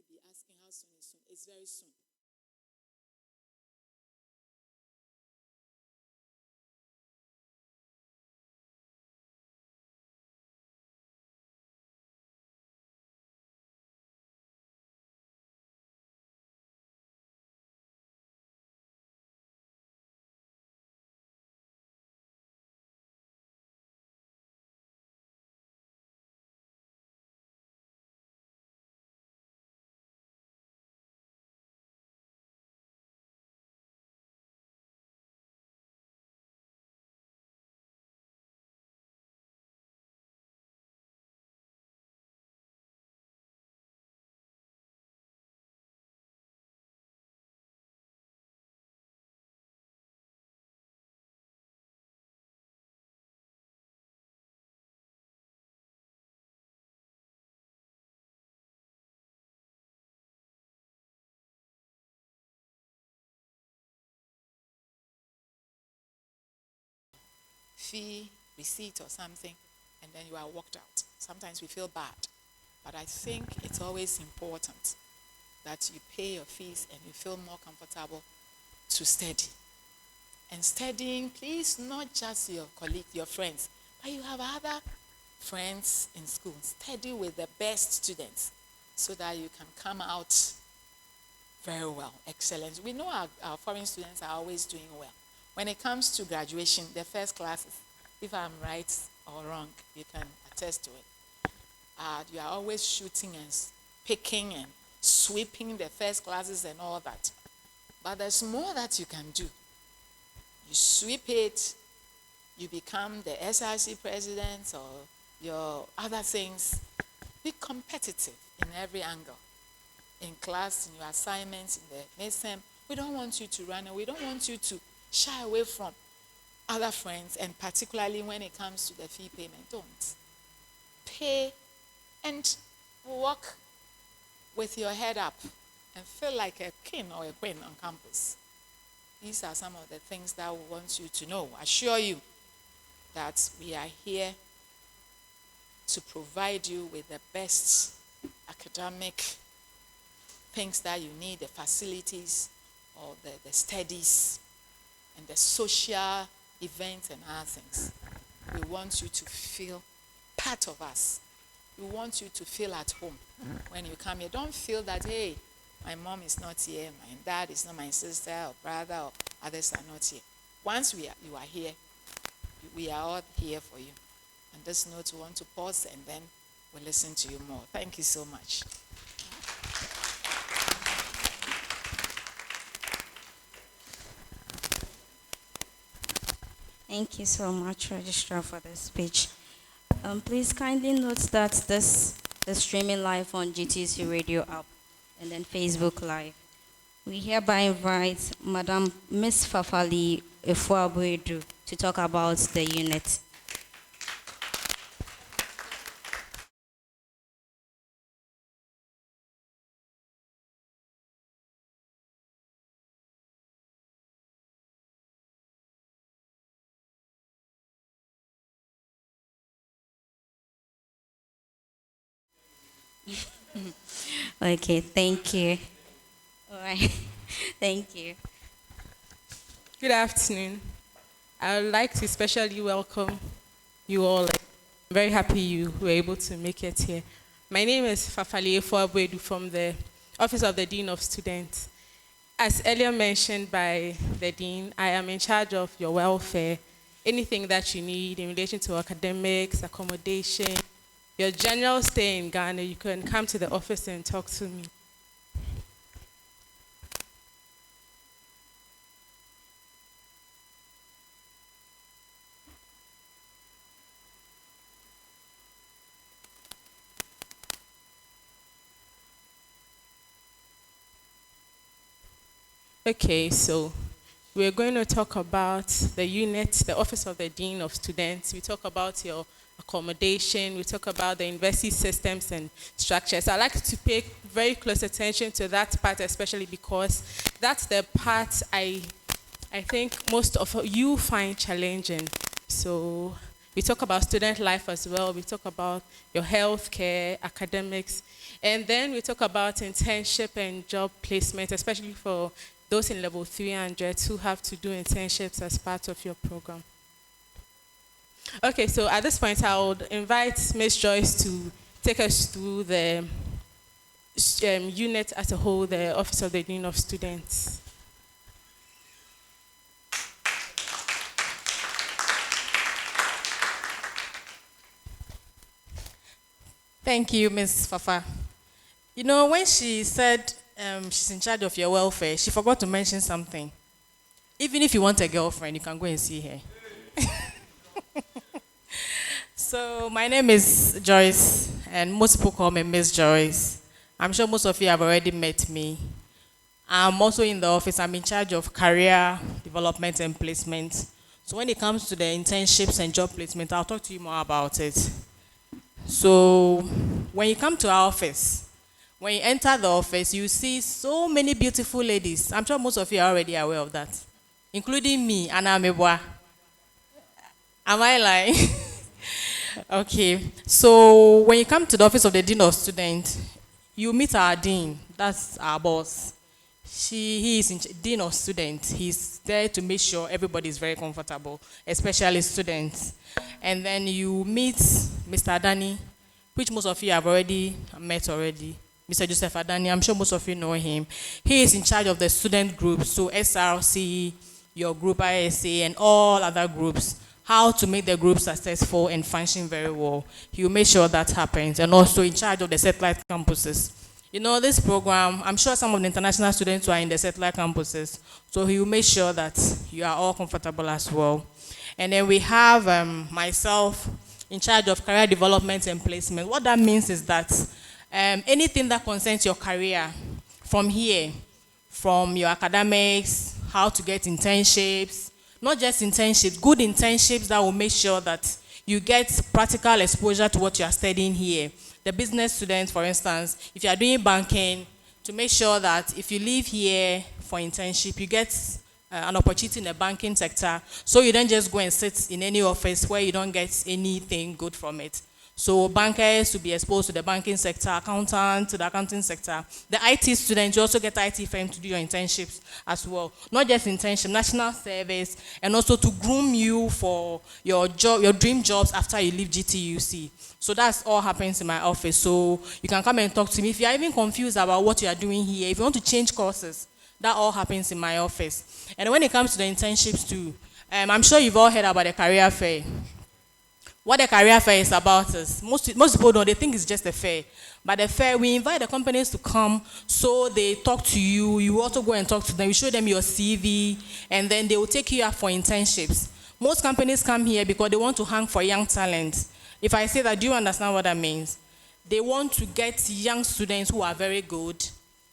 be asking how soon is soon. It's very soon. Fee, receipt or something, and then you are walked out. Sometimes we feel bad, but I think it's always important that you pay your fees and you feel more comfortable to study. And studying, please, not just your colleagues, your friends, but you have other friends in school. Study with the best students so that you can come out very well, excellent. We know our foreign students are always doing well. When it comes to graduation, the first classes, if I'm right or wrong, you can attest to it. You are always shooting and picking and sweeping the first classes and all that. But there's more that you can do. You sweep it, you become the SRC president or your other things. Be competitive in every angle. In class, in your assignments, in the midterm. We don't want you to run away. We don't want you to shy away from other friends, and particularly when it comes to the fee payment. Don't. Pay and walk with your head up and feel like a king or a queen on campus. These are some of the things that we want you to know. I assure you that we are here to provide you with the best academic things that you need, the facilities or the studies and the social events and other things. We want you to feel part of us. We want you to feel at home when you come here. Don't feel that, hey, my mom is not here, my dad is not, my sister or brother or others are not here. Once you are here, we are all here for you. And this note, we want to pause and then we'll listen to you more. Thank you so much. Thank you so much, Registrar, for this speech. Please kindly note that this is streaming live on GTUC Radio app and then Facebook Live. We hereby invite Madam Miss Fafali Efuabuedu to talk about the unit. Okay, thank you. All right, thank you. Good afternoon. I would like to especially welcome you all. I'm very happy you were able to make it here. My name is Fafali Efuabuedu from the Office of the Dean of Students. As earlier mentioned by the Dean, I am in charge of your welfare, anything that you need in relation to academics, accommodation, your general stay in Ghana. You can come to the office and talk to me. Okay, so we're going to talk about the unit, the Office of the Dean of Students. We talk about your accommodation. We talk about the university systems and structures. I like to pay very close attention to that part, especially because that's the part I think most of you find challenging. So We talk about student life as well. We talk about your healthcare, academics, and then we talk about internship and job placement, especially for those in level 300 who have to do internships as part of your program. Okay, so at this point, I would invite Ms. Joyce to take us through the unit as a whole, the Office of the Dean of Students. Thank you, Ms. Fafa. You know, when she said she's in charge of your welfare, she forgot to mention something. Even if you want a girlfriend, you can go and see her. So my name is Joyce, and most people call me Miss Joyce. I'm sure most of you have already met me. I'm also in the office. I'm in charge of career development and placement. So when it comes to the internships and job placement, I'll talk to you more about it. So when you come to our office, when you enter the office, you see so many beautiful ladies. I'm sure most of you are already aware of that, including me, Anna Mebwa. Am I lying? Okay. So when you come to the office of the Dean of Students, you meet our dean. That's our boss. He is Dean of Students. He's there to make sure everybody is very comfortable, especially students. And then you meet Mr. Adani, which most of you have already met already. Mr. Joseph Adani, I'm sure most of you know him. He is in charge of the student groups, so SRC, your group ISA, and all other groups. How to make the group successful and function very well. He will make sure that happens, and also in charge of the satellite campuses. You know, this program, I'm sure some of the international students who are in the satellite campuses, so he will make sure that you are all comfortable as well. And then we have myself in charge of career development and placement. What that means is that anything that concerns your career from here, from your academics, how to get internships, not just internships, good internships that will make sure that you get practical exposure to what you are studying here. The business students, for instance, if you are doing banking, to make sure that if you leave here for internship, you get an opportunity in the banking sector, so you don't just go and sit in any office where you don't get anything good from it. So bankers to be exposed to the banking sector, accountants to the accounting sector. The IT students, you also get IT firms to do your internships as well. Not just internship, national service, and also to groom you for your job, your dream jobs after you leave GTUC. So that's all happens in my office. So you can come and talk to me. If you are even confused about what you are doing here, if you want to change courses, that all happens in my office. And when it comes to the internships too, I'm sure you've all heard about the career fair. What the career fair is about is, most people don't, they think it's just a fair. But the fair, we invite the companies to come, so they talk to you, you also go and talk to them, you show them your CV, and then they will take you up for internships. Most companies come here because they want to hang for young talent. If I say that, do you understand what that means? They want to get young students who are very good,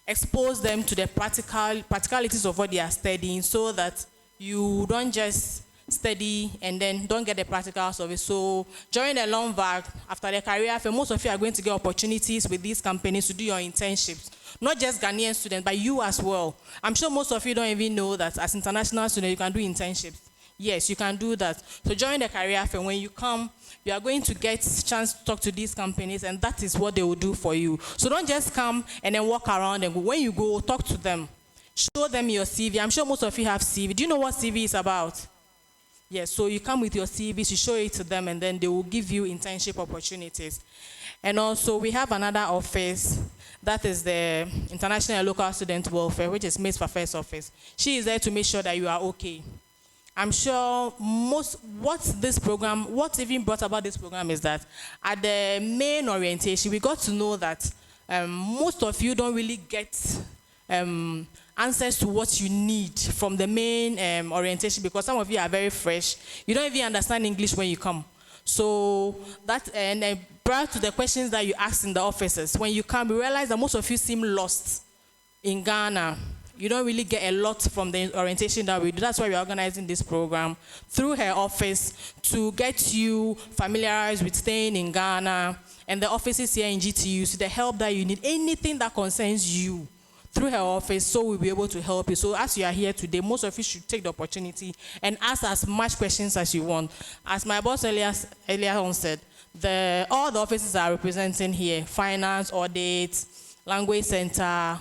expose them to the practicalities of what they are studying, so that you don't just study and then don't get the practicals of it. So during the long vac, after the career fair, most of you are going to get opportunities with these companies to do your internships. Not just Ghanaian students, but you as well. I'm sure most of you don't even know that as international students, you can do internships. Yes, you can do that. So during the career fair, when you come, you are going to get a chance to talk to these companies, and that is what they will do for you. So don't just come and then walk around and go. When you go, talk to them. Show them your CV. I'm sure most of you have CV. Do you know what CV is about? Yes, so you come with your CVs, you show it to them, and then they will give you internship opportunities. And also, we have another office, that is the International and Local Student Welfare, which is Ms. Fafa's office. She is there to make sure that you are okay. I'm sure what even brought about this program is that at the main orientation, we got to know that most of you don't really get answers to what you need from the main orientation, because some of you are very fresh. You don't even understand English when you come. So that, and prior to the questions that you ask in the offices, when you come, you realize that most of you seem lost in Ghana. You don't really get a lot from the orientation that we do. That's why we're organizing this program through her office to get you familiarized with staying in Ghana, and the offices here in GTUC, the help that you need, anything that concerns you through her office, so we'll be able to help you. So as you are here today, most of you should take the opportunity and ask as much questions as you want. As my boss earlier on said, all the offices are representing here: finance, audit, language center.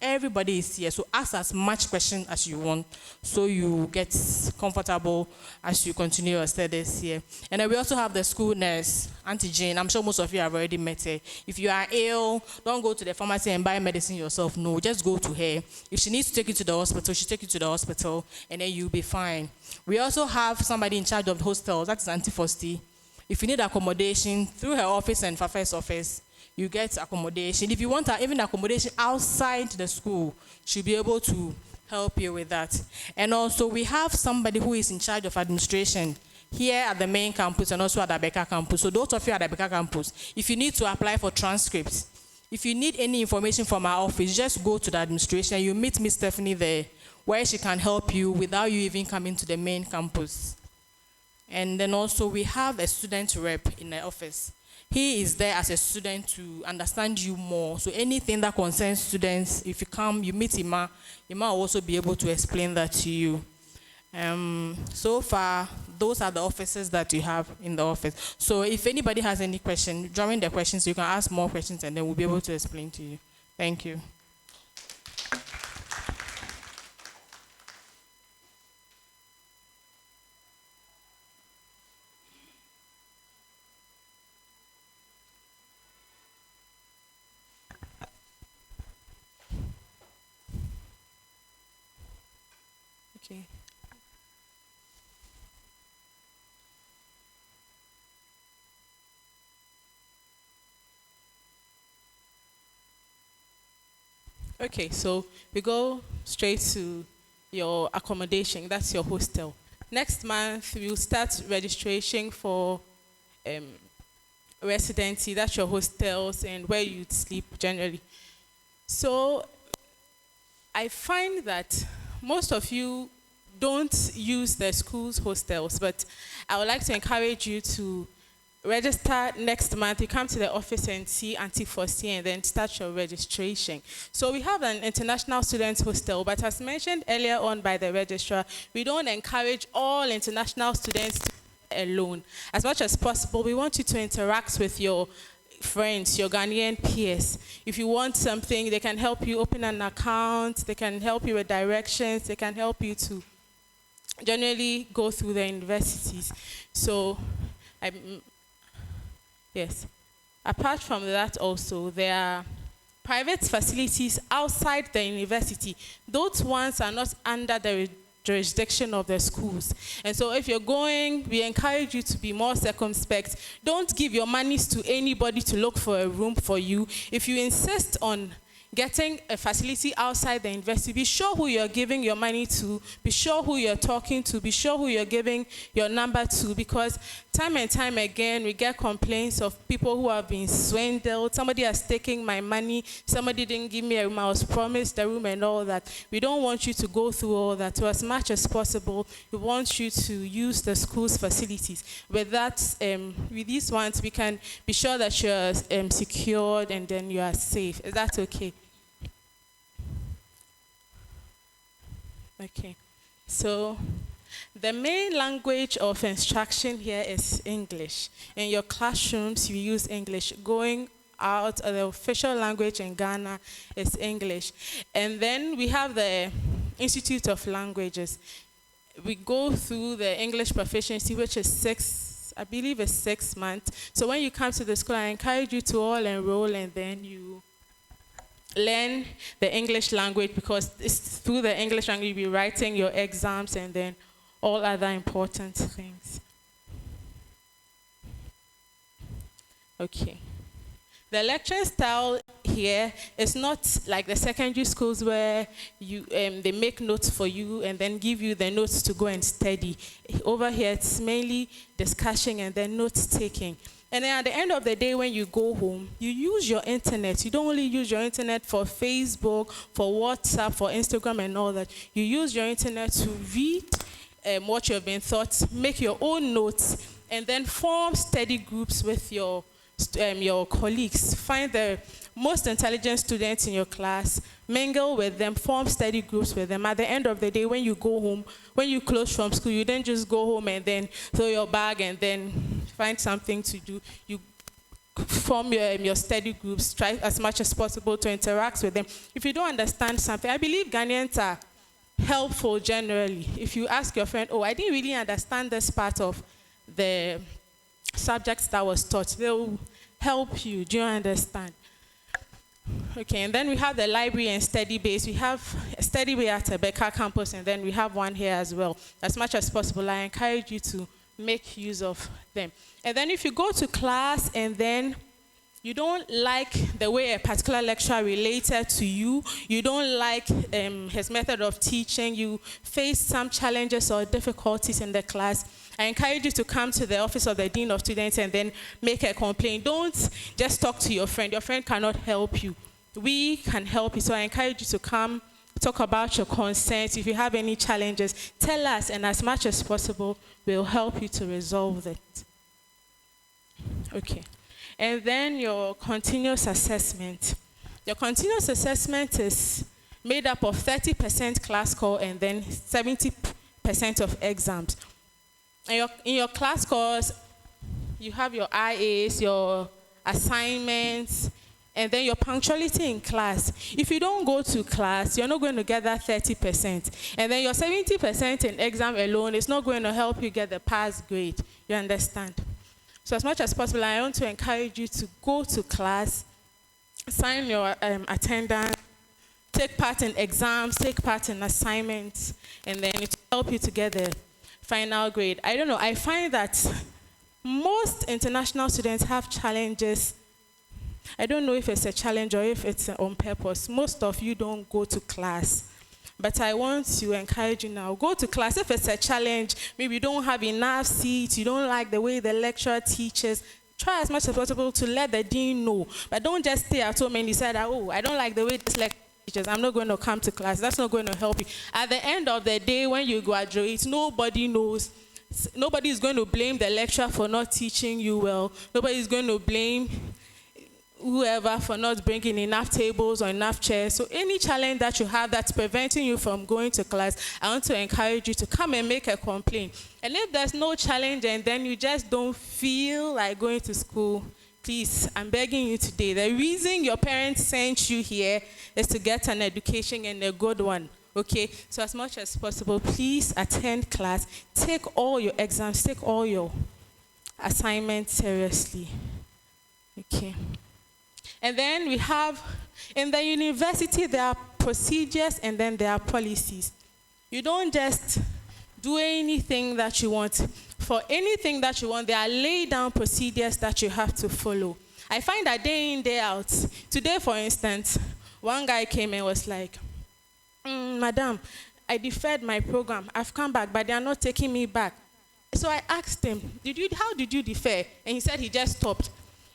Everybody is here, so ask as much questions as you want, so you get comfortable as you continue your studies here. And then we also have the school nurse, Auntie Jane. I'm sure most of you have already met her. If you are ill, don't go to the pharmacy and buy medicine yourself. No, just go to her. If she needs to take you to the hospital, she'll take you to the hospital, and then you'll be fine. We also have somebody in charge of the hostels. That is Auntie Fosti. If you need accommodation, through her office and Fafe's office, you get accommodation. If you want even accommodation outside the school, she'll be able to help you with that. And also, we have somebody who is in charge of administration here at the main campus and also at the Abeka campus. So those of you at the Abeka campus, if you need to apply for transcripts, if you need any information from our office, just go to the administration. You meet Miss Stephanie there, where she can help you without you even coming to the main campus. And then also, we have a student rep in the office. He is there as a student to understand you more. So anything that concerns students, if you come, you meet Ima, Ima will also be able to explain that to you. So far, those are the offices that you have in the office. So if anybody has any question, during the questions, you can ask more questions and then we'll be able to explain to you. Thank you. Okay. Okay, so we go straight to your accommodation. That's your hostel. Next month, we'll start registration for residency. That's your hostels and where you sleep generally. So I find that most of you don't use the school's hostels, but I would like to encourage you to register next month. You come to the office and see Auntie Fosti and then start your registration. So we have an international students hostel, but as mentioned earlier on by the registrar, we don't encourage all international students to be alone. As much as possible, we want you to interact with your friends, your Ghanaian peers. If you want something, they can help you open an account, they can help you with directions, they can help you to generally go through the universities. So, yes. Apart from that also, there are private facilities outside the university. Those ones are not under the jurisdiction of the schools. And so if you're going, we encourage you to be more circumspect. Don't give your monies to anybody to look for a room for you. If you insist on getting a facility outside the university, be sure who you're giving your money to, be sure who you're talking to, be sure who you're giving your number to, because time and time again, we get complaints of people who have been swindled. Somebody has taken my money, somebody didn't give me a room, I was promised a room and all that. We don't want you to go through all that. So as much as possible, we want you to use the school's facilities. With that, with these ones, we can be sure that you're secured and then you are safe. Is that okay? Okay, so the main language of instruction here is English. In your classrooms, you use English. Going out, the official language in Ghana is English. And then we have the Institute of Languages. We go through the English proficiency, which is 6 months. So when you come to the school, I encourage you to all enroll and then you learn the English language, because it's through the English language you'll be writing your exams and then all other important things. Okay. The lecture style here is not like the secondary schools where you they make notes for you and then give you the notes to go and study. Over here, it's mainly discussion and then note taking. And then at the end of the day, when you go home, you use your internet. You don't only use your internet for Facebook, for WhatsApp, for Instagram and all that. You use your internet to read what you have been taught, make your own notes, and then form study groups with your your colleagues. Find the most intelligent students in your class, mingle with them, form study groups with them. At the end of the day, when you go home, when you close from school, you don't just go home and then throw your bag and then find something to do. You form your study groups, try as much as possible to interact with them. If you don't understand something, I believe Ghanaians are helpful generally. If you ask your friend, oh, I didn't really understand this part of the subjects that was taught, they'll help you. Do you understand? Okay, and then we have the library and study base. We have a study bay at Rebecca campus, and then we have one here as well. As much as possible, I encourage you to make use of them. And then if you go to class and then you don't like the way a particular lecturer related to you, you don't like his method of teaching, you face some challenges or difficulties in the class, I encourage you to come to the office of the Dean of Students and then make a complaint. Don't just talk to your friend. Your friend cannot help you. We can help you. So I encourage you to come, talk about your concerns. If you have any challenges, tell us, and as much as possible, we'll help you to resolve it. Okay. And then your continuous assessment. Your continuous assessment is made up of 30% class core and then 70% of exams. In your class course, you have your IAs, your assignments, and then your punctuality in class. If you don't go to class, you're not going to get that 30%. And then your 70% in exam alone is not going to help you get the pass grade. You understand? So as much as possible, I want to encourage you to go to class, sign your attendance, take part in exams, take part in assignments, and then it will help you to get the final grade. I don't know, I find that most international students have challenges. I don't know if it's a challenge or if it's on purpose. Most of you don't go to class. But I want to encourage you now, go to class. If it's a challenge, maybe you don't have enough seats, you don't like the way the lecturer teaches, try as much as possible to let the dean know. But don't just stay at home and decide, oh, I don't like the way this lecturer teaches, I'm not going to come to class. That's not going to help you. At the end of the day, when you graduate, nobody knows. Nobody is going to blame the lecturer for not teaching you well. Nobody is going to blame whoever for not bringing enough tables or enough chairs. So any challenge that you have that's preventing you from going to class, I want to encourage you to come and make a complaint. And if there's no challenge and then you just don't feel like going to school, please, I'm begging you today, the reason your parents sent you here is to get an education and a good one. Okay, so as much as possible, please attend class, take all your exams, take all your assignments seriously. Okay. And then we have, in the university, there are procedures and then there are policies. You don't just do anything that you want. For anything that you want, there are laid down procedures that you have to follow. I find that day in, day out. Today, for instance, one guy came and was like, Madam, I deferred my program. I've come back, but they are not taking me back. So I asked him, how did you defer? And he said he just stopped.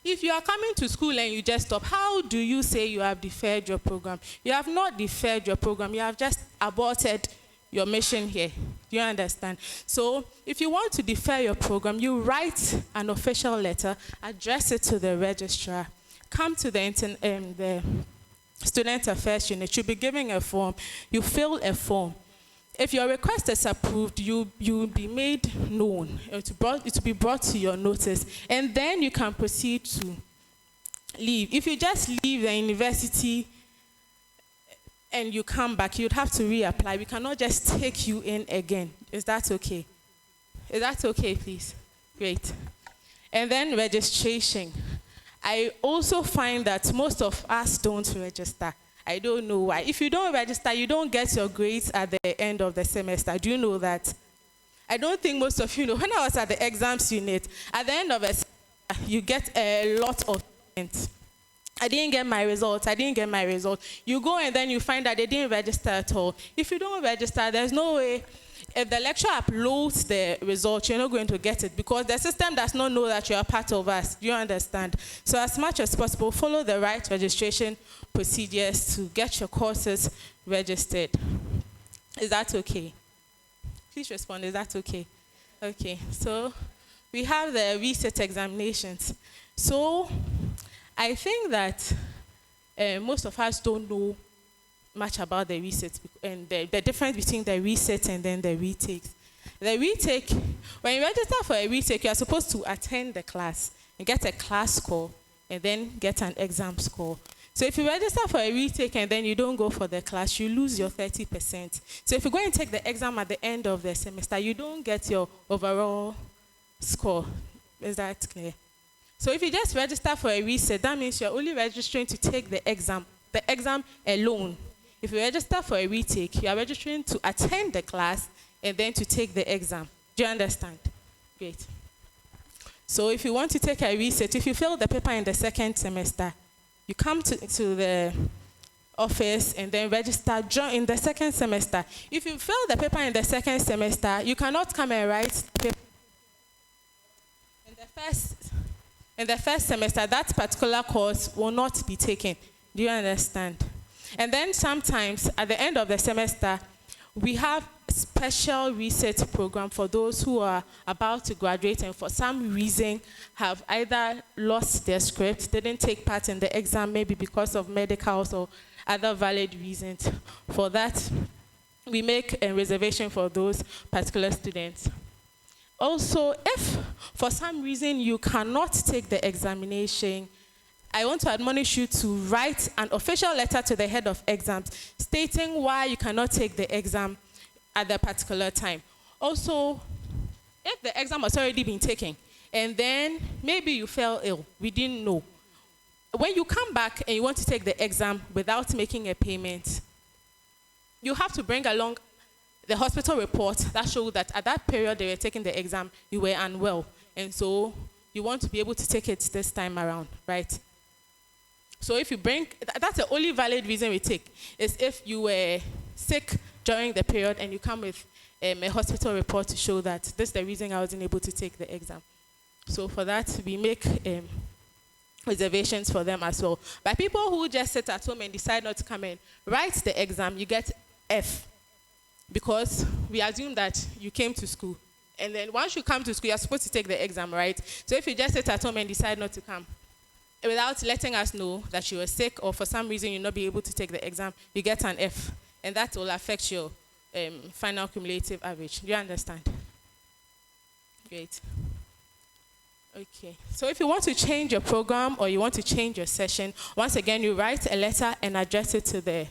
If you are coming to school and you just stop, how do you say you have deferred your program? You have not deferred your program. You have just aborted your mission here. Do you understand? So if you want to defer your program, you write an official letter, address it to the registrar, come to the Student Affairs Unit. You'll be given a form. You fill a form. If your request is approved, you'll be made known. It will be brought to your notice. And then you can proceed to leave. If you just leave the university and you come back, you'd have to reapply. We cannot just take you in again. Is that okay? Is that okay, please? Great. And then registration. I also find that most of us don't register. I don't know why. If you don't register, you don't get your grades at the end of the semester. Do you know that? I don't think most of you know. When I was at the exams unit, at the end of a semester, you get a lot of points. I didn't get my results. You go and then you find that they didn't register at all. If you don't register, there's no way. If the lecturer uploads the results, you're not going to get it because the system does not know that you are part of us. Do you understand? So as much as possible, follow the right registration procedures to get your courses registered. Is that okay? Please respond. Is that okay? Okay. So we have the reset examinations. So I think that most of us don't know much about the reset and the difference between the reset and then the retakes. The retake, when you register for a retake, you are supposed to attend the class and get a class score and then get an exam score. So if you register for a retake and then you don't go for the class, you lose your 30%. So if you go and take the exam at the end of the semester, you don't get your overall score. Is that clear? So if you just register for a reset, that means you're only registering to take the exam alone. If you register for a retake, you are registering to attend the class and then to take the exam. Do you understand? Great. So if you want to take a reset, if you fail the paper in the second semester, you come to the office and then register in the second semester. If you fail the paper in the second semester, you cannot come and write the paper. In the first semester, that particular course will not be taken. Do you understand? And then sometimes at the end of the semester, we have a special research program for those who are about to graduate and for some reason have either lost their script, didn't take part in the exam, maybe because of medicals or other valid reasons. For that, we make a reservation for those particular students. Also, if for some reason you cannot take the examination, I want to admonish you to write an official letter to the head of exams stating why you cannot take the exam at that particular time. Also, if the exam has already been taken and then maybe you fell ill, we didn't know. When you come back and you want to take the exam without making a payment, you have to bring along the hospital report that shows that at that period they were taking the exam, you were unwell. And so you want to be able to take it this time around, right? So if you bring, that's the only valid reason we take, is if you were sick during the period and you come with a hospital report to show that this is the reason I wasn't able to take the exam. So for that, we make reservations for them as well. But people who just sit at home and decide not to come and write the exam, you get F. Because we assume that you came to school. And then once you come to school, you're supposed to take the exam, right? So if you just sit at home and decide not to come, without letting us know that you were sick or for some reason you'll not be able to take the exam, you get an F. And that will affect your final cumulative average. Do you understand? Great. Okay. So if you want to change your program or you want to change your session, once again, you write a letter and address it to the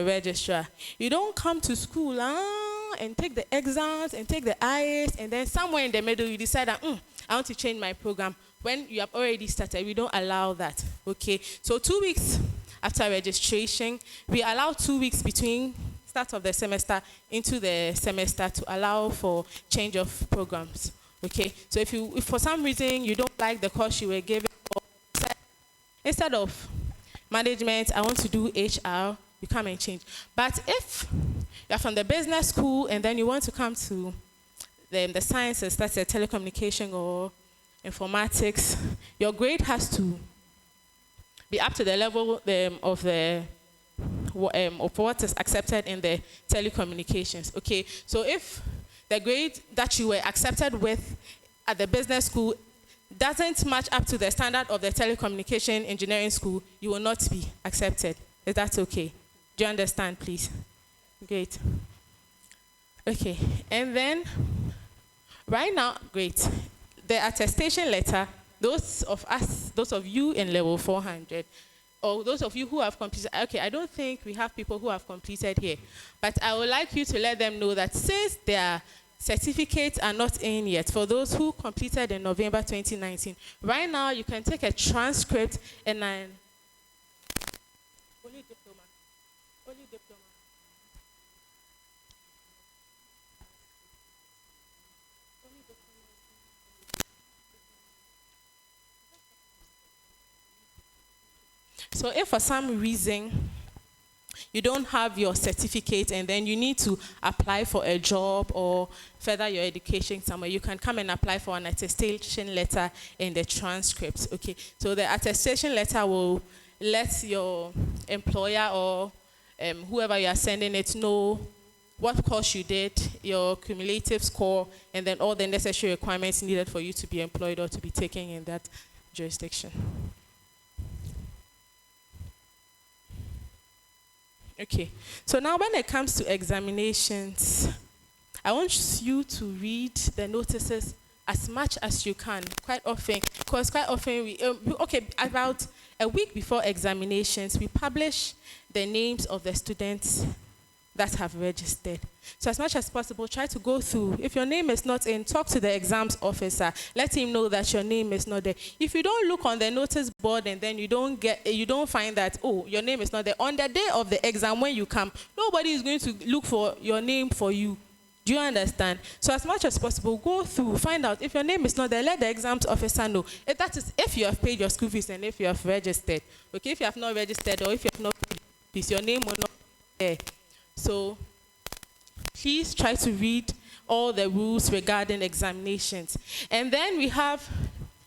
registrar. You don't come to school and take the exams and take the IAs and then somewhere in the middle you decide that I want to change my program. When you have already started, we don't allow that. Okay, so 2 weeks after registration, we allow 2 weeks between start of the semester into the semester to allow for change of programs. Okay, so if for some reason you don't like the course you were given, or instead of management, I want to do HR, you come and change. But if you're from the business school and then you want to come to the sciences, that's a telecommunication or informatics, your grade has to be up to the level of what is accepted in the telecommunications. Okay, so if the grade that you were accepted with at the business school doesn't match up to the standard of the telecommunication engineering school, you will not be accepted. Is that okay? Do you understand, please? Great. Okay, and then right now, great. The attestation letter, those of you in level 400, or those of you who have completed, okay, I don't think we have people who have completed here, but I would like you to let them know that since their certificates are not in yet, for those who completed in November 2019, right now you can take a transcript and an only diploma. So if for some reason you don't have your certificate and then you need to apply for a job or further your education somewhere, you can come and apply for an attestation letter in the transcript. Okay, so the attestation letter will let your employer or whoever you are sending it know what course you did, your cumulative score, and then all the necessary requirements needed for you to be employed or to be taken in that jurisdiction. Okay, so now when it comes to examinations, I want you to read the notices as much as you can, quite often, because quite often about a week before examinations, we publish the names of the students that have registered. So as much as possible, try to go through. If your name is not in, talk to the exams officer. Let him know that your name is not there. If you don't look on the notice board and then you don't find that, oh, your name is not there, on the day of the exam when you come, nobody is going to look for your name for you. Do you understand? So as much as possible, go through, find out if your name is not there, let the exams officer know. That is if you have paid your school fees and if you have registered. Okay, if you have not registered or if you have not paid fees, your name will not be there. So please try to read all the rules regarding examinations. And then we have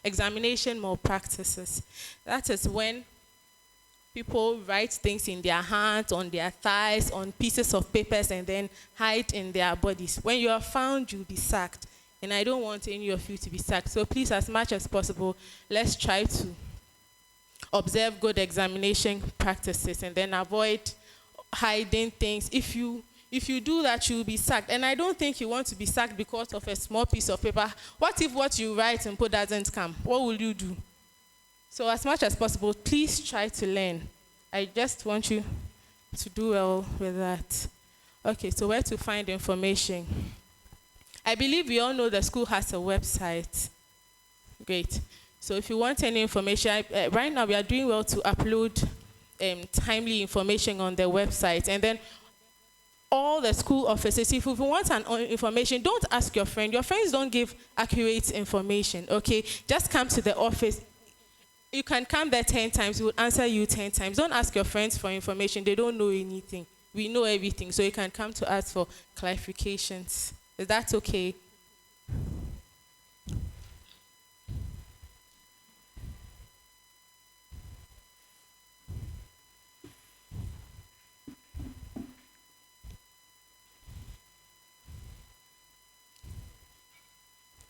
examination malpractices. That is when people write things in their hands, on their thighs, on pieces of papers, and then hide in their bodies. When you are found, you'll be sacked. And I don't want any of you to be sacked. So please, as much as possible, let's try to observe good examination practices and then avoid hiding things. If you do that, you'll be sacked. And I don't think you want to be sacked because of a small piece of paper. What if what you write and put doesn't come? What will you do? So as much as possible, please try to learn. I just want you to do well with that. Okay, so where to find information? I believe we all know the school has a website. Great. So if you want any information, right now we are doing well to upload timely information on the website. And then all the school offices, if you want an information, don't ask your friend. Your friends don't give accurate information, okay? Just come to the office. You can come there 10 times, we'll answer you 10 times. Don't ask your friends for information. They don't know anything. We know everything, so you can come to us for clarifications. Is that okay?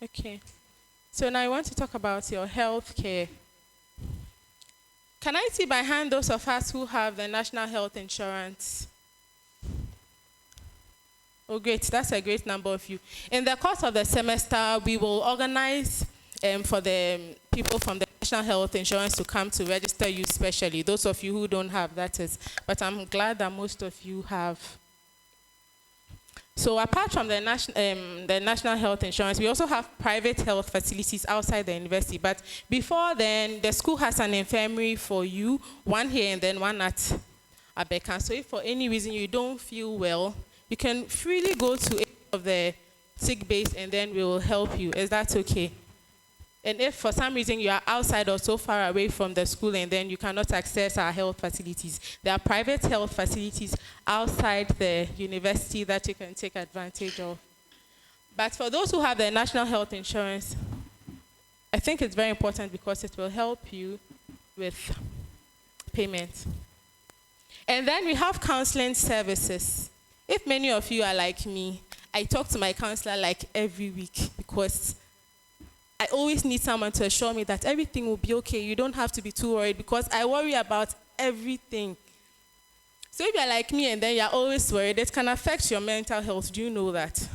Okay. So now I want to talk about your health care. Can I see by hand those of us who have the National Health Insurance? Oh, great. That's a great number of you. In the course of the semester, we will organize for the people from the National Health Insurance to come to register you specially. Those of you who don't have, that is. But I'm glad that most of you have. So apart from the National Health Insurance, we also have private health facilities outside the university. But before then, the school has an infirmary for you, one here and then one at Abeka. So if for any reason you don't feel well, you can freely go to any of the sick bays and then we will help you. Is that okay? And if for some reason you are outside or so far away from the school and then you cannot access our health facilities, there are private health facilities outside the university that you can take advantage of. But for those who have the National Health Insurance, I think it's very important because it will help you with payment. And then we have counseling services. If many of you are like me, I talk to my counselor like every week because I always need someone to assure me that everything will be okay. You don't have to be too worried because I worry about everything. So if you're like me and then you're always worried, it can affect your mental health. Do you know that?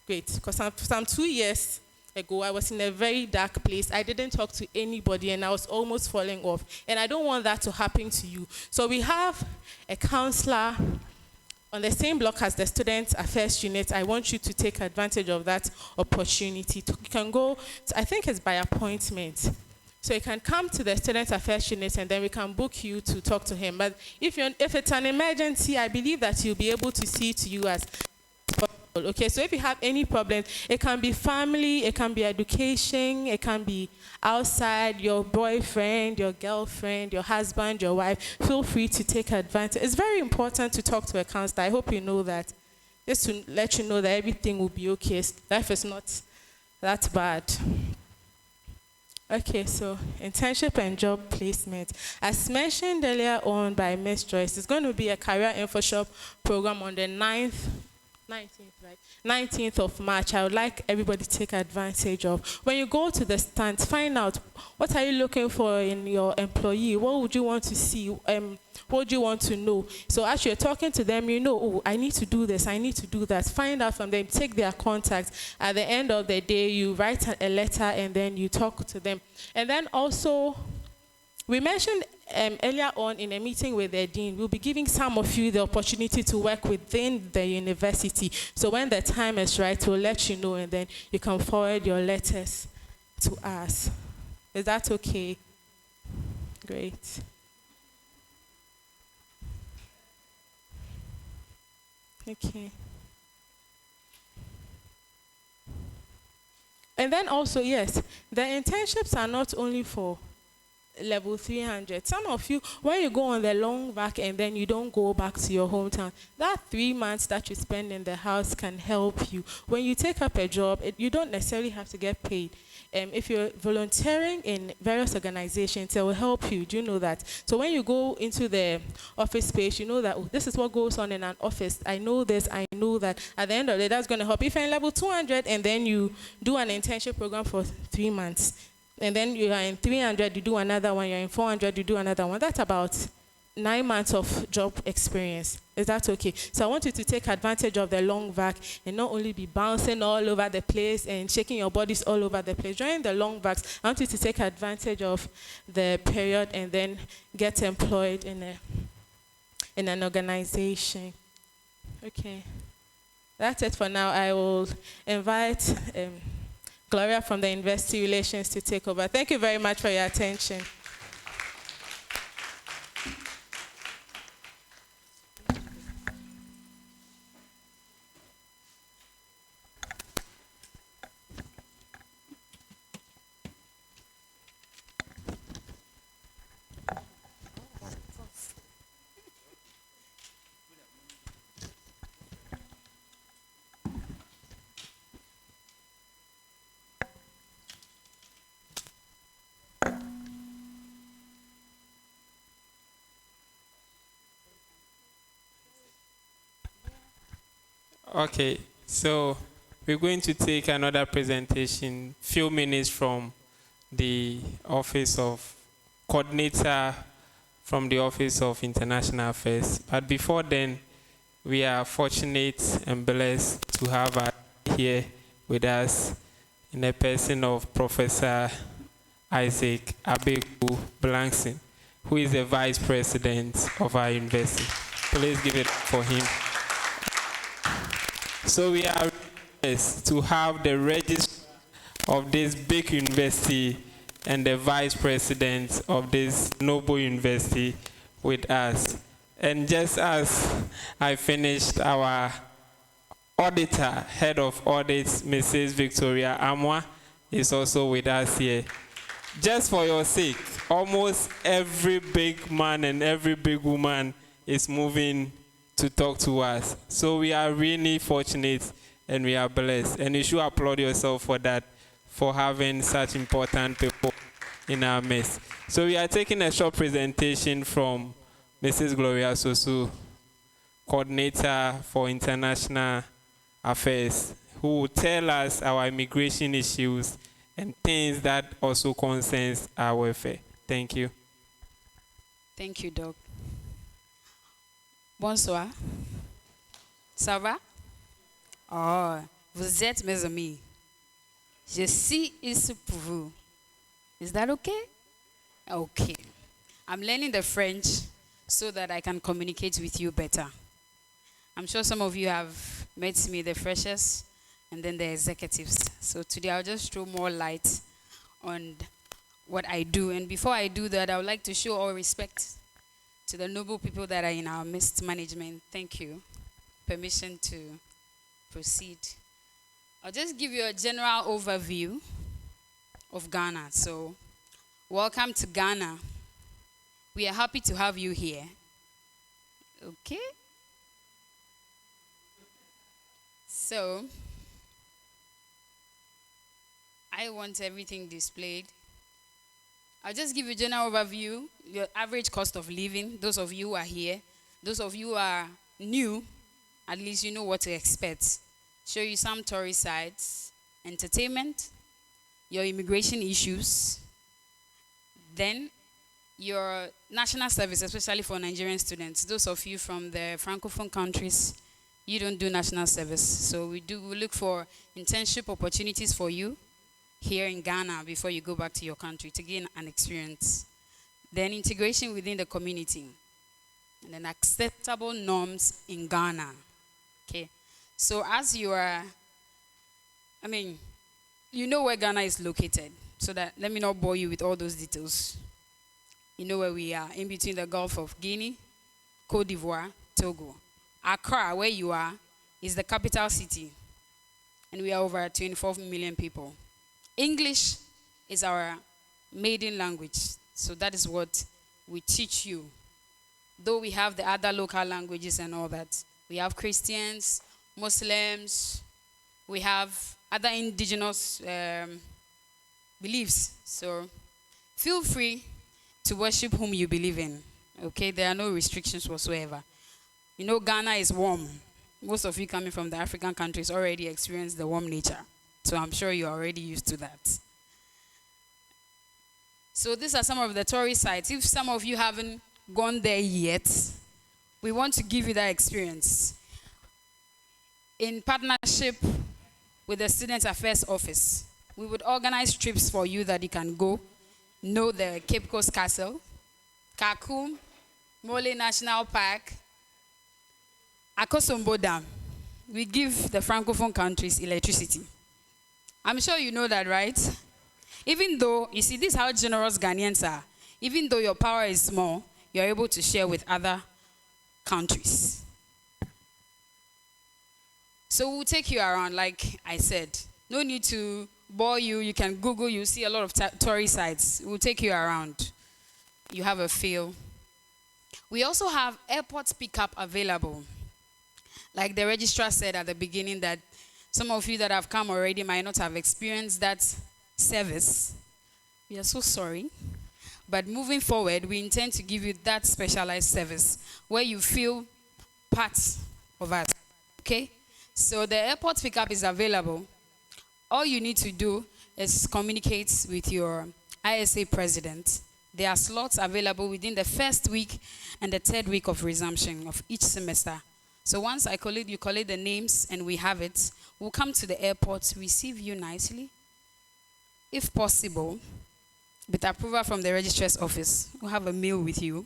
Great. Because some 2 years ago, I was in a very dark place. I didn't talk to anybody and I was almost falling off. And I don't want that to happen to you. So we have a counselor on the same block as the Student Affairs Unit. I want you to take advantage of that opportunity. You can go, I think it's by appointment. So you can come to the Student Affairs Unit and then we can book you to talk to him. But if it's an emergency, I believe that you'll be able to see to you as possible. Okay, so if you have any problems, it can be family, it can be education, it can be outside, your boyfriend, your girlfriend, your husband, your wife, feel free to take advantage. It's very important to talk to a counselor. I hope you know that. Just to let you know that everything will be okay. Life is not that bad. Okay, so internship and job placement. As mentioned earlier on by Ms. Joyce, it's going to be a career info shop program on the 9th 19th, right? 19th of March, I would like everybody to take advantage of. When you go to the stands, find out what are you looking for in your employee? What would you want to see? What do you want to know? So as you're talking to them, you know, oh, I need to do this, I need to do that. Find out from them, take their contacts. At the end of the day, you write a letter and then you talk to them. And then also, we mentioned earlier on in a meeting with the dean, we'll be giving some of you the opportunity to work within the university. So when the time is right, we'll let you know and then you can forward your letters to us. Is that okay? Great. Okay. And then also, yes, the internships are not only for level 300. Some of you, when you go on the long vac and then you don't go back to your hometown, that 3 months that you spend in the house can help you. When you take up a job, you don't necessarily have to get paid. If you're volunteering in various organizations, it will help you. Do you know that? So when you go into the office space, you know that, oh, this is what goes on in an office. I know this, I know that. At the end of the day, that's going to help. If you're in level 200 and then you do an internship program for 3 months, and then you are in 300, you do another one, you're in 400, you do another one. That's about 9 months of job experience. Is that okay? So I want you to take advantage of the long vac and not only be bouncing all over the place and shaking your bodies all over the place. During the long vacs, I want you to take advantage of the period and then get employed in an organization. Okay. That's it for now. I will invite Gloria from the University Relations to take over. Thank you very much for your attention. Okay, so we're going to take another presentation, few minutes from the Office of Coordinator from the Office of International Affairs. But before then, we are fortunate and blessed to have her here with us in the person of Professor Isaac Abeku Blankson, who is the Vice President of our university. Please give it for him. So we are blessed to have the registrar of this big university and the vice president of this noble university with us. And just as I finished, our auditor, head of audits, Mrs. Victoria Amwa, is also with us here. Just for your sake, almost every big man and every big woman is moving to talk to us. So we are really fortunate and we are blessed. And you should applaud yourself for that, for having such important people in our midst. So we are taking a short presentation from Mrs. Gloria Sosu, Coordinator for International Affairs, who will tell us our immigration issues and things that also concerns our welfare. Thank you. Thank you, Doc. Bonsoir. Ça va? Oh, vous êtes mes amis. Je suis ici pour vous. Is that okay? Okay. I'm learning the French so that I can communicate with you better. I'm sure some of you have met me, the freshers, and then the executives. So today I'll just throw more light on what I do. And before I do that, I would like to show all respect to the noble people that are in our midst. Management, thank you. Permission to proceed. I'll just give you a general overview of Ghana. So, welcome to Ghana. We are happy to have you here. Okay? So, I want everything displayed. I'll just give you a general overview, your average cost of living, those of you who are here. Those of you who are new, At least you know what to expect. Show you some tourist sites, entertainment, your immigration issues, then your national service, especially for Nigerian students. Those of you from the Francophone countries, you don't do national service. So we look for internship opportunities for you here in Ghana before you go back to your country to gain an experience. Then integration within the community. And then acceptable norms in Ghana. Okay. So as you are, you know where Ghana is located. So that, let me not bore you with all those details. You know where we are, in between the Gulf of Guinea, Cote d'Ivoire, Togo. Accra, where you are, is the capital city. And we are over 24 million people. English is our maiden language. So that is what we teach you. Though we have the other local languages and all that. We have Christians, Muslims, we have other indigenous beliefs. So feel free to worship whom you believe in. Okay, there are no restrictions whatsoever. You know, Ghana is warm. Most of you coming from the African countries already experience the warm nature. So I'm sure you're already used to that. So these are some of the tourist sites. If some of you haven't gone there yet, we want to give you that experience. In partnership with the Student Affairs Office, we would organize trips for you that you can go. Know the Cape Coast Castle, Kakum, Mole National Park, Akosombo Dam. We give the Francophone countries electricity. I'm sure you know that, right? Even though, you see, this is how generous Ghanaians are. Even though your power is small, you're able to share with other countries. So we'll take you around, like I said. No need to bore you. You can Google, you see a lot of tourist sites. We'll take you around. You have a feel. We also have airport pickup available. Like the registrar said at the beginning, that some of you that have come already might not have experienced that service. We are so sorry. But moving forward, we intend to give you that specialized service where you feel part of us. Okay? So the airport pickup is available. All you need to do is communicate with your ISA president. There are slots available within the first week and the third week of resumption of each semester. So once you collate the names and we have it, we'll come to the airport, receive you nicely. If possible, with approval from the registrar's office, we'll have a meal with you.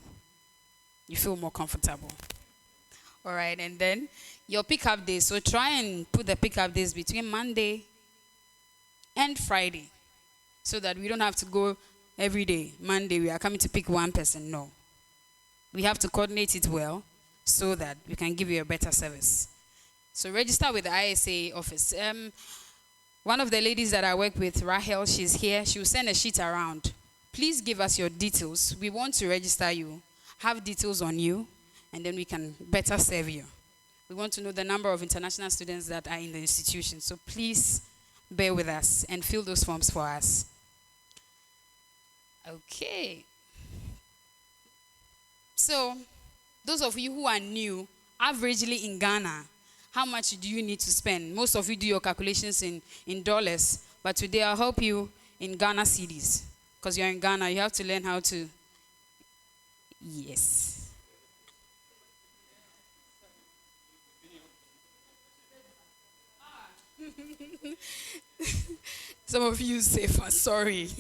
You feel more comfortable. All right, and then your pickup days. So try and put the pickup days between Monday and Friday so that we don't have to go every day. Monday, we are coming to pick one person. No. We have to coordinate it well so that we can give you a better service. So register with the ISA office. One of the ladies that I work with, Rahel, she's here. She will send a sheet around. Please give us your details. We want to register you, have details on you, and then we can better serve you. We want to know the number of international students that are in the institution. So please bear with us and fill those forms for us. Okay. So, those of you who are new, averagely in Ghana, how much do you need to spend? Most of you do your calculations in dollars, but today I'll help you in Ghana cedis. Because you're in Ghana, you have to learn how to, yes. Some of you say, sorry.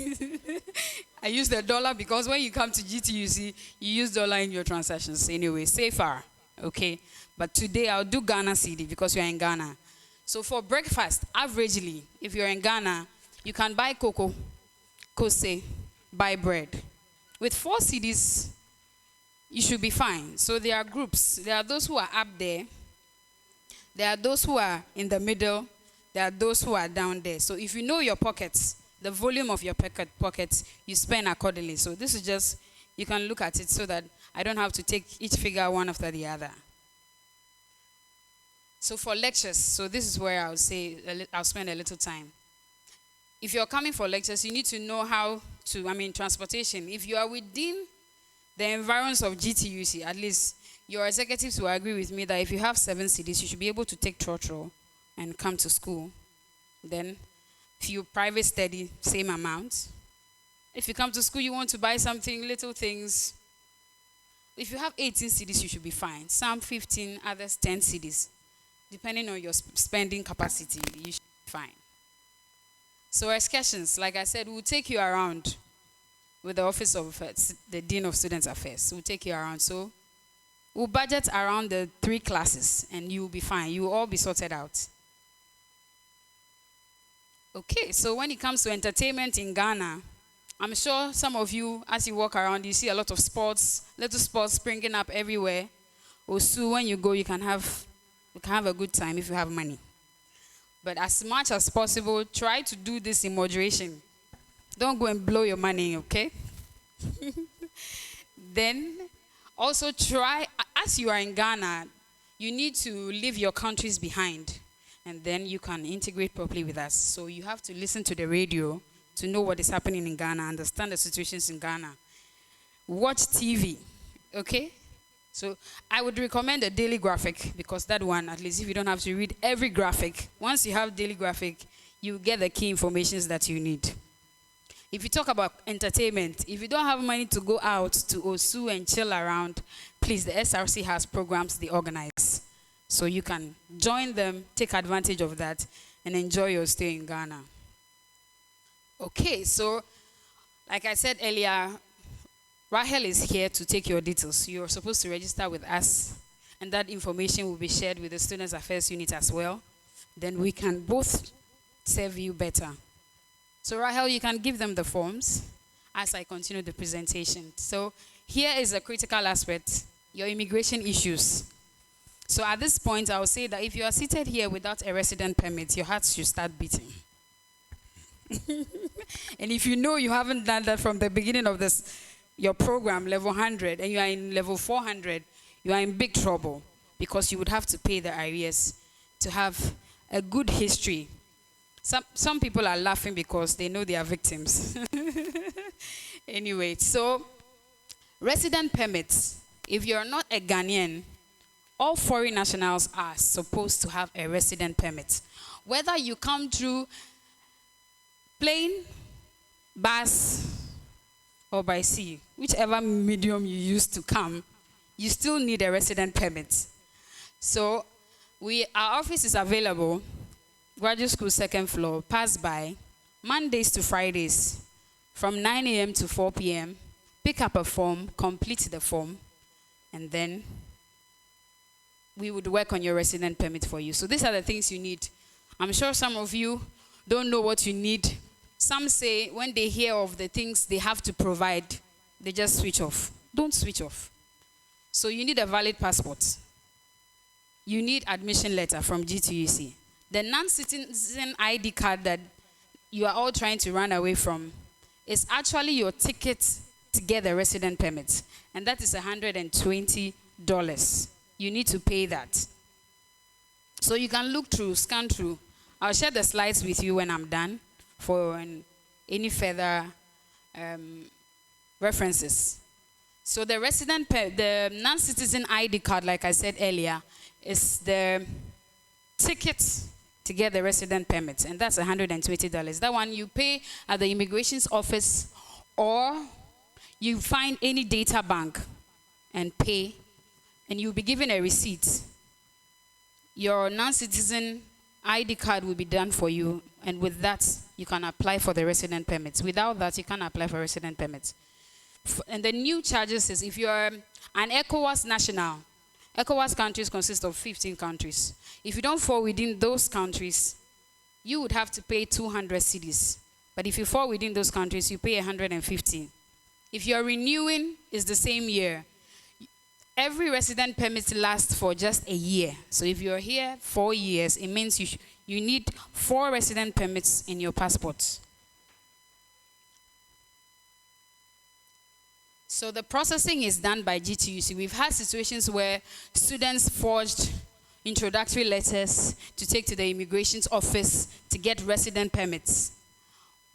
I use the dollar because when you come to GTUC, you use dollar in your transactions anyway. Safer, okay? But today I'll do Ghana cedi because you're in Ghana. So for breakfast, averagely, if you're in Ghana, you can buy cocoa, kose, buy bread. With 4 cedis, you should be fine. So there are groups. There are those who are up there. There are those who are in the middle. There are those who are down there. So if you know your pockets, the volume of your pockets, you spend accordingly. So this is just, you can look at it so that I don't have to take each figure one after the other. So for lectures, so this is where I'll say, I'll spend a little time. If you're coming for lectures, you need to know how to, transportation. If you are within the environs of GTUC, at least your executives will agree with me that if you have 7 cedis, you should be able to take trotro and come to school. Then, if you private study, same amount. If you come to school, you want to buy something, little things. If you have 18 cedis, you should be fine. Some 15, others 10 cedis. Depending on your spending capacity, you should be fine. So excursions, like I said, we'll take you around with the Office of the Dean of Student Affairs. We'll take you around. So we'll budget around the 3 classes and you'll be fine. You'll all be sorted out. Okay, so when it comes to entertainment in Ghana, I'm sure some of you, as you walk around, you see a lot of sports, little sports springing up everywhere. Also, when you go, you can have a good time if you have money. But as much as possible, try to do this in moderation. Don't go and blow your money, okay? Then, also try, as you are in Ghana, you need to leave your countries behind. And then you can integrate properly with us. So you have to listen to the radio to know what is happening in Ghana, understand the situations in Ghana. Watch TV, okay? So I would recommend a daily graphic because that one, at least if you don't have to read every graphic, once you have daily graphic, you get the key informations that you need. If you talk about entertainment, if you don't have money to go out to Osu and chill around, please, the SRC has programs they organize. So you can join them, take advantage of that, and enjoy your stay in Ghana. Okay, so like I said earlier, Rahel is here to take your details. You're supposed to register with us, and that information will be shared with the Students Affairs Unit as well. Then we can both serve you better. So Rahel, you can give them the forms as I continue the presentation. So here is a critical aspect, your immigration issues. So at this point, I will say that if you are seated here without a resident permit, your heart should start beating. And if you know you haven't done that from the beginning of your program, level 100, and you are in level 400, you are in big trouble because you would have to pay the arrears to have a good history. Some people are laughing because they know they are victims. Anyway, so resident permits. If you're not a Ghanaian, all foreign nationals are supposed to have a resident permit. Whether you come through plane, bus, or by sea, whichever medium you use to come, you still need a resident permit. So our office is available, Graduate School 2nd floor, pass by, Mondays to Fridays, from 9 a.m. to 4 p.m. Pick up a form, complete the form, and then we would work on your resident permit for you. So these are the things you need. I'm sure some of you don't know what you need. Some say when they hear of the things they have to provide, they just switch off. Don't switch off. So you need a valid passport. You need admission letter from GTUC. The non-citizen ID card that you are all trying to run away from is actually your ticket to get the resident permit. And that is $120. You need to pay that. So you can look through, scan through. I'll share the slides with you when I'm done for any further references. So the the non-citizen ID card, like I said earlier, is the ticket to get the resident permit, and that's $120. That one you pay at the immigration's office, or you find any data bank and pay, and you'll be given a receipt. Your non-citizen ID card will be done for you, and with that, you can apply for the resident permits. Without that, you can't apply for resident permits. And the new charges is if you're an ECOWAS national, ECOWAS countries consist of 15 countries. If you don't fall within those countries, you would have to pay 200 cedis. But if you fall within those countries, you pay 150. If you're renewing, it's the same year. Every resident permit lasts for just a year. So if you're here 4 years, it means you need 4 resident permits in your passport. So the processing is done by GTUC. We've had situations where students forged introductory letters to take to the immigration's office to get resident permits.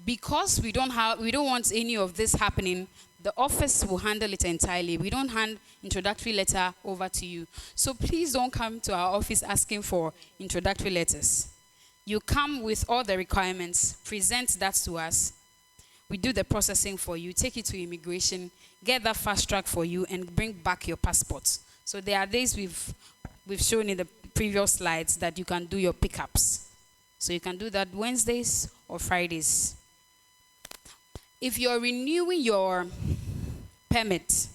Because we don't want any of this happening, The office will handle it entirely. We don't hand introductory letter over to you. So please don't come to our office asking for introductory letters. You come with all the requirements, present that to us. We do the processing for you, take it to immigration, get that fast track for you, and bring back your passport. So there are days we've shown in the previous slides that you can do your pickups. So you can do that Wednesdays or Fridays. If you're renewing your permit,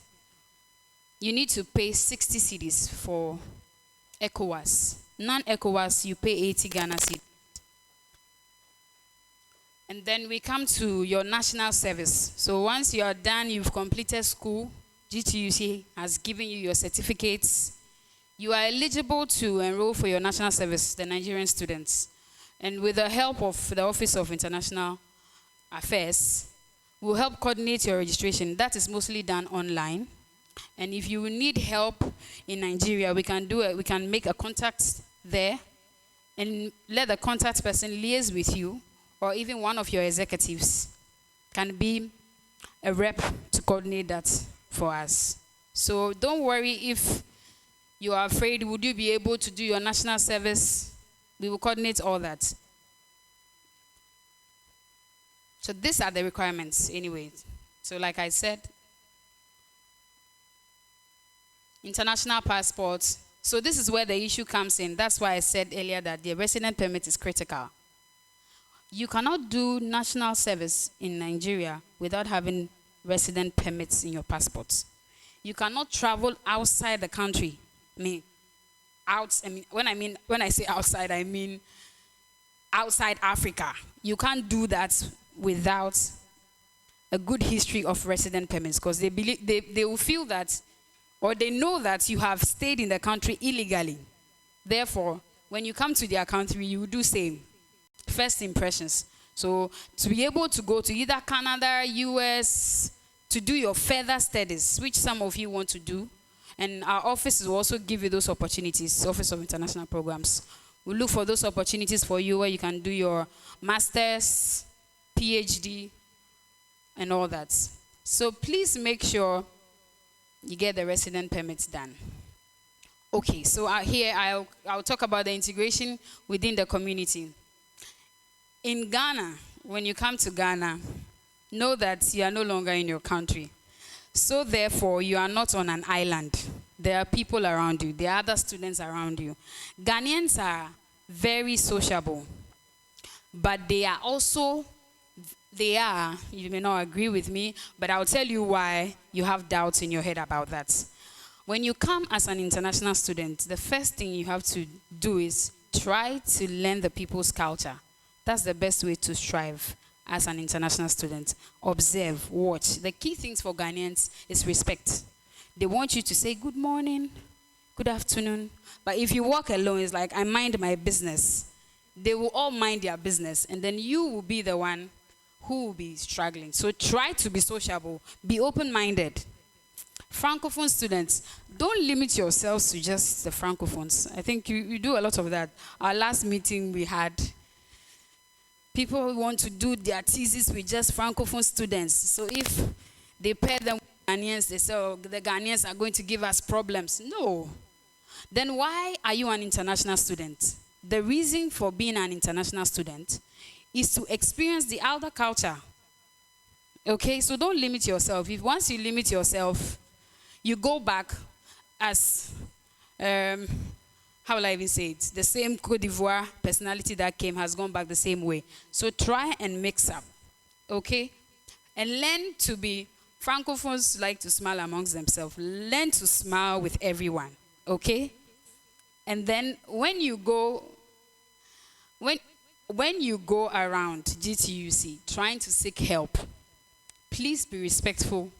you need to pay 60 cedis for ECOWAS. Non-ECOWAS, you pay 80 Ghana cedis. And then we come to your national service. So once you are done, you've completed school, GTUC has given you your certificates, you are eligible to enroll for your national service, the Nigerian students. And with the help of the Office of International Affairs, we'll help coordinate your registration. That is mostly done online. And if you need help in Nigeria, we can make a contact there and let the contact person liaise with you, or even one of your executives can be a rep to coordinate that for us. So don't worry if you are afraid, would you be able to do your national service? We will coordinate all that. So these are the requirements anyway. So like I said, international passports. So this is where the issue comes in. That's why I said earlier that the resident permit is critical. You cannot do national service in Nigeria without having resident permits in your passport. You cannot travel outside the country. When I say outside, I mean outside Africa. You can't do that without a good history of resident permits, because they will feel that, or they know that you have stayed in the country illegally. Therefore, when you come to their country, you will do same. First impressions. So to be able to go to either Canada, US, to do your further studies, which some of you want to do, and our office will also give you those opportunities, Office of International Programs. We'll look for those opportunities for you where you can do your master's, PhD, and all that. So please make sure you get the resident permits done. Okay, so here I'll talk about the integration within the community. In Ghana, when you come to Ghana, know that you are no longer in your country. So therefore, you are not on an island. There are people around you. There are other students around you. Ghanaians are very sociable, but you may not agree with me, but I'll tell you why you have doubts in your head about that. When you come as an international student, the first thing you have to do is try to learn the people's culture. That's the best way to strive as an international student. Observe, watch. The key things for Ghanaians is respect. They want you to say good morning, good afternoon. But if you walk alone, it's like, I mind my business. They will all mind their business, and then you will be the one who will be struggling. So try to be sociable, be open-minded. Francophone students, don't limit yourselves to just the Francophones. I think you do a lot of that. Our last meeting we had, people who want to do their thesis with just Francophone students. So if they pair them with Ghanaians, they say, oh, the Ghanaians are going to give us problems. No. Then why are you an international student? The reason for being an international student is to experience the other culture. Okay, so don't limit yourself. If once you limit yourself, you go back as, how will I even say it? The same Côte d'Ivoire personality that came has gone back the same way. So try and mix up, okay? And learn to be, Francophones like to smile amongst themselves. Learn to smile with everyone, okay? And then when you go around GTUC trying to seek help, please be respectful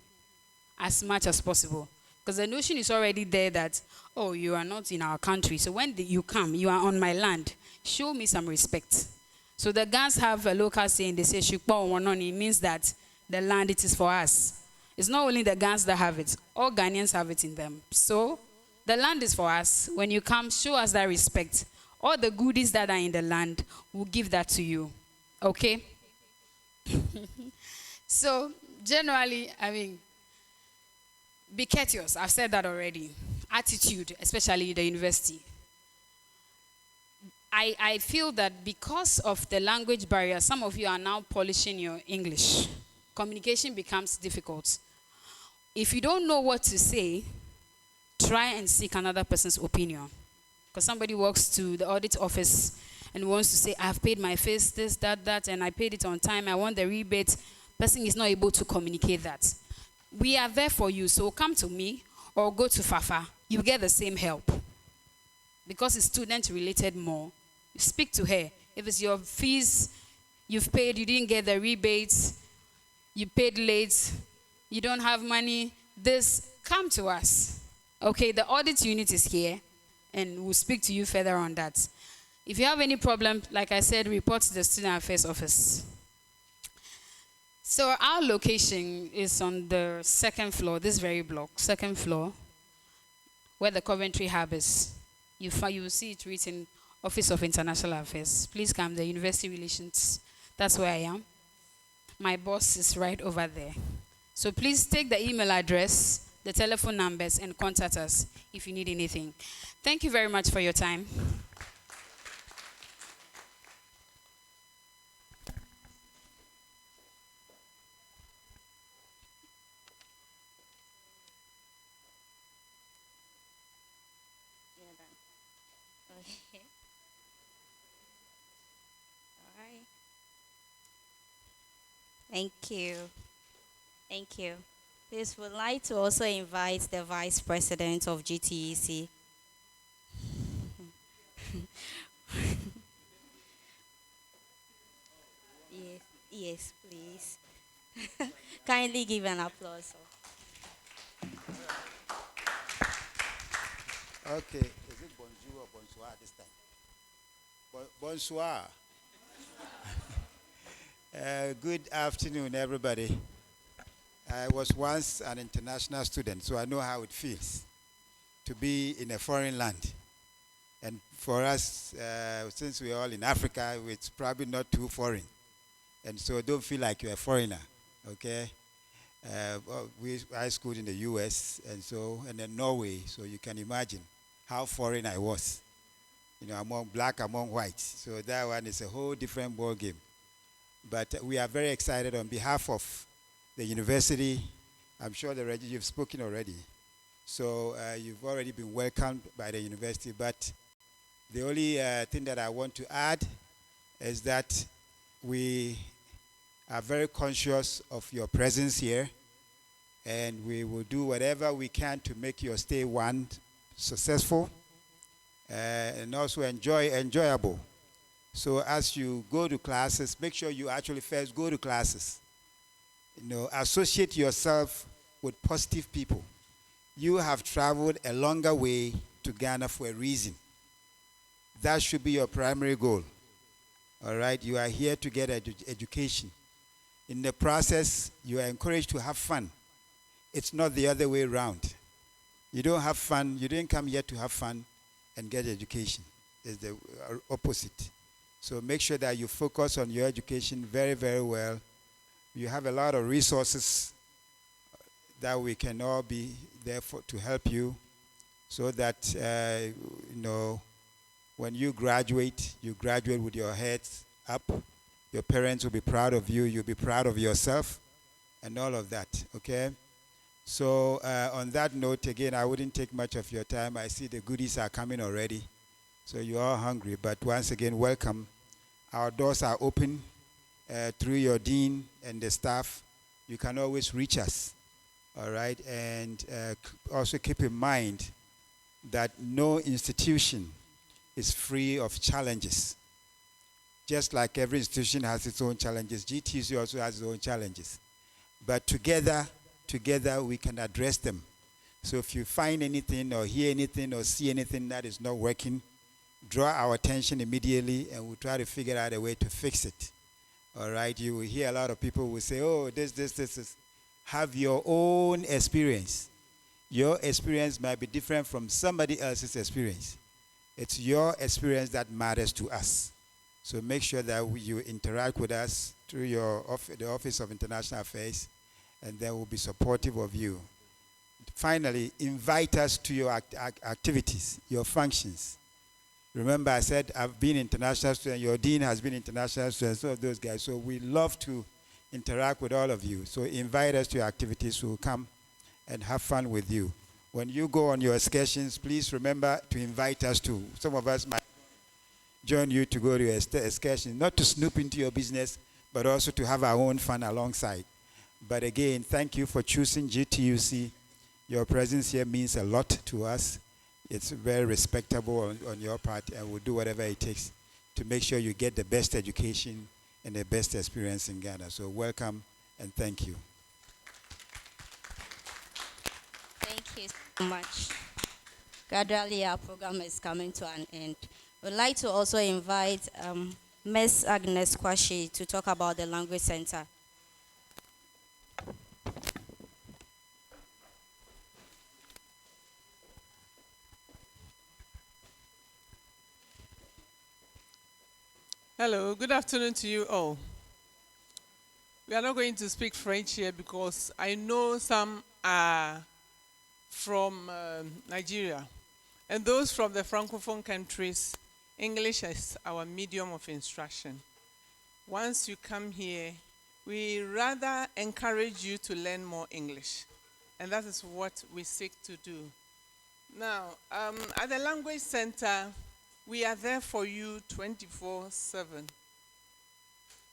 as much as possible. Because the notion is already there that, oh, you are not in our country. So when you come, you are on my land. Show me some respect. So the Gans have a local saying, they say, Shukpa Onny, means that the land, it is for us. It's not only the Gans that have it. All Ghanaians have it in them. So the land is for us. When you come, show us that respect. All the goodies that are in the land, we'll give that to you. Okay? So generally, Be courteous. I've said that already. Attitude, especially the university. I feel that because of the language barrier, some of you are now polishing your English. Communication becomes difficult. If you don't know what to say, try and seek another person's opinion. Because somebody walks to the audit office and wants to say, I've paid my fees, this, that, and I paid it on time, I want the rebate. Person is not able to communicate that. We are there for you, so come to me or go to Fafa. You get the same help. Because it's student related more. You speak to her. If it's your fees you've paid, you didn't get the rebates, you paid late, you don't have money, come to us. Okay, the audit unit is here, and we'll speak to you further on that. If you have any problem, like I said, report to the Student Affairs Office. So our location is on the second floor, this very block, second floor, where the Coventry Hub is. You will see it written, Office of International Affairs. Please come, the University Relations. That's where I am. My boss is right over there. So please take the email address, the telephone numbers, and contact us if you need anything. Thank you very much for your time. Okay. All right. Thank you. Thank you. Please, would like to also invite the Vice President of GTUC. Yes, yes, please. Kindly give an applause. Okay, is it bonjour or bonsoir this time? Bonsoir. Good afternoon, everybody. I was once an international student, so I know how it feels to be in a foreign land. And for us, since we're all in Africa, it's probably not too foreign. And so don't feel like you're a foreigner, okay? I schooled in the US and then Norway, so you can imagine how foreign I was. You know, among black, among white. So that one is a whole different ball game. But we are very excited on behalf of the university. I'm sure you've spoken already. So you've already been welcomed by the university. But the only thing that I want to add is that we are very conscious of your presence here. And we will do whatever we can to make your stay successful and also enjoyable. So as you go to classes, make sure you actually first go to classes. You know, associate yourself with positive people. You have traveled a longer way to Ghana for a reason. That should be your primary goal. All right, you are here to get education. In the process, you are encouraged to have fun. It's not the other way around. You don't have fun, you didn't come here to have fun and get education. It's the opposite. So make sure that you focus on your education very, very well. You have a lot of resources that we can all be there to help you so that, when you graduate with your heads up. Your parents will be proud of you. You'll be proud of yourself and all of that, okay? So on that note, again, I wouldn't take much of your time. I see the goodies are coming already. So you're all hungry. But once again, welcome. Our doors are open through your dean and the staff. You can always reach us, all right? And also keep in mind that no institution is free of challenges. Just like every institution has its own challenges, GTUC also has its own challenges. But together we can address them. So if you find anything or hear anything or see anything that is not working, draw our attention immediately and we'll try to figure out a way to fix it. All right, you will hear a lot of people will say, oh, this. Have your own experience. Your experience might be different from somebody else's experience. It's your experience that matters to us. So make sure that you interact with us through the Office of International Affairs, and then we'll be supportive of you. finally, invite us to your activities, your functions. Remember, I said I've been international student. Your dean has been international student. So those guys. So we love to interact with all of you. So invite us to your activities. We'll come and have fun with you. When you go on your excursions, please remember to invite us too. Some of us might join you to go to your excursion, not to snoop into your business, but also to have our own fun alongside. But again, thank you for choosing GTUC. Your presence here means a lot to us. It's very respectable on your part, and we'll do whatever it takes to make sure you get the best education and the best experience in Ghana. So welcome and thank you. Thank you so much. Gradually, our program is coming to an end. We'd like to also invite Ms. Agnes Kwashi to talk about the Language Center. Hello, good afternoon to you all. We are not going to speak French here because I know some are from Nigeria. And those from the Francophone countries, English is our medium of instruction. Once you come here, we rather encourage you to learn more English. And that is what we seek to do. Now, at the Language Center, we are there for you 24/7.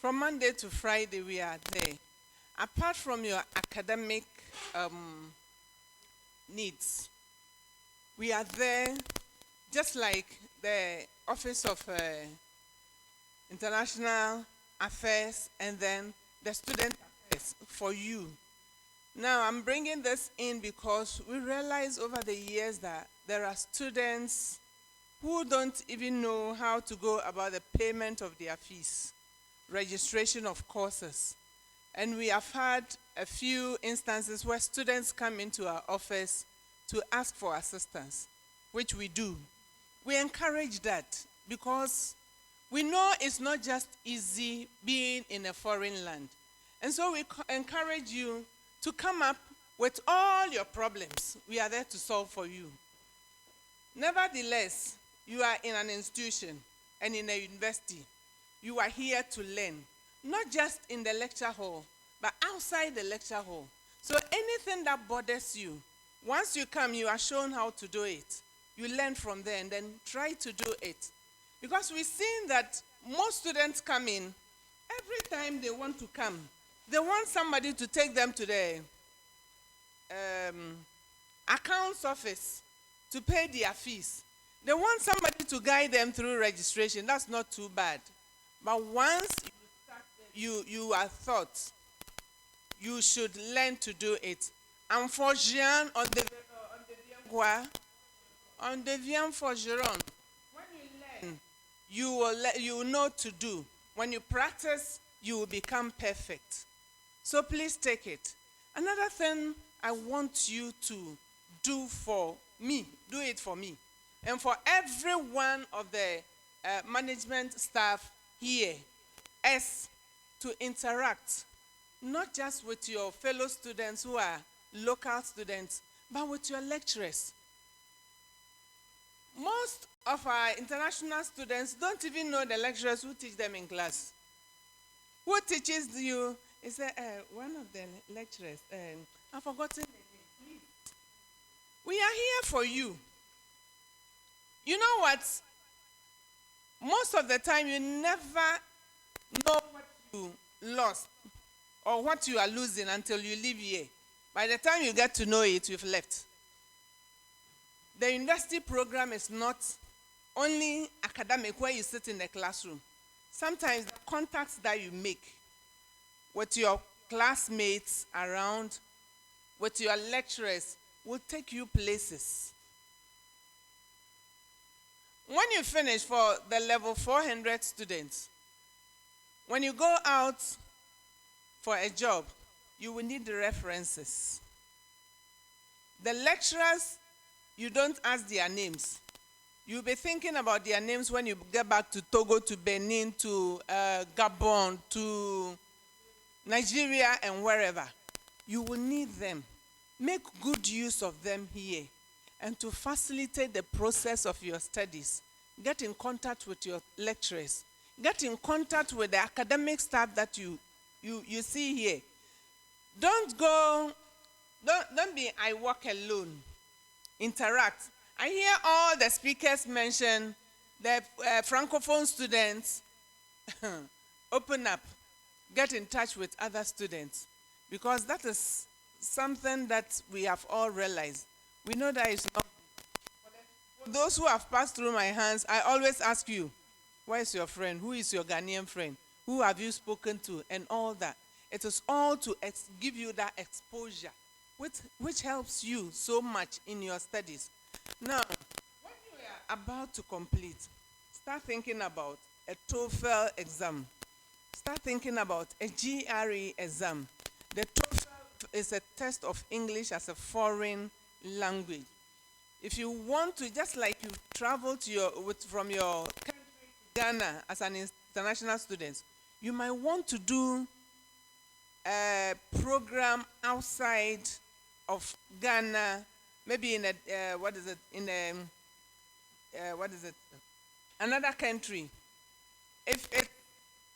From Monday to Friday, we are there. Apart from your academic needs, we are there just like the Office of International Affairs and then the Student Affairs for you. Now, I'm bringing this in because we realize over the years that there are students who don't even know how to go about the payment of their fees, registration of courses. And we have had a few instances where students come into our office to ask for assistance, which we do. We encourage that because we know it's not just easy being in a foreign land. And so we encourage you to come up with all your problems. We are there to solve for you. Nevertheless, you are in an institution and in a university. You are here to learn, not just in the lecture hall, but outside the lecture hall. So anything that bothers you, once you come, you are shown how to do it. You learn from there and then try to do it. Because we've seen that most students come in, every time they want to come, they want somebody to take them to the accounts office to pay their fees. They want somebody to guide them through registration. That's not too bad. But once you are taught, you should learn to do it. And forgeron, on devient forgeron. When you learn, you will know to do. When you practice, you will become perfect. So please take it. Another thing I want you to do for me, do it for me. And for every one of the management staff here, is to interact, not just with your fellow students who are local students, but with your lecturers. Most of our international students don't even know the lecturers who teach them in class. Who teaches you is one of the lecturers. I've forgotten the name. Please. We are here for you. You know what? Most of the time, you never know what you lost or what you are losing until you leave here. By the time you get to know it, you've left. The university program is not only academic where you sit in the classroom. Sometimes the contacts that you make with your classmates around, with your lecturers, will take you places. When you finish for the level 400 students, when you go out for a job, you will need the references. The lecturers, you don't ask their names. You'll be thinking about their names when you get back to Togo, to Benin, to Gabon, to Nigeria, and wherever. You will need them. make good use of them here. And to facilitate the process of your studies, get in contact with your lecturers. Get in contact with the academic staff that you see here. Don't be I walk alone. Interact. I hear all the speakers mention the Francophone students. Open up. Get in touch with other students. Because that is something that we have all realized. We know that it's not. For those who have passed through my hands, I always ask you, where is your friend? Who is your Ghanaian friend? Who have you spoken to? And all that. It is all to give you that exposure, which helps you so much in your studies. Now, when you are about to complete, start thinking about a TOEFL exam. Start thinking about a GRE exam. The TOEFL is a test of English as a foreign language. If you want to, just like you travel from your country to Ghana as an international student, you might want to do a program outside of Ghana, maybe in another country. If it's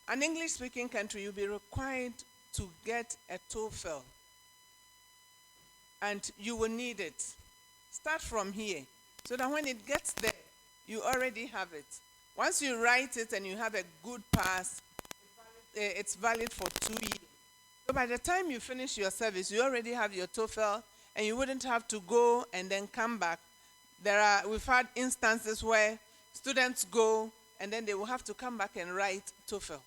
an English-speaking country, you'll be required to get a TOEFL, and you will need it. Start from here, so that when it gets there, you already have it. Once you write it and you have a good pass, it's valid for 2 years. So by the time you finish your service, you already have your TOEFL, and you wouldn't have to go and then come back. We've had instances where students go and then they will have to come back and write TOEFL.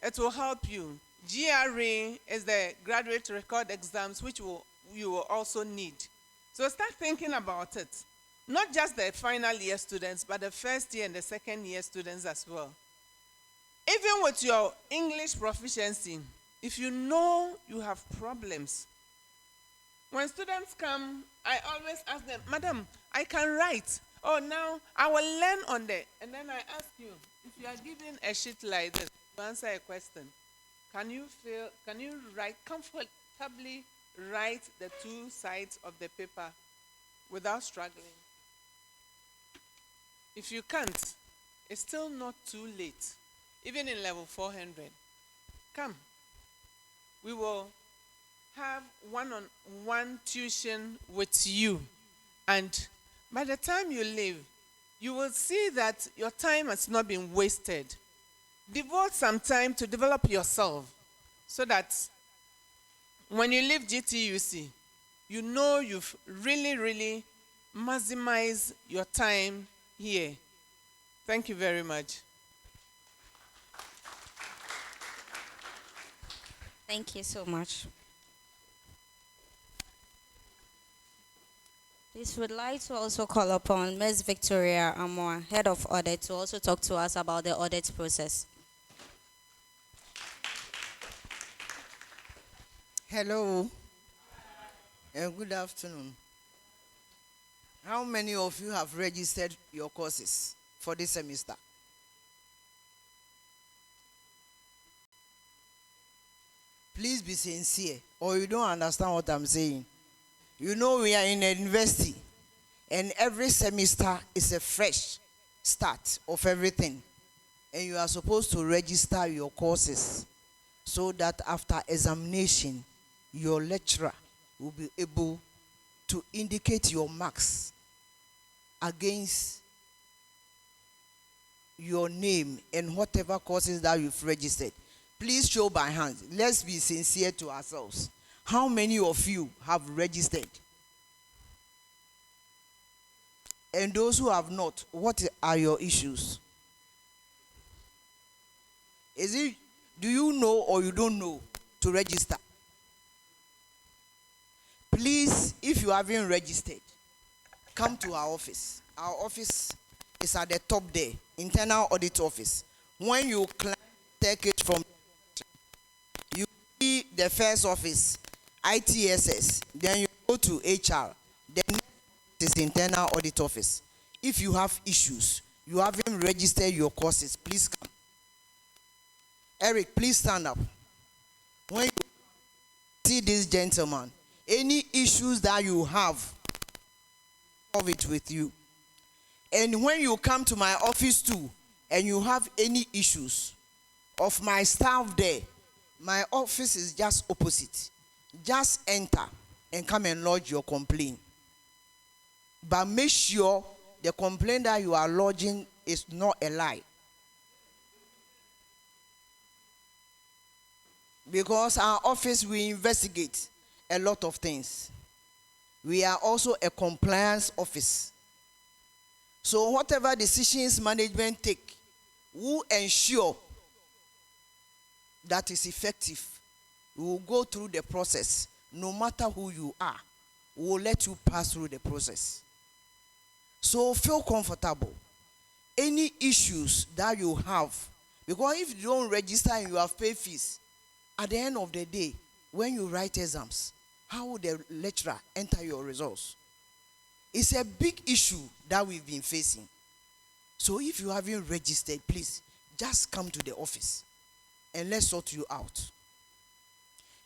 It will help you. GRE is the graduate record exams, which you will also need. So start thinking about it. Not just the final year students, but the first year and the second year students as well. Even with your English proficiency, if you know you have problems, when students come, I always ask them, Madam, I can write. Oh, now I will learn on that. And then I ask you, if you are given a sheet like this to answer a question, can you comfortably write the 2 sides of the paper without struggling? If you can't, it's still not too late. Even in level 400, come. We will have one-on-one tuition with you. And by the time you leave, you will see that your time has not been wasted. Devote some time to develop yourself so that when you leave GTUC, you know you've really, really maximized your time here. Thank you very much. Thank you so much. Please would like to also call upon Ms. Victoria Amor, Head of Audit, to also talk to us about the audit process. Hello, and good afternoon. How many of you have registered your courses for this semester? Please be sincere, or you don't understand what I'm saying. You know we are in a university, and every semester is a fresh start of everything. And you are supposed to register your courses so that after examination, your lecturer will be able to indicate your marks against your name and whatever courses that you've registered. Please show by hand. Let's be sincere to ourselves. How many of you have registered? And those who have not, what are your issues? Do you know or you don't know to register? Please, if you haven't registered, come to our office. Our office is at the top there, internal audit office. When you climb the staircase from, you see the first office, ITSS, then you go to HR, then this is internal audit office. If you have issues, you haven't registered your courses, please come. Eric, please stand up. When you see this gentleman. Any issues that you have, solve it with you. And when you come to my office too, and you have any issues of my staff there, my office is just opposite. Just enter and come and lodge your complaint. But make sure the complaint that you are lodging is not a lie. Because our office, we investigate a lot of things. We are also a compliance office. So whatever decisions management take, we ensure that is effective. We will go through the process. No matter who you are, we will let you pass through the process. So feel comfortable. Any issues that you have, because if you don't register and you have paid fees, at the end of the day, when you write exams, how will the lecturer enter your results? It's a big issue that we've been facing. So if you haven't registered, please just come to the office and let's sort you out.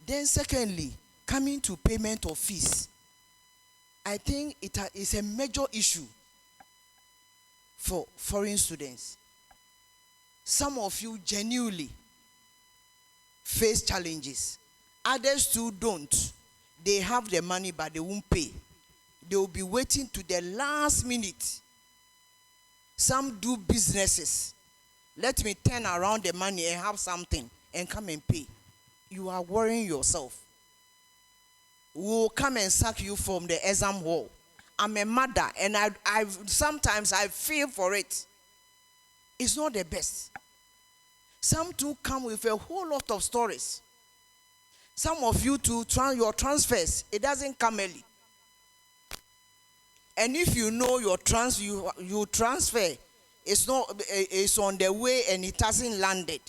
Then secondly, coming to payment of fees, I think it is a major issue for foreign students. Some of you genuinely face challenges. Others too don't. They have the money but they won't pay. They will be waiting to the last minute. Some do businesses. Let me turn around the money and have something and come and pay. You are worrying yourself. We will come and sack you from the exam hall. I'm a mother and I sometimes I feel for it. It's not the best. Some too come with a whole lot of stories. Some of you too, your transfers, it doesn't come early. And if you know your transfer it's on the way and it hasn't landed,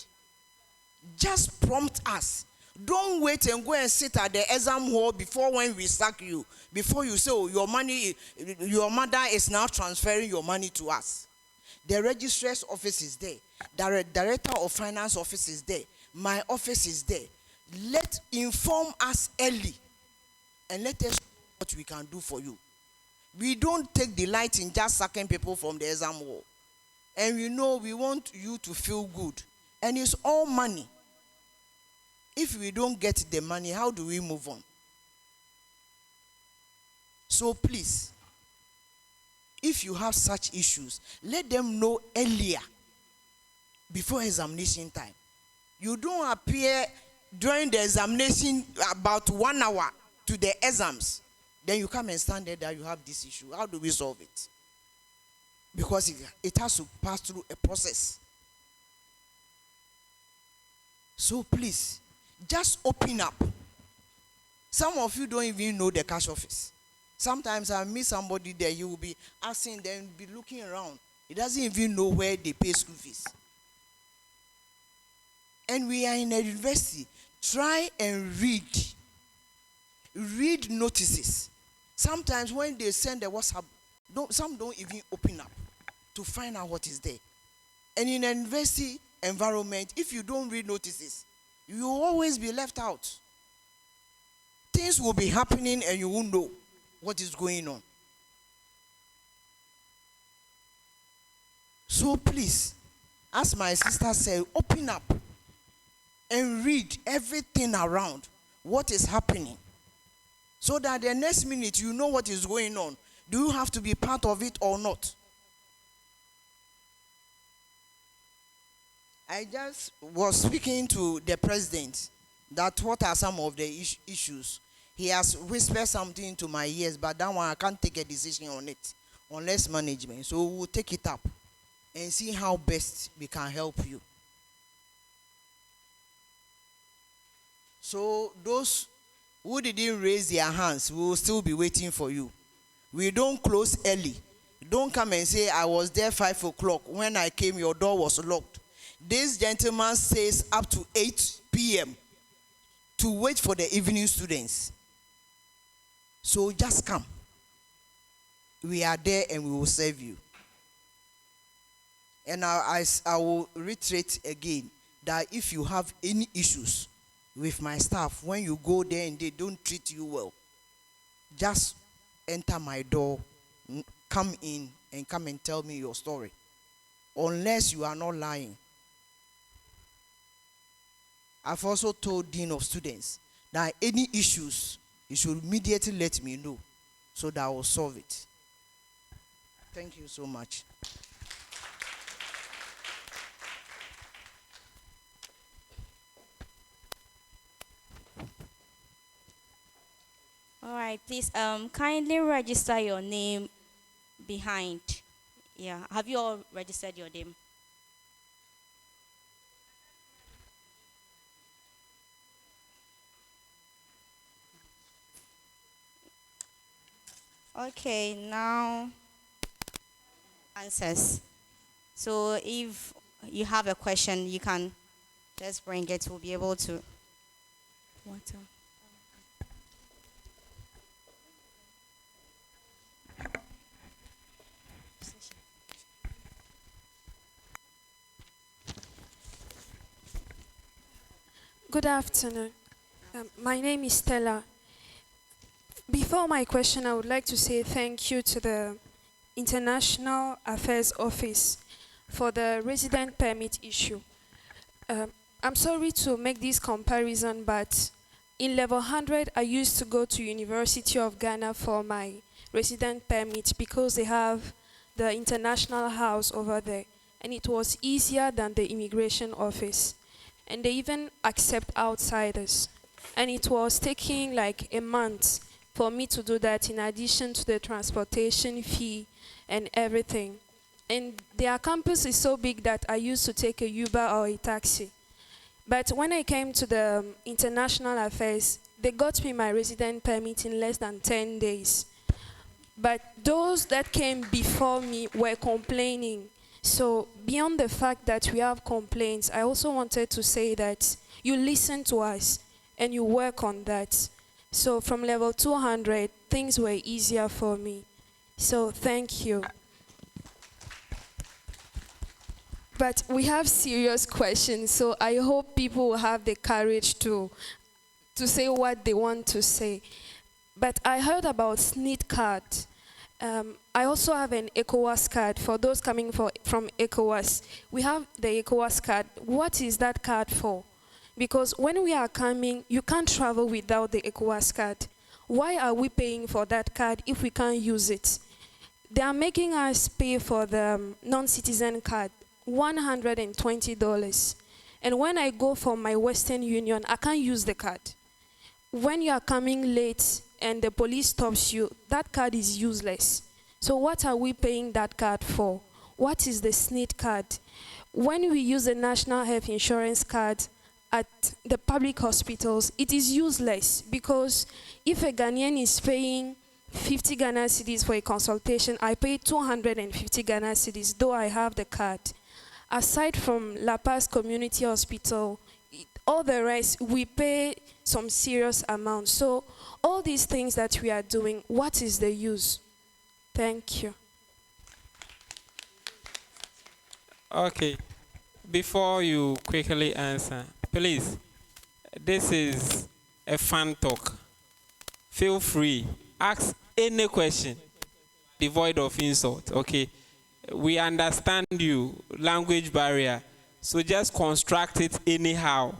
just prompt us. Don't wait and go and sit at the exam hall before when we sack you. Before you say, oh, your mother is now transferring your money to us. The registrar's office is there. The director of finance office is there. My office is there. Inform us early and let us know what we can do for you. We don't take delight in just sacking people from the exam hall. And we want you to feel good. And it's all money. If we don't get the money, how do we move on? So please, if you have such issues, let them know earlier, before examination time. You don't appear during the examination about 1 hour to the exams. Then you come and stand there that you have this issue. How do we solve it? Because it has to pass through a process. So please, just open up. Some of you don't even know the cash office. Sometimes I meet somebody there, you will be asking them, be looking around. He doesn't even know where they pay school fees. And we are in a university. Try and read. Read notices. Sometimes when they send the WhatsApp, some don't even open up to find out what is there. And in a university environment, if you don't read notices, you will always be left out. Things will be happening and you won't know what is going on. So please, as my sister said, open up and read everything around what is happening, so that the next minute you know what is going on. Do you have to be part of it or not? I just was speaking to the president that what are some of the issues. He has whispered something into my ears, but that one I can't take a decision on it unless management. So we'll take it up and see how best we can help you. So those who didn't raise their hands, we will still be waiting for you. We don't close early. Don't come and say, I was there 5 o'clock. When I came, your door was locked. This gentleman says up to 8 p.m. to wait for the evening students. So just come. We are there and we will serve you. And I will reiterate again that if you have any issues, with my staff. When you go there and they don't treat you well, just enter my door, come in and come and tell me your story. Unless you are not lying. I've also told Dean of Students that any issues, you should immediately let me know so that I will solve it. Thank you so much. All right, please kindly register your name behind. Yeah, have you all registered your name? Okay, now answers. So if you have a question, you can just bring it. We'll be able to. Water. Good afternoon. My name is Stella. Before my question, I would like to say thank you to the International Affairs Office for the resident permit issue. I'm sorry to make this comparison, but in level 100, I used to go to University of Ghana for my resident permit because they have the international house over there, and it was easier than the immigration office. And they even accept outsiders. And it was taking like a month for me to do that, in addition to the transportation fee and everything. And their campus is so big that I used to take a Uber or a taxi. But when I came to the international affairs, they got me my resident permit in less than 10 days. But those that came before me were complaining. So beyond the fact that we have complaints, I also wanted to say that you listen to us and you work on that. So from level 200, things were easier for me. So thank you. But we have serious questions, so I hope people will have the courage to say what they want to say. But I heard about SNIT card. I also have an ECOWAS card for those coming from ECOWAS. We have the ECOWAS card. What is that card for? Because when we are coming, you can't travel without the ECOWAS card. Why are we paying for that card if we can't use it? They are making us pay for the non-citizen card, $120. And when I go for my Western Union, I can't use the card. When you are coming late and the police stops you, that card is useless. So what are we paying that card for? What is the SNIT card? When we use the National Health Insurance card at the public hospitals, it is useless because if a Ghanaian is paying 50 Ghana cedis for a consultation, I pay 250 Ghana cedis, though I have the card. Aside from La Paz Community Hospital, all the rest, we pay some serious amount. So all these things that we are doing, what is the use? Thank you. Okay. Before you quickly answer, please, this is a fun talk. Feel free. Ask any question, devoid of insult, okay? We understand you, language barrier, so just construct it anyhow.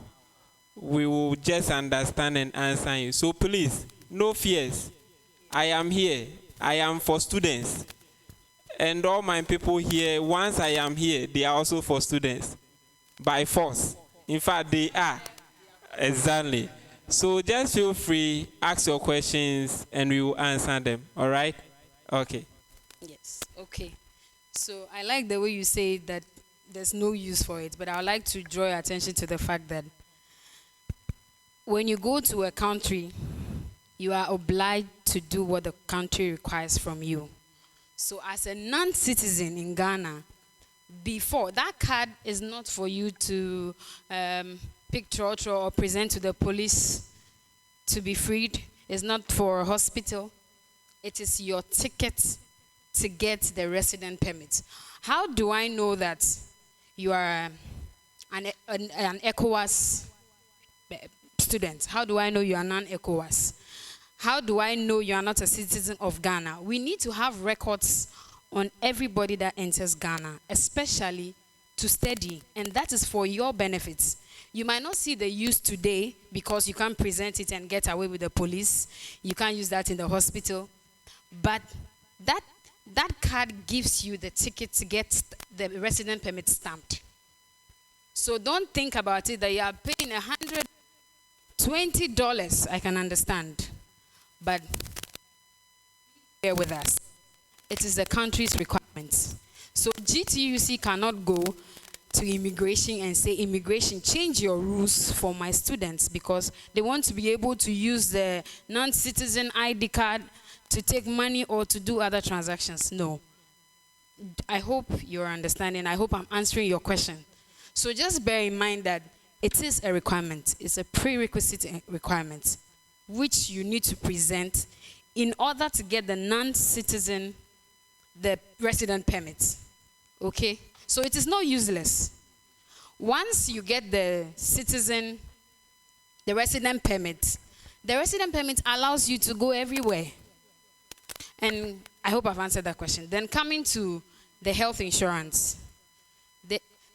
We will just understand and answer you. So please, no fears. I am here. I am for students. And all my people here, once I am here, they are also for students. By force. In fact, they are. Exactly. So just feel free, ask your questions, and we will answer them. All right? Okay. Yes, okay. So I like the way you say that there's no use for it, but I would like to draw your attention to the fact that when you go to a country, you are obliged to do what the country requires from you. So as a non-citizen in Ghana, before, that card is not for you to pick trotro or present to the police to be freed. It's not for a hospital. It is your ticket to get the resident permit. How do I know that you are an ECOWAS student? How do I know you are non-ECOWAS? How do I know you are not a citizen of Ghana? We need to have records on everybody that enters Ghana, especially to study, and that is for your benefits. You might not see the use today because you can't present it and get away with the police. You can't use that in the hospital. But that card gives you the ticket to get the resident permit stamped. So don't think about it that you are paying $120. I can understand. But bear with us. It is the country's requirements. So GTUC cannot go to immigration and say, immigration, change your rules for my students, because they want to be able to use the non-citizen ID card to take money or to do other transactions. No. I hope you're understanding. I hope I'm answering your question. So just bear in mind that it is a requirement. It's a prerequisite requirement, which you need to present in order to get the non-citizen, the resident permit. Okay? So it is not useless. Once you get the resident permit allows you to go everywhere. And I hope I've answered that question. Then coming to the health insurance.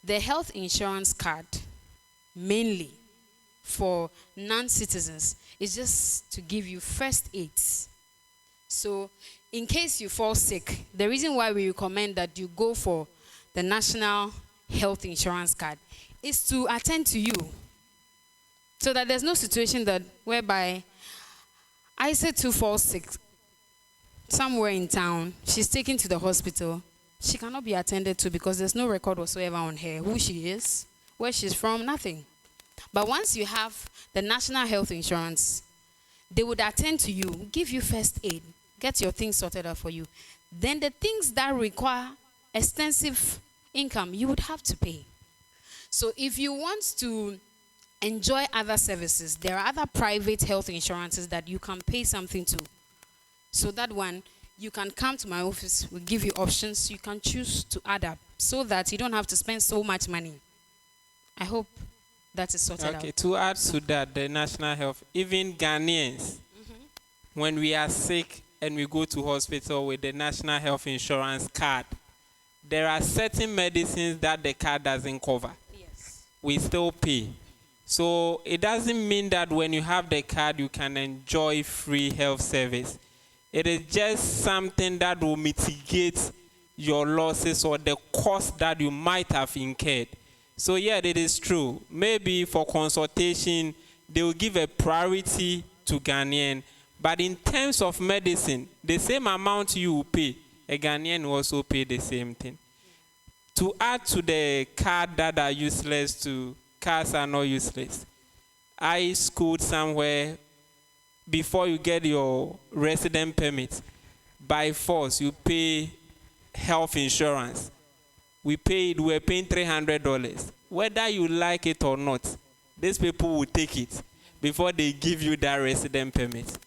The health insurance card, mainly for non-citizens, is just to give you first aids. So in case you fall sick, the reason why we recommend that you go for the National Health Insurance Card is to attend to you, so that there's no situation that whereby I said to fall sick somewhere in town, she's taken to the hospital, she cannot be attended to because there's no record whatsoever on her, who she is, where she's from, nothing. But once you have the National Health Insurance, they would attend to you, give you first aid, get your things sorted out for you. Then the things that require extensive income, you would have to pay. So if you want to enjoy other services, there are other private health insurances that you can pay something to. So that one, you can come to my office, we'll give you options, you can choose to add up so that you don't have to spend so much money. I hope that is sorted out. Okay, to add to that, the national health, even Ghanaians, when we are sick and we go to hospital with the national health insurance card, there are certain medicines that the card doesn't cover. Yes. We still pay. So it doesn't mean that when you have the card, you can enjoy free health service. It is just something that will mitigate your losses or the cost that you might have incurred. So yeah, it is true. Maybe for consultation, they will give a priority to Ghanaian. But in terms of medicine, the same amount you will pay, a Ghanaian will also pay the same thing. To add to the cards that are useless to cards are not useless. I schooled somewhere before you get your resident permit. By force, you pay health insurance. We're paying $300. Whether you like it or not, these people will take it before they give you that resident permit.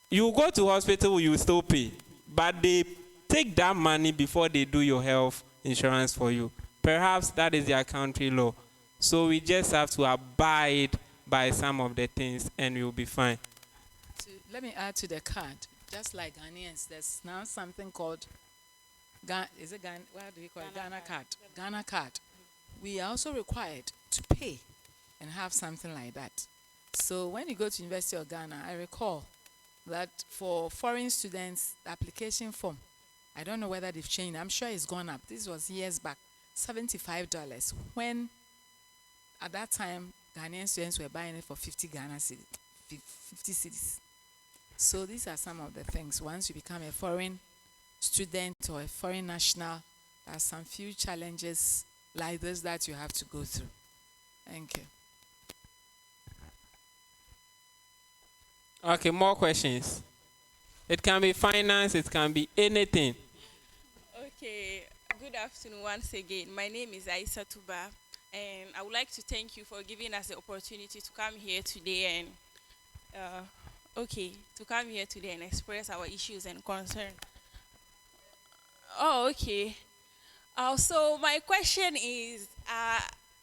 You go to hospital, you still pay, but they take that money before they do your health insurance for you. Perhaps that is their country law. So we just have to abide by some of the things and we'll be fine. Let me add to the card. Just like Ghanaians, there's now something called what do we call it? Ghana card. Ghana card. We are also required to pay and have something like that. So when you go to University of Ghana, I recall that for foreign students, the application form, I don't know whether they've changed. I'm sure it's gone up. This was years back, $75. When at that time, Ghanaian students were buying it for 50 Ghana cedis, 50 cedis. So these are some of the things. Once you become a foreign student or a foreign national, there are some few challenges like this that you have to go through. Thank you. Okay, more questions. It can be finance, it can be anything. Okay, good afternoon once again. My name is Aisa Tuba, and I would like to thank you for giving us the opportunity to come here today and express our issues and concerns. Oh, okay. So my question is,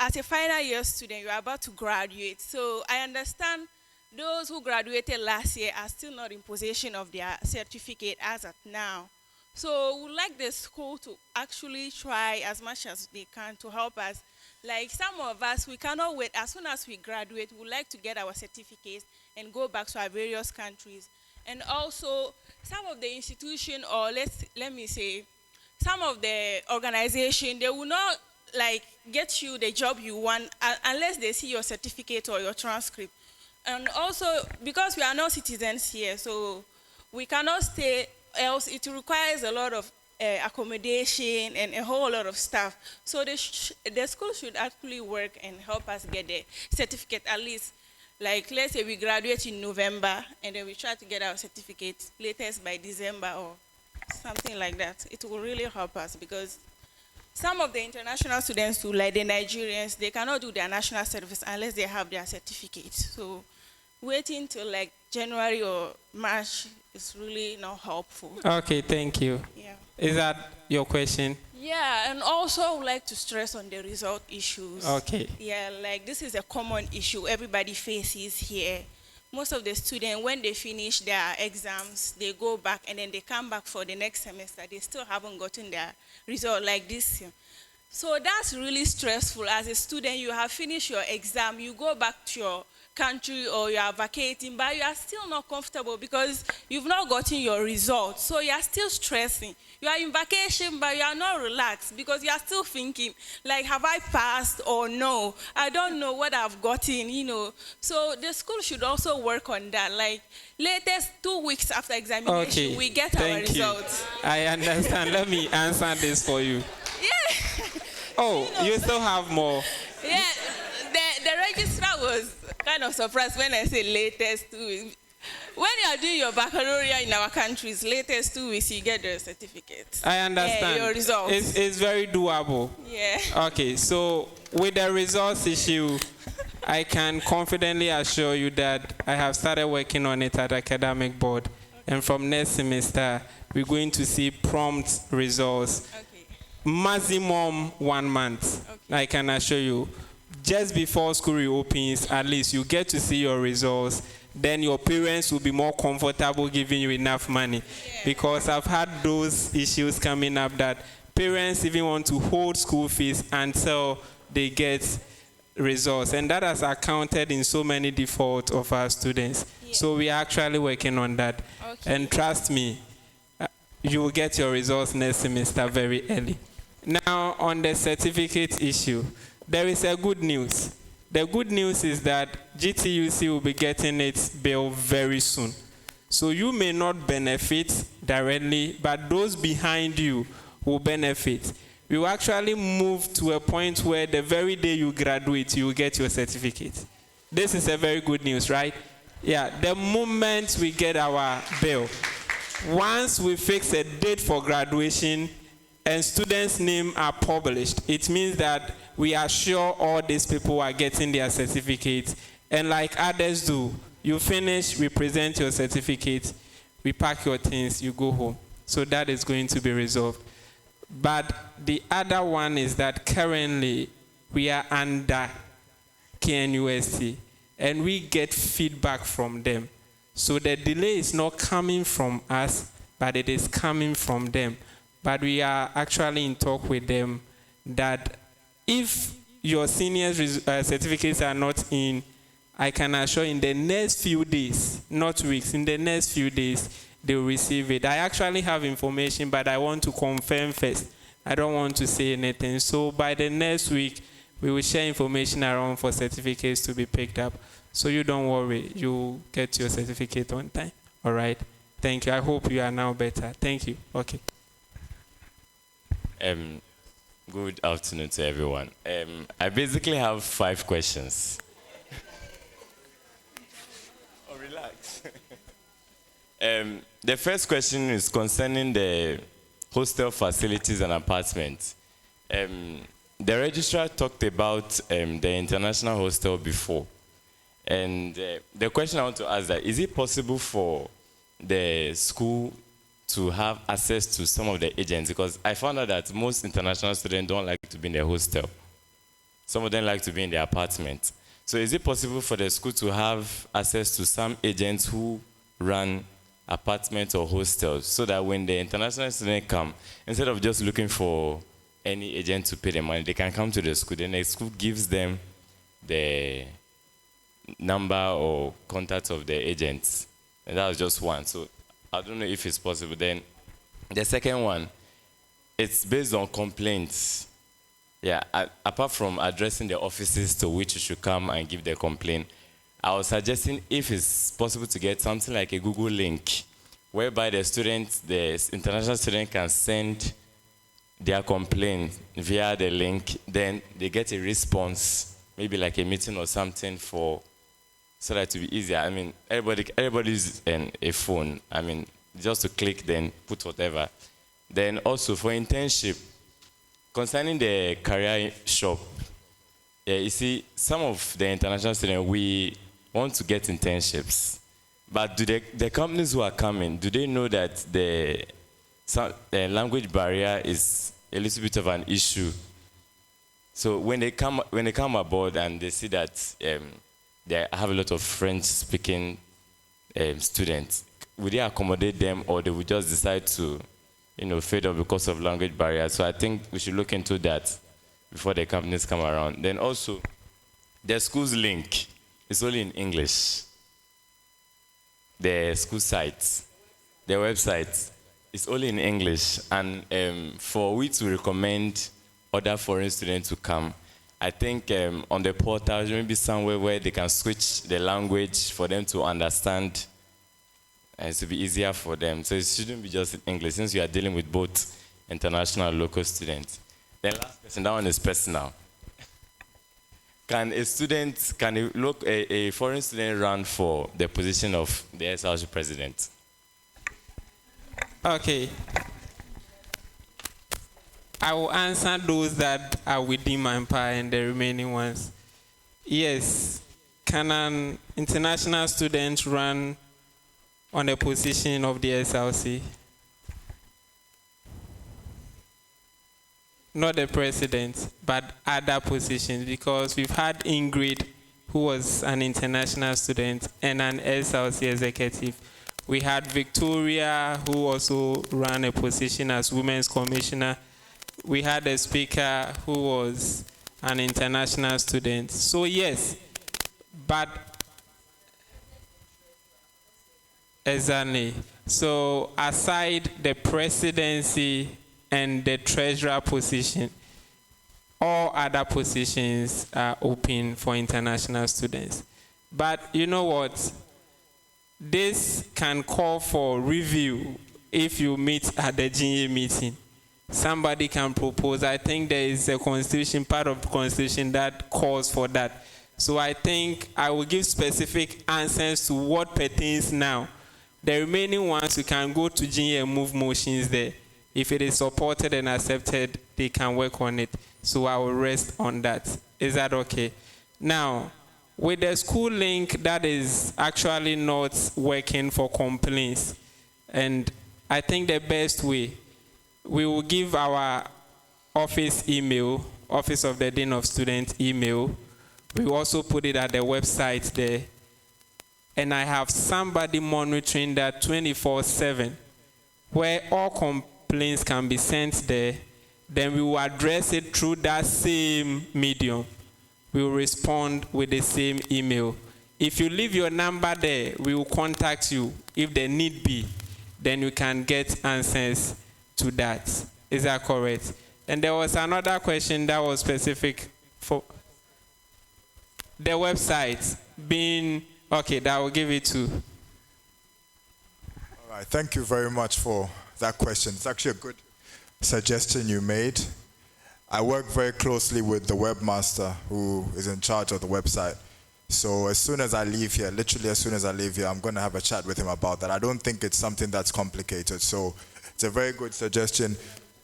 as a final year student, you are about to graduate. So I understand those who graduated last year are still not in possession of their certificate as of now. So we would like the school to actually try as much as they can to help us. Like some of us, we cannot wait. As soon as we graduate, we would like to get our certificates and go back to our various countries. And also, some of the institution, or let me say, some of the organization, they will not like get you the job you want unless they see your certificate or your transcript. And also, because we are not citizens here, so we cannot stay, else it requires a lot of accommodation and a whole lot of stuff. So the school should actually work and help us get the certificate at least. Like, let's say we graduate in November, and then we try to get our certificate latest by December or something like that. It will really help us because some of the international students too, like the Nigerians, they cannot do their national service unless they have their certificate. So waiting till like January or March is really not helpful. Okay, thank you. Yeah. Is that your question? Yeah, and also I would like to stress on the result issues. Okay. Yeah, like this is a common issue everybody faces here. Most of the students, when they finish their exams, they go back and then they come back for the next semester. They still haven't gotten their result like this year. So that's really stressful. As a student, you have finished your exam, you go back to your country or you are vacating, but you are still not comfortable because you've not gotten your results. So you are still stressing. You are in vacation, but you are not relaxed because you are still thinking, like, have I passed or no? I don't know what I've gotten, you know. So the school should also work on that. Like, latest 2 weeks after examination, we get our results. I understand. Let me answer this for you. Yeah. Oh, you still have more? Yeah, the registrar was kind of surprised when I said latest 2 weeks. When you are doing your baccalaureate in our countries, latest 2 weeks, you get the certificate. I understand. Your results. It's very doable. Yeah. Okay, so with the results issue, I can confidently assure you that I have started working on it at academic board. And from next semester, we're going to see prompt results. Okay. Maximum 1 month. Okay. I can assure you. Just before school reopens, at least you get to see your results. Then your parents will be more comfortable giving you enough money. Yeah. Because I've had those issues coming up that parents even want to hold school fees until they get results. And that has accounted in so many defaults of our students. Yeah. So we are actually working on that. Okay. And trust me, you will get your results next semester very early. Now, on the certificate issue, there is a good news. The good news is that GTUC will be getting its bill very soon. So you may not benefit directly, but those behind you will benefit. We will actually move to a point where the very day you graduate, you will get your certificate. This is a very good news, right? Yeah, the moment we get our bill, once we fix a date for graduation and students' names are published, it means that we are sure all these people are getting their certificates. And like others do, you finish, we present your certificate, we pack your things, you go home. So that is going to be resolved. But the other one is that currently we are under KNUST and we get feedback from them. So the delay is not coming from us, but it is coming from them. But we are actually in talk with them that if your seniors' certificates are not in, I can assure in the next few days, not weeks, in the next few days, they will receive it. I actually have information, but I want to confirm first. I don't want to say anything. So by the next week, we will share information around for certificates to be picked up. So you don't worry, you get your certificate on time. All right? Thank you. I hope you are now better. Thank you. Okay. Good afternoon to everyone. I basically have 5 questions. Oh, relax. The first question is concerning the hostel facilities and apartments. The registrar talked about the international hostel before. And the question I want to ask is it possible for the school to have access to some of the agents? Because I found out that most international students don't like to be in the hostel. Some of them like to be in their apartment. So is it possible for the school to have access to some agents who run apartments or hostels so that when the international students come, instead of just looking for any agent to pay the money, they can come to the school. Then the school gives them the number or contact of the agents. And that was just one. So I don't know if it's possible. Then the second one, it's based on complaints. Yeah, apart from addressing the offices to which you should come and give the complaint, I was suggesting if it's possible to get something like a Google link, whereby the international student can send their complaint via the link, then they get a response, maybe like a meeting or something so that to be easier. I mean, everybody uses a phone. I mean, just to click, then put whatever. Then also for internship, concerning the career shop, you see, some of the international students, we want to get internships. But do the companies who are coming, do they know that the language barrier is a little bit of an issue? So when they come aboard and they see that they have a lot of French-speaking students, will they accommodate them, or they will just decide to, fade off because of language barriers? So I think we should look into that before the companies come around. Then also, the school's link is only in English. The school site, the website, is only in English. And for we to recommend other foreign students to come, I think on the portal, maybe somewhere where they can switch the language for them to understand, and to be easier for them. So it shouldn't be just in English, since you are dealing with both international and local students. Then last question, that one is personal. Can a foreign student run for the position of the SLC president? Okay. I will answer those that are within my power and the remaining ones. Yes. Can an international student run on the position of the SLC? Not the president, but other positions, because we've had Ingrid, who was an international student, and an SLC executive. We had Victoria, who also ran a position as Women's Commissioner. We had a speaker who was an international student. So yes, but exactly. So aside the presidency and the treasurer position, all other positions are open for international students. But you know what? This can call for review if you meet at the GA meeting. Somebody can propose. I think there is a constitution, part of the constitution, that calls for that. So I think I will give specific answers to what pertains now. The remaining ones, you can go to GA and move motions there. If it is supported and accepted, they can work on it. So I will rest on that. Is that okay? Now, with the school link, that is actually not working for complaints. And I think the best way, we will give our office email, Office of the Dean of Students email. We will also put it at the website there. And I have somebody monitoring that 24/7, where all complaints can be sent there. Then we will address it through that same medium. We will respond with the same email. If you leave your number there, we will contact you if there need be. Then you can get answers to that. Is that correct? And there was another question that was specific for the website being, okay, that will give it to. All right, thank you very much for that question. It's actually a good suggestion you made. I work very closely with the webmaster who is in charge of the website. So as soon as I leave here, literally as soon as I leave here, I'm going to have a chat with him about that. I don't think it's something that's complicated. So it's a very good suggestion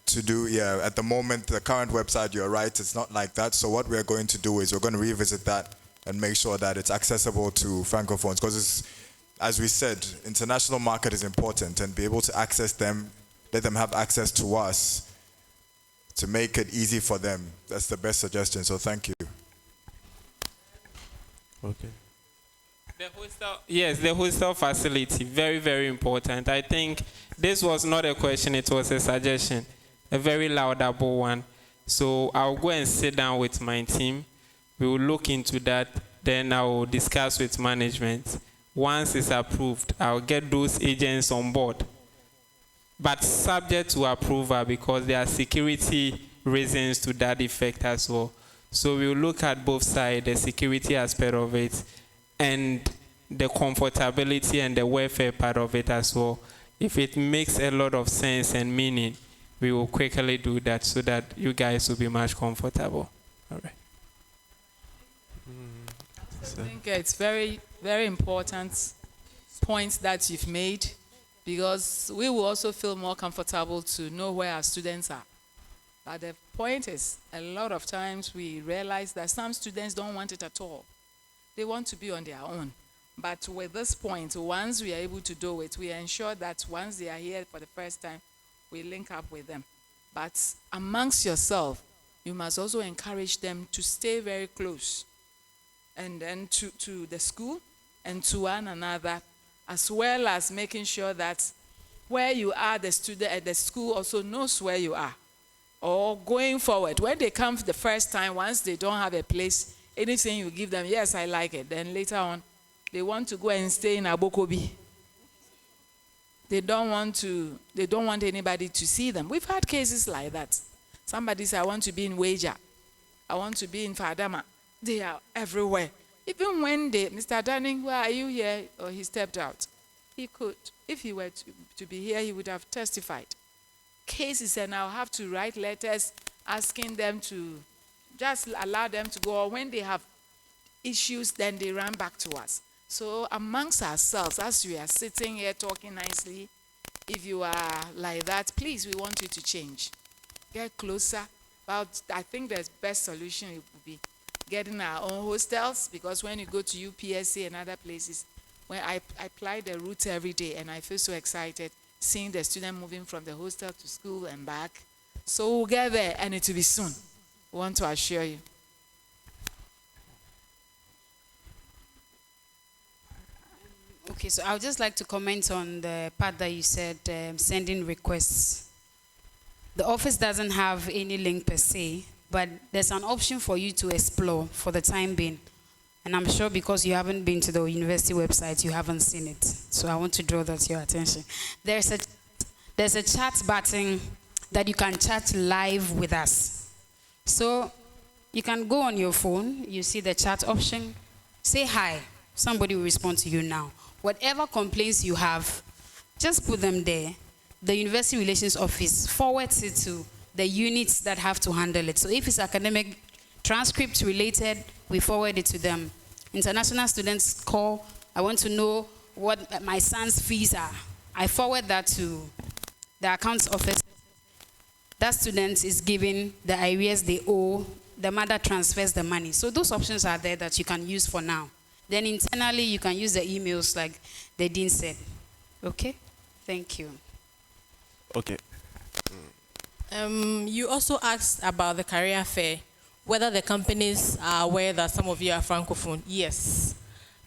to do. Yeah, at the moment, the current website, you're right, it's not like that. So what we're going to do is we're going to revisit that and make sure that it's accessible to Francophones. Because as we said, international market is important, and be able to access them, let them have access to us, to make it easy for them. That's the best suggestion, so thank you. Okay. The hostel, yes, the hostel facility, very, very important. I think this was not a question, it was a suggestion, a very laudable one. So I'll go and sit down with my team. We will look into that, then I will discuss with management. Once it's approved, I'll get those agents on board. But subject to approval because there are security reasons to that effect as well. So we'll look at both sides, the security aspect of it and the comfortability and the welfare part of it as well. If it makes a lot of sense and meaning, we will quickly do that so that you guys will be much comfortable. All right. I think it's very, very important points that you've made, because we will also feel more comfortable to know where our students are. But the point is, a lot of times we realize that some students don't want it at all. They want to be on their own. But with this point, once we are able to do it, we ensure that once they are here for the first time, we link up with them. But amongst yourself, you must also encourage them to stay very close, and then to the school and to one another, as well as making sure that where you are, the student at the school also knows where you are. Or going forward, when they come the first time, once they don't have a place, anything you give them, yes, I like it. Then later on, they want to go and stay in Abokobi. They don't want anybody to see them. We've had cases like that. Somebody said, I want to be in Wager. I want to be in Fadama. They are everywhere. Even when Mr. Dunning, where are you here? Or he stepped out. He could, if he were to be here, he would have testified. Cases, and I'll have to write letters asking them to just allow them to go. Or when they have issues, then they run back to us. So amongst ourselves, as we are sitting here talking nicely, if you are like that, please, we want you to change. Get closer. But I think the best solution would be getting our own hostels, because when you go to UPSC and other places, when I apply the route every day, and I feel so excited seeing the student moving from the hostel to school and back. So we'll get there, and it will be soon. We want to assure you. Okay, so I would just like to comment on the part that you said, sending requests. The office doesn't have any link per se, but there's an option for you to explore for the time being. And I'm sure because you haven't been to the university website, you haven't seen it. So I want to draw that to your attention. There's a chat button that you can chat live with us. So you can go on your phone, you see the chat option, say hi. Somebody will respond to you now. Whatever complaints you have, just put them there. The University Relations Office forwards it to the units that have to handle it. So if it's academic transcript related, we forward it to them. International students call, I want to know what my son's fees are. I forward that to the accounts office. That student is given the arrears they owe, the mother transfers the money. So those options are there that you can use for now. Then internally, you can use the emails like the dean said. Okay? Thank you. Okay. You also asked about the career fair, whether the companies are aware that some of you are Francophone. Yes.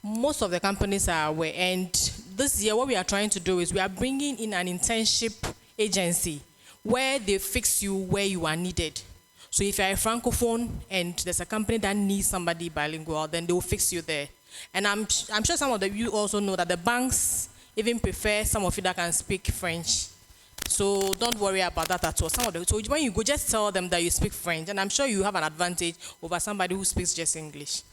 Most of the companies are aware. And this year, what we are trying to do is we are bringing in an internship agency where they fix you where you are needed. So if you're a Francophone and there's a company that needs somebody bilingual, then they will fix you there. And I'm sure some of you also know that the banks even prefer some of you that can speak French. So don't worry about that at all. So when you go, just tell them that you speak French, and I'm sure you have an advantage over somebody who speaks just English.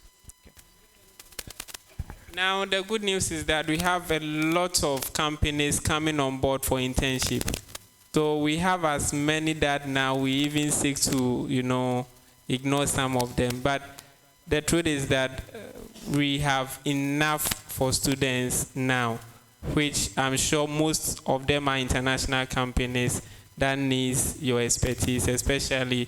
Now, the good news is that we have a lot of companies coming on board for internship. So we have as many that now we even seek to, ignore some of them. But the truth is that we have enough for students now, which I'm sure most of them are international companies that needs your expertise, especially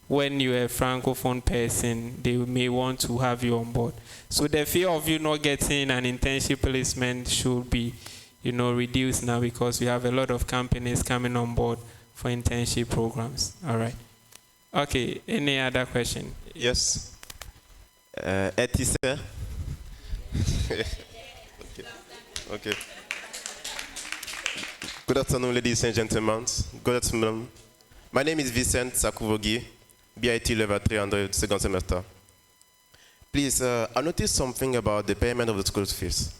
when you're a Francophone person, they may want to have you on board. So the fear of you not getting an internship placement should be, reduced now, because we have a lot of companies coming on board for internship programs. All right. Okay, any other question? Yes. Etisa. Okay. Okay. Good afternoon, ladies and gentlemen. Good afternoon. My name is Vincent Sakuvogi, BIT level 300, second semester. Please, I noticed something about the payment of the school fees.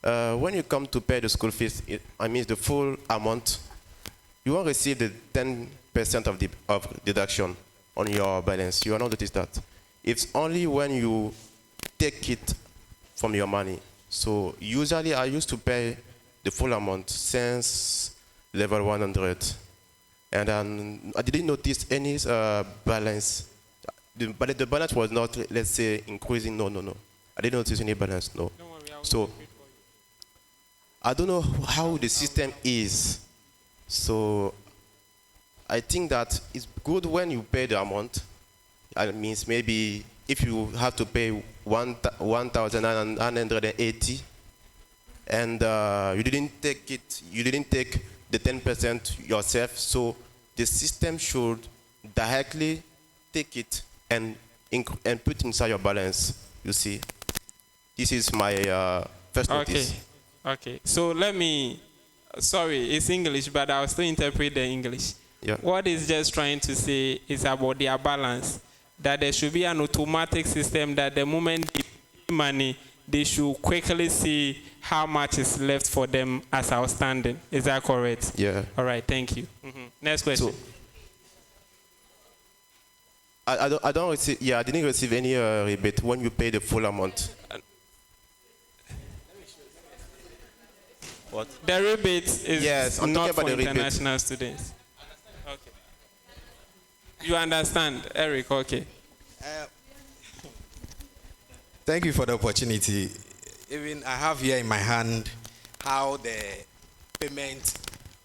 When you come to pay the school fees, I mean the full amount, you won't receive the 10% of deduction on your balance. You will not notice that. It's only when you take it from your money. So usually I used to pay the full amount since level 100. And then I didn't notice any balance. But the balance was not, let's say, increasing. No. I didn't notice any balance, no. So I don't know how the system is. So I think that it's good when you pay the amount. It means maybe if you have to pay 1,980 and you didn't take the 10% yourself, so the system should directly take it and put inside your balance, you see. This is my first notice. Okay, so let me, sorry, it's English, but I'll still interpret the English. Yeah. What it's just trying to say is about their balance, that there should be an automatic system that the moment they pay money, they should quickly see how much is left for them as outstanding. Is that correct? Yeah. All right, thank you. Next question. So, I don't receive, I didn't receive any rebate when you pay the full amount. What? The rebate is I'm not talking about for the rebate. international students. Okay. You understand, Eric? Okay. Thank you for the opportunity. Even I have here in my hand how the payment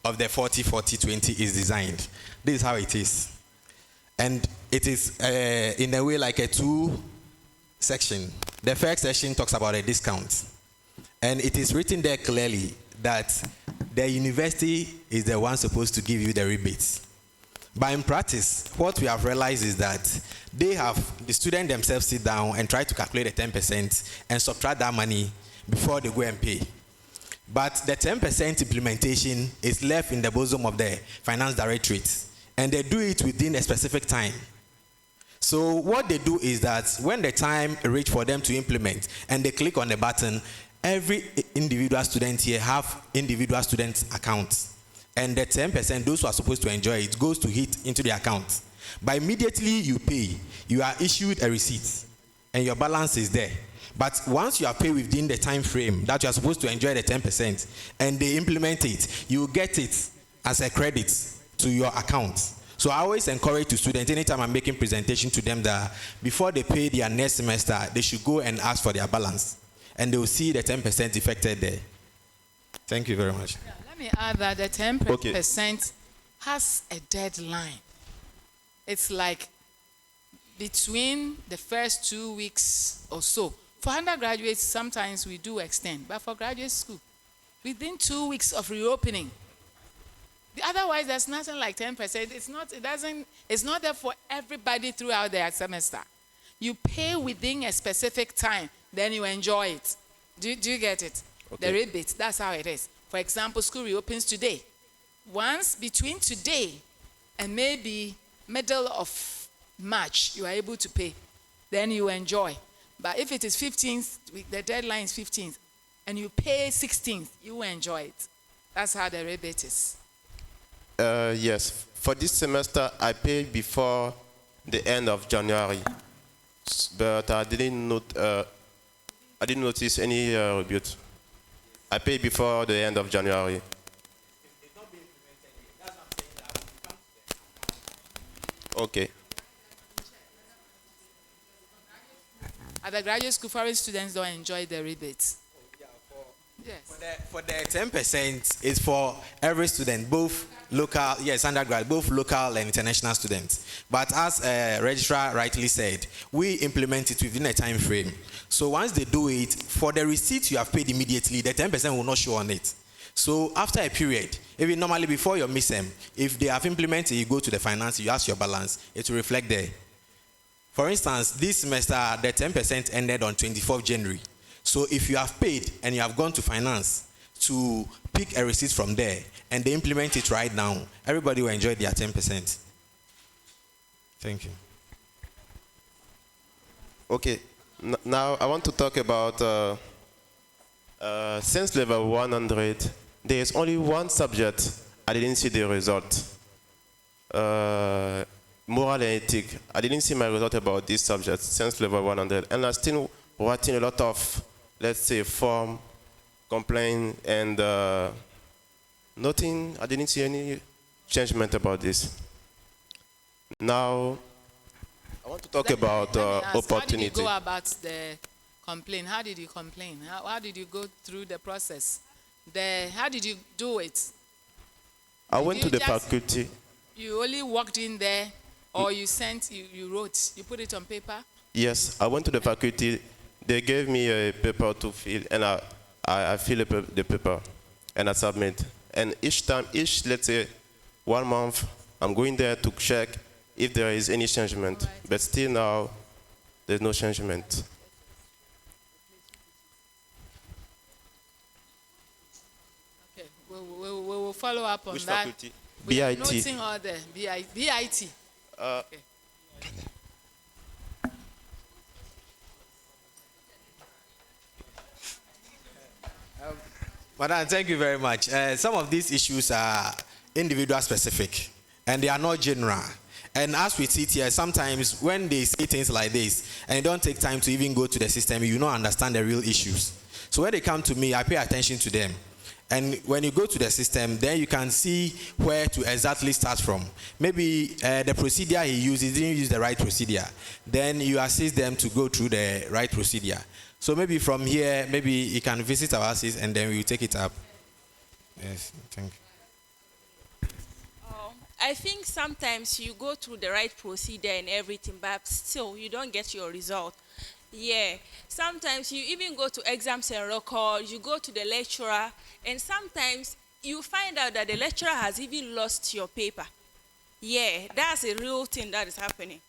of the 40-40-20 is designed. This is how it is. And it is in a way like a two-section. The first section talks about a discount. And it is written there clearly that the university is the one supposed to give you the rebates. But in practice, what we have realized is that the students themselves sit down and try to calculate the 10% and subtract that money before they go and pay. But the 10% implementation is left in the bosom of the finance directorate, and they do it within a specific time. So what they do is that when the time reaches for them to implement and they click on the button, every individual student here have individual student accounts. And the 10%, those who are supposed to enjoy it, goes to hit into the account. But immediately you pay, you are issued a receipt, and your balance is there. But once you are paid within the time frame that you are supposed to enjoy the 10%, and they implement it, you get it as a credit to your account. So I always encourage the students, anytime I'm making presentation to them, that before they pay their next semester, they should go and ask for their balance. And they will see the 10% affected there. Thank you very much. Yeah, let me add that the 10% has a deadline. It's like between the first 2 weeks or so. For undergraduates, sometimes we do extend, but for graduate school, within 2 weeks of reopening. Otherwise, there's nothing like 10%. It's not there for everybody throughout their semester. You pay within a specific time, then you enjoy it. Do you get it? Okay. The rebate, that's how it is. For example, school reopens today. Once between today and maybe middle of March, you are able to pay. Then you enjoy. But if it is 15th, the deadline is 15th, and you pay 16th, you will enjoy it. That's how the rebate is. Yes. For this semester, I paid before the end of January, but I didn't notice any rebate. I paid before the end of January. Okay. At the graduate school, foreign students don't enjoy the rebates. Yes. For the 10% is for every student, both local, undergrad, both local and international students. But as registrar rightly said, we implement it within a time frame. So once they do it, for the receipt you have paid immediately, the 10% will not show on it. So after a period, even normally before your midterm, if they have implemented, you go to the finance, you ask your balance, it will reflect there. For instance, this semester, the 10% ended on 24th January. So if you have paid and you have gone to finance to pick a receipt from there and they implement it right now, everybody will enjoy their 10%. Thank you. Okay, now I want to talk about since level 100, there is only one subject I didn't see the result. Moral and ethics. I didn't see my result about this subject since level 100, and I'm still writing a lot of, let's say, form, complaint, and nothing. I didn't see any changement about this. Now, I want to talk about opportunity. How did you go about the complaint? How did you complain? How did you go through the process? How did you do it? I went to the faculty. You only walked in there, or you wrote, you put it on paper? Yes, I went to the faculty. They gave me a paper to fill, and I fill the paper, and I submit. And let's say 1 month, I'm going there to check if there is any changement. Right. But still now, there's no changement. Okay, we will follow up on Which that. faculty? We are BIT. noting all the BIT. Okay. Madam, thank you very much. Some of these issues are individual specific and they are not general. And as we sit here, sometimes when they say things like this and you don't take time to even go to the system, you don't understand the real issues. So when they come to me, I pay attention to them. And when you go to the system, then you can see where to exactly start from. Maybe the procedure he used, he didn't use the right procedure. Then you assist them to go through the right procedure. So maybe from here, maybe you can visit our office and then we'll take it up. Yes, thank you. I think sometimes you go through the right procedure and everything, but still you don't get your result. Yeah, sometimes you even go to exams and record, you go to the lecturer, and sometimes you find out that the lecturer has even lost your paper. Yeah, that's a real thing that is happening.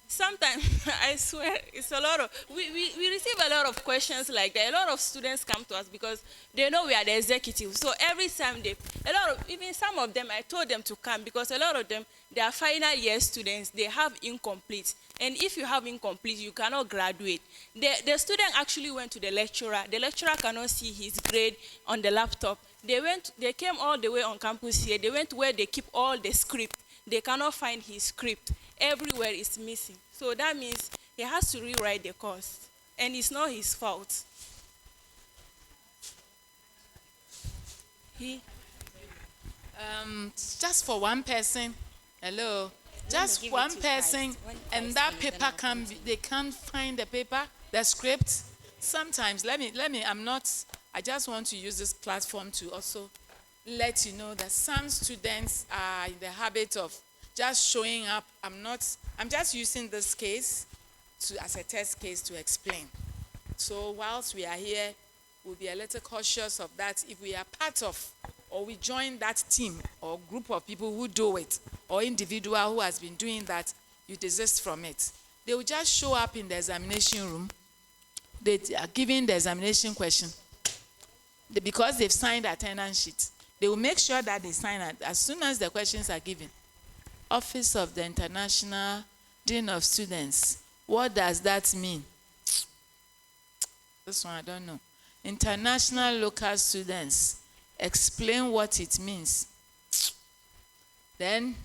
Sometimes, I swear, it's a lot of, we receive a lot of questions like that. A lot of students come to us because they know we are the executive. So every time even some of them, I told them to come because a lot of them, they are final year students, they have incomplete. And if you have incomplete, you cannot graduate. The student actually went to the lecturer. The lecturer cannot see his grade on the laptop. They came all the way on campus here. They went where they keep all the script. They cannot find his script. Everywhere is missing. So that means he has to rewrite the course. And it's not his fault. Just for one person, hello, just one person, and that paper they can't find the paper, the script. Sometimes, I just want to use this platform to also let you know that some students are in the habit of just showing up. I'm just using this case as a test case to explain. So whilst we are here, we'll be a little cautious of that. If we are part of, or we join that team or group of people who do it, or individual who has been doing that, you desist from it. They will just show up in the examination room. They are giving the examination question. Because they've signed the attendance sheet, they will make sure that they sign it as soon as the questions are given. Office of the International Dean of Students. What does that mean? This one I don't know. International local students. Explain what it means. Then,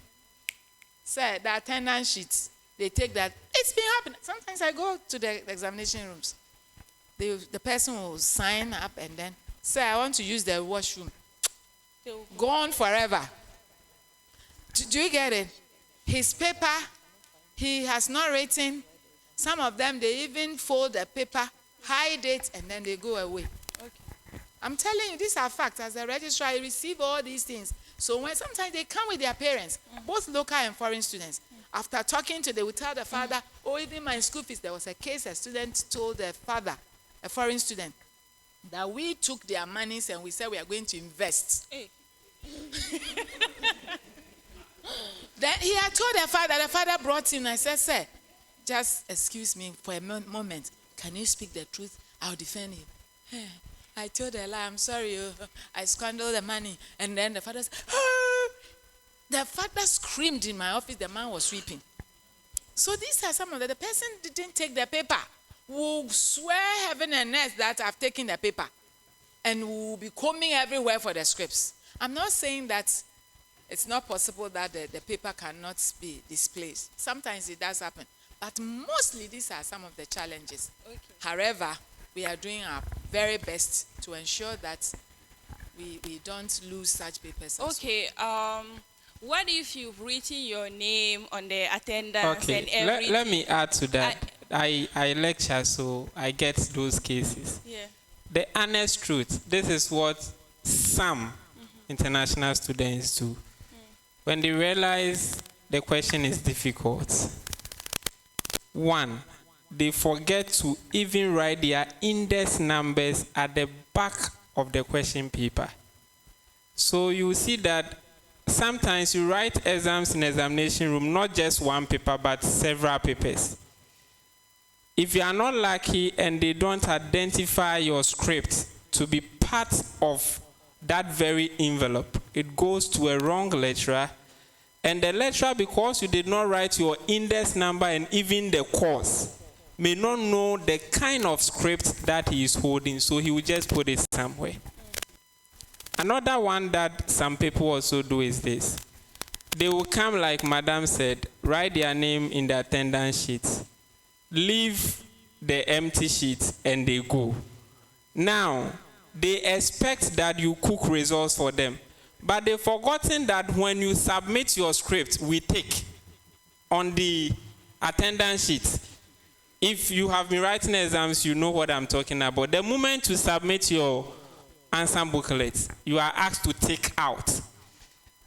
say the attendance sheet. They take that. It's been happening. Sometimes I go to the examination rooms. The person will sign up and then say, I want to use the washroom. Gone forever. Do you get it? His paper, he has not written. Some of them, they even fold the paper, hide it, and then they go away. Okay. I'm telling you, these are facts. As a registrar, I receive all these things. So when sometimes they come with their parents, both local and foreign students. After talking to them, they will tell the father, oh, even my school fees. There was a case a student told the father, a foreign student, that we took their monies and we said we are going to invest. Hey. Then he had told the father brought him. I said, sir, just excuse me for a moment. Can you speak the truth? I'll defend him. I told a lie. I'm sorry. I squandered the money. And then the father said, the father screamed in my office. The man was sweeping. So these are some of the person didn't take the paper. Will swear heaven and earth that I've taken the paper. And will be combing everywhere for the scripts. I'm not saying that it's not possible that the paper cannot be displayed. Sometimes it does happen. But mostly these are some of the challenges. Okay. However, we are doing our very best to ensure that we don't lose such papers. Okay. What if you've written your name on the attendance and Okay, everything? let me add to that. I lecture, so I get those cases. Yeah. The honest truth, this is what some international students do. When they realize the question is difficult, one, they forget to even write their index numbers at the back of the question paper. So you see that sometimes you write exams in examination room, not just one paper, but several papers. If you are not lucky and they don't identify your script to be part of that very envelope, it goes to a wrong lecturer. And the lecturer, because you did not write your index number and even the course, may not know the kind of script that he is holding, so he will just put it somewhere. Another one that some people also do is this. They will come, like Madam said, write their name in the attendance sheet, leave the empty sheet, and they go. Now, they expect that you cook results for them. But they've forgotten that when you submit your script, we take on the attendance sheet. If you have been writing exams, you know what I'm talking about. The moment you submit your answer booklet, you are asked to take out.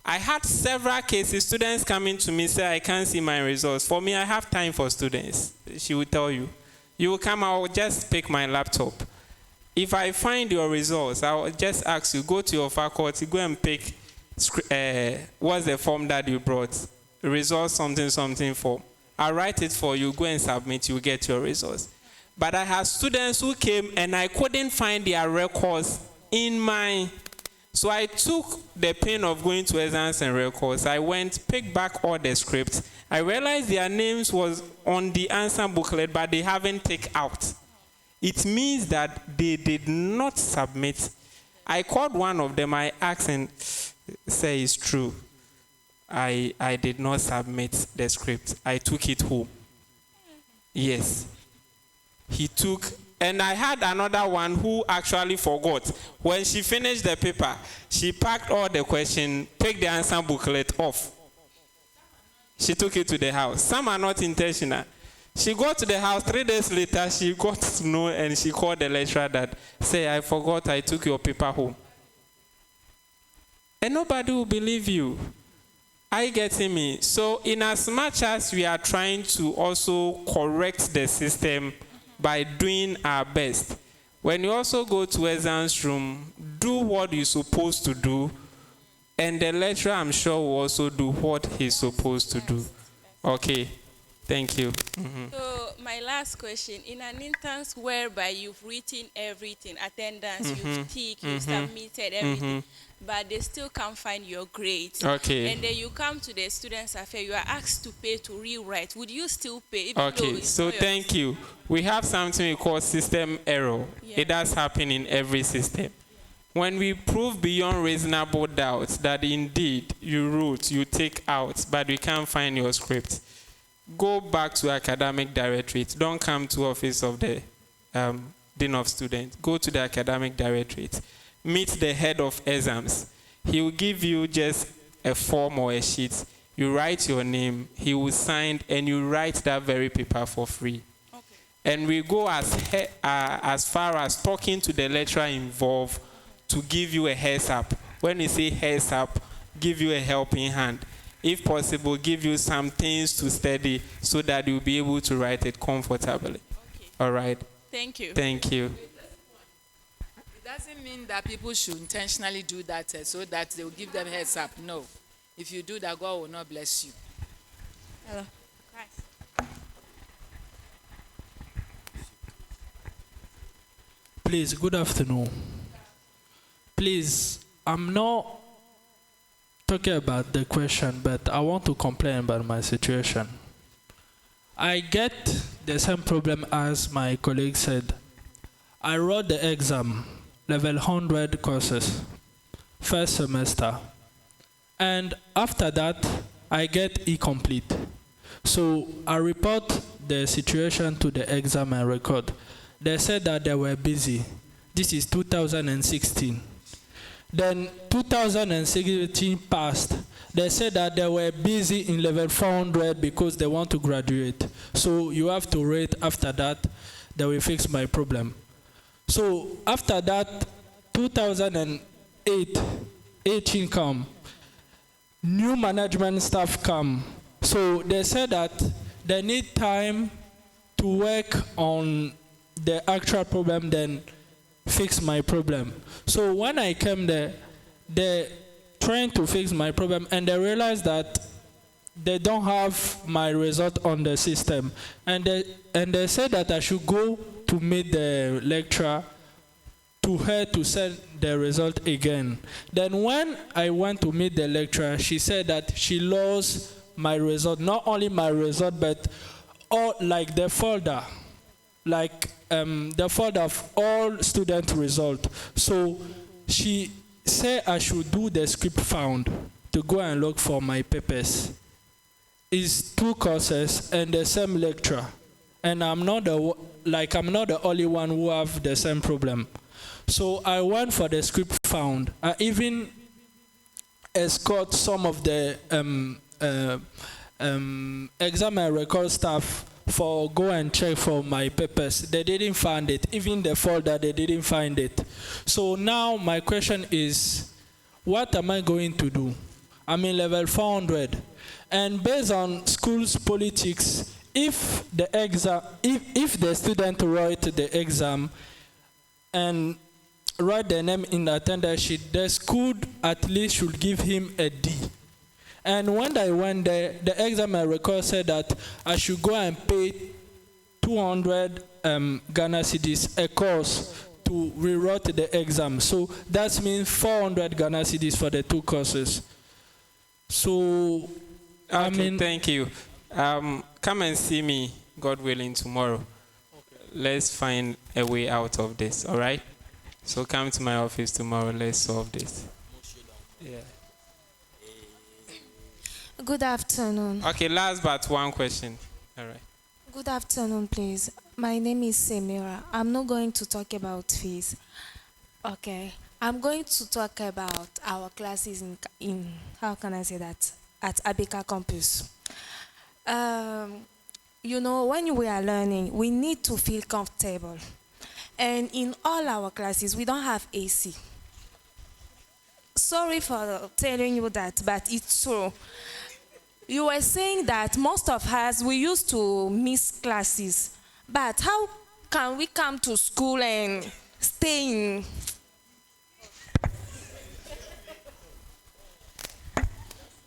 I had several cases, students coming to me say, I can't see my results. For me, I have time for students. She will tell you. You will come, I will just pick my laptop. If I find your results, I will just ask you, go to your faculty, go and pick what's the form that you brought. Results something form. I'll write it for you, go and submit, you get your results. But I have students who came and I couldn't find their records in mine. So I took the pain of going to exams and records. I went, picked back all the scripts. I realized their names was on the answer booklet, but they haven't taken out. It means that they did not submit. I called one of them, I asked and say it's true. I did not submit the script. I took it home. Yes. He took, and I had another one who actually forgot. When she finished the paper, she packed all the questions, took the answer booklet off. She took it to the house. Some are not intentional. She got to the house, 3 days later, she got to know and she called the lecturer that, say, I forgot I took your paper home. And nobody will believe you. Are you getting me? So in as much as we are trying to also correct the system by doing our best, when you also go to exams room, do what you're supposed to do, and the lecturer, I'm sure, will also do what he's supposed to do. Okay. Thank you. Mm-hmm. So my last question, in an instance whereby you've written everything, attendance, you've ticked, you've submitted everything, but they still can't find your grades. Okay. And then you come to the students' affair, you are asked to pay to rewrite. Would you still pay? Okay, so thank you. We have something we call system error. Yeah. It does happen in every system. When we prove beyond reasonable doubt that indeed you wrote, you take out, but we can't find your script, go back to academic directorate. Don't come to office of the dean of students. Go to the academic directorate. Meet the head of exams. He will give you just a form or a sheet. You write your name. He will sign, and you write that very paper for free. Okay. And we go as far as talking to the lecturer involved to give you a heads up. When we say heads up, give you a helping hand. If possible, give you some things to study so that you'll be able to write it comfortably. Okay. All right. Thank you. Thank you. It doesn't mean that people should intentionally do that so that they will give them heads up. No. If you do that, God will not bless you. Hello. Please, good afternoon. Please, I'm not talking about the question, but I want to complain about my situation. I get the same problem as my colleague said. I wrote the exam, level 100 courses, first semester. And after that, I get incomplete. So I report the situation to the exam and record. They said that they were busy. This is 2016. Then 2017 passed. They said that they were busy in level 400 because they want to graduate. So you have to wait after that, they will fix my problem. So after that, 2018 come. New management staff come. So they said that they need time to work on the actual problem, then fix my problem. So when I came there, they trying to fix my problem, and they realized that they don't have my result on the system, and they said that I should go to meet the lecturer to her to send the result again. Then when I went to meet the lecturer, she said that she lost my result, not only my result, but all like the folder, like the folder of all student result. So she said I should do the script found to go and look for my papers. It's 2 courses and the same lecturer, and I'm not the only one who have the same problem. So I went for the script found. I even escort some of the exam and record staff for go and check for my papers. They didn't find it. Even the folder, they didn't find it. So now my question is, what am I going to do? I'm in level 400. And based on school's politics, if the student write the exam and write the name in the attendance sheet, the school at least should give him a D. And when I went there, the exam record said that I should go and pay 200 Ghana cedis a course to rewrite the exam. So that means 400 Ghana cedis for the 2 courses. So, okay, thank you. Come and see me, God willing, tomorrow. Okay. Let's find a way out of this, all right? So come to my office tomorrow. Let's solve this. Yeah. Good afternoon. Okay, last but one question. All right. Good afternoon, please. My name is Samira. I'm not going to talk about fees. Okay. I'm going to talk about our classes in how can I say that, at Abika campus. You know, when we are learning, we need to feel comfortable. And in all our classes, we don't have AC. Sorry for telling you that, but it's true. You were saying that most of us, we used to miss classes. But how can we come to school and stay in?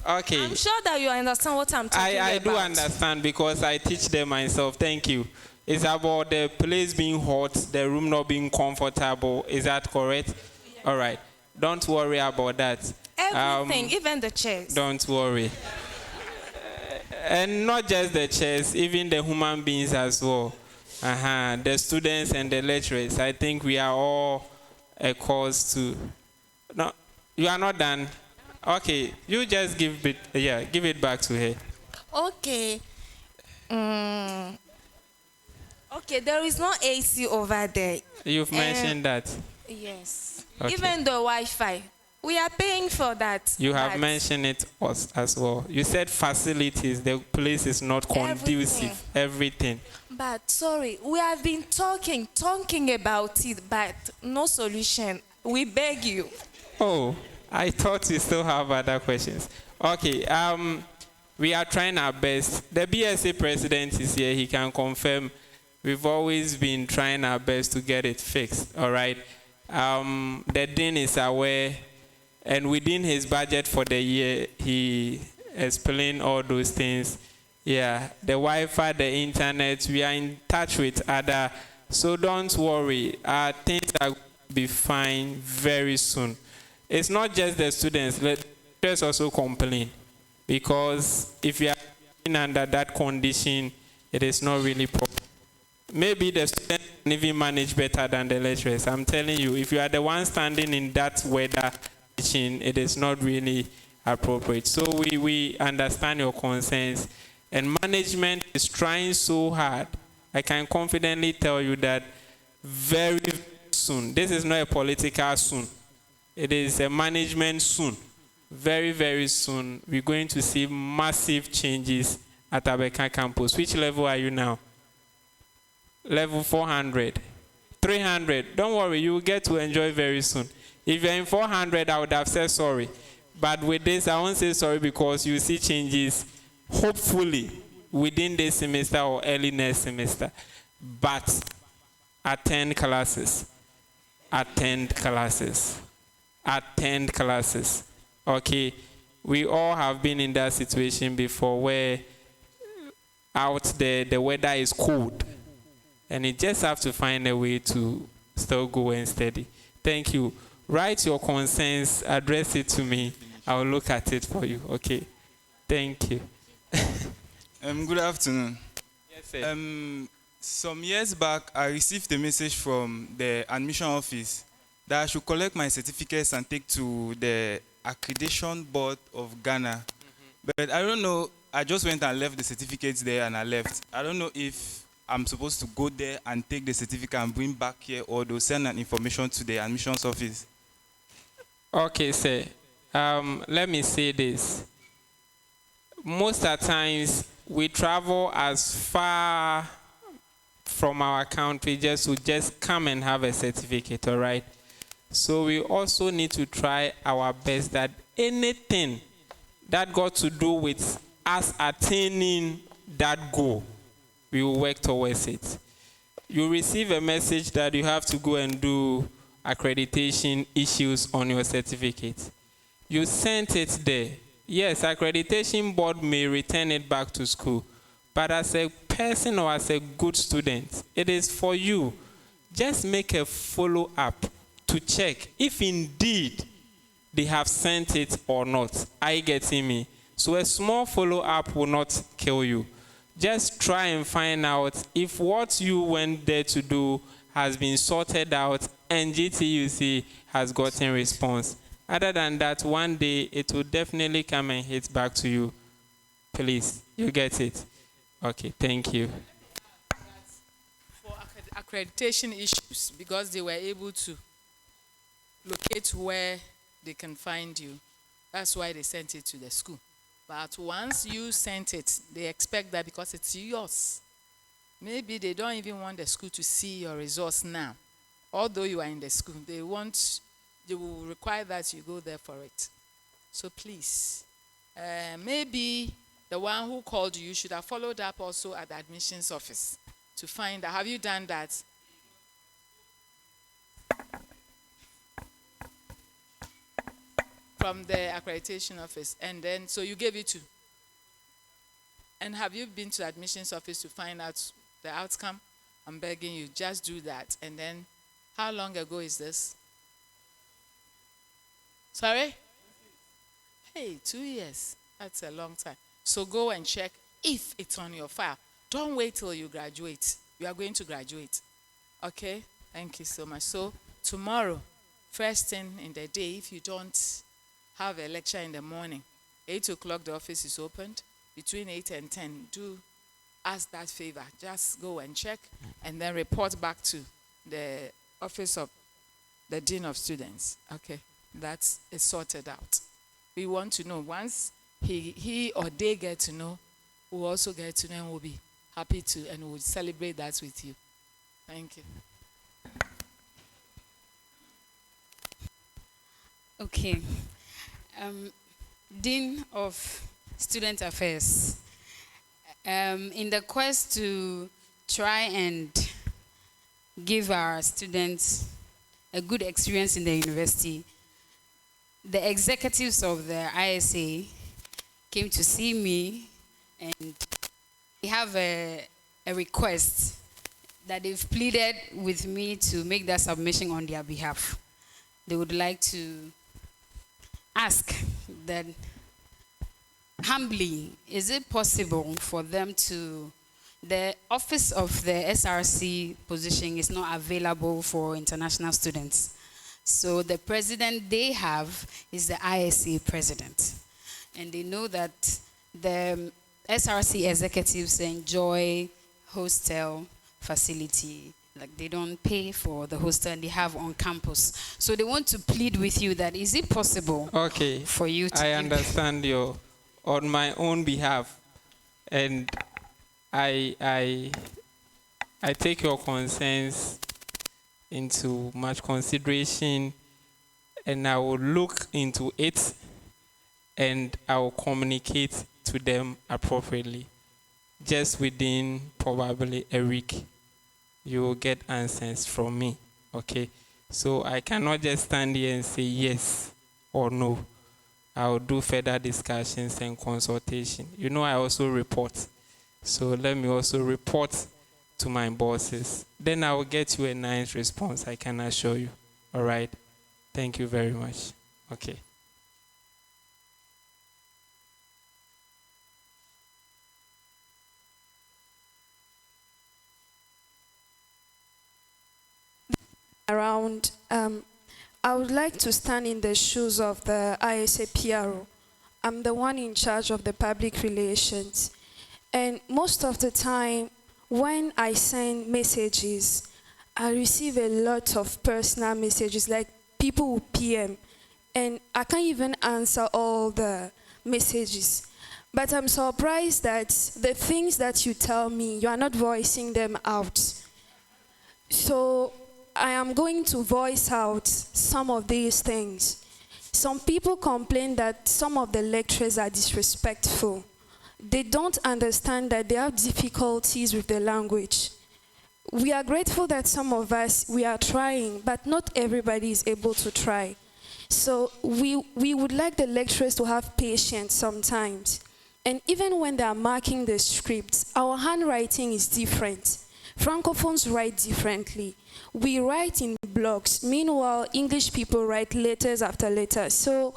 Okay. I'm sure that you understand what I'm talking about. I do understand because I teach them myself. Thank you. It's about the place being hot, the room not being comfortable. Is that correct? Yeah. All right. Don't worry about that. Everything, even the chairs. Don't worry. And not just the chairs, even the human beings as well. The students and the lecturers. I think we are all a cause to. No, you are not done. Okay, you just give it back to her. Okay. Okay, there is no AC over there. You've mentioned that. Yes. Okay. Even the Wi-Fi. We are paying for that. You have mentioned it as well. You said facilities, the place is not conducive, everything. But sorry, we have been talking about it, but no solution. We beg you. Oh, I thought you still have other questions. Okay, we are trying our best. The BSA president is here. He can confirm we've always been trying our best to get it fixed, all right? The dean is aware, and within his budget for the year, he explained all those things. Yeah, the Wi-Fi, the internet, we are in touch with other. So don't worry, things are going to be fine very soon. It's not just the students, let's also complain. Because if you are under that condition, it is not really proper. Maybe the students can even manage better than the lecturers. I'm telling you, if you are the one standing in that weather, it is not really appropriate. So we understand your concerns, and management is trying so hard. I can confidently tell you that very soon, this is not a political soon, it is a management soon. Very, very soon, we're going to see massive changes at Abeka campus. Which level are you now? Level 400. 300. Don't worry, you will get to enjoy very soon. If you're in 400, I would have said sorry. But with this, I won't say sorry because you see changes, hopefully, within this semester or early next semester. But attend classes. Attend classes. Attend classes. Okay, we all have been in that situation before where out there the weather is cold and you just have to find a way to still go and study. Thank you. Write your concerns, address it to me. I will look at it for you. Okay. Thank you. Good afternoon. Yes, sir. Some years back, I received a message from the admission office that I should collect my certificates and take to the Accreditation Board of Ghana. But I don't know, I just went and left the certificates there and I left. I don't know if I'm supposed to go there and take the certificate and bring back here, or they'll send an information to the admissions office. Okay, sir. Let me say this. Most of the times, we travel as far from our country just to come and have a certificate, all right? So we also need to try our best that anything that got to do with us attaining that goal, we will work towards it. You receive a message that you have to go and do accreditation issues on your certificate. You sent it there. Yes, accreditation board may return it back to school, but as a person or as a good student, it is for you. Just make a follow-up to check if indeed they have sent it or not. Are you getting me? So a small follow-up will not kill you. Just try and find out if what you went there to do has been sorted out and GTUC has gotten response. Other than that, one day it will definitely come and hit back to you. Please, you get it. Okay, thank you. For accreditation issues, because they were able to locate where they can find you, that's why they sent it to the school. But once you sent it, they expect that because it's yours. Maybe they don't even want the school to see your results now. Although you are in the school, they will require that you go there for it. So please, maybe the one who called you should have followed up also at the admissions office to find out. Have you done that? From the accreditation office, and then so you gave it to. And have you been to the admissions office to find out the outcome? I'm begging you, just do that. And then, how long ago is this? Sorry? Hey, 2 years. That's a long time. So go and check if it's on your file. Don't wait till you graduate. You are going to graduate. Okay? Thank you so much. So tomorrow, first thing in the day, if you don't have a lecture in the morning, 8 o'clock the office is opened. Between 8 and 10, do us that favor. Just go and check and then report back to the office of the Dean of Students. Okay, that's sorted out. We want to know. Once he or they get to know, we'll also get to know and we'll be happy to, and we'll celebrate that with you. Thank you. Okay. Dean of Student Affairs, in the quest to try and give our students a good experience in the university. The executives of the ISA came to see me, and they have a request that they've pleaded with me to make that submission on their behalf. They would like to ask that humbly, is it possible for them to, the office of the SRC position is not available for international students. So the president they have is the ISA president. And they know that the SRC executives enjoy hostel facility, like they don't pay for the hostel and they have on campus. So they want to plead with you that is it possible for you to I understand you on my own behalf, and I take your concerns into much consideration, and I will look into it and I will communicate to them appropriately. Just within probably a week, you will get answers from me, okay? So I cannot just stand here and say yes or no. I will do further discussions and consultation. You know, I also report. So let me also report to my bosses. Then I will get you a nice response, I can assure you. All right? Thank you very much. Okay. Around, I would like to stand in the shoes of the ISA PRO. I'm the one in charge of the public relations. And most of the time, when I send messages, I receive a lot of personal messages, like people will PM, and I can't even answer all the messages. But I'm surprised that the things that you tell me, you are not voicing them out. So I am going to voice out some of these things. Some people complain that some of the lecturers are disrespectful. They don't understand that they have difficulties with the language. We are grateful that some of us, we are trying, but not everybody is able to try. So we would like the lecturers to have patience sometimes. And even when they are marking the scripts, our handwriting is different. Francophones write differently. We write in blocks. Meanwhile, English people write letters after letters. So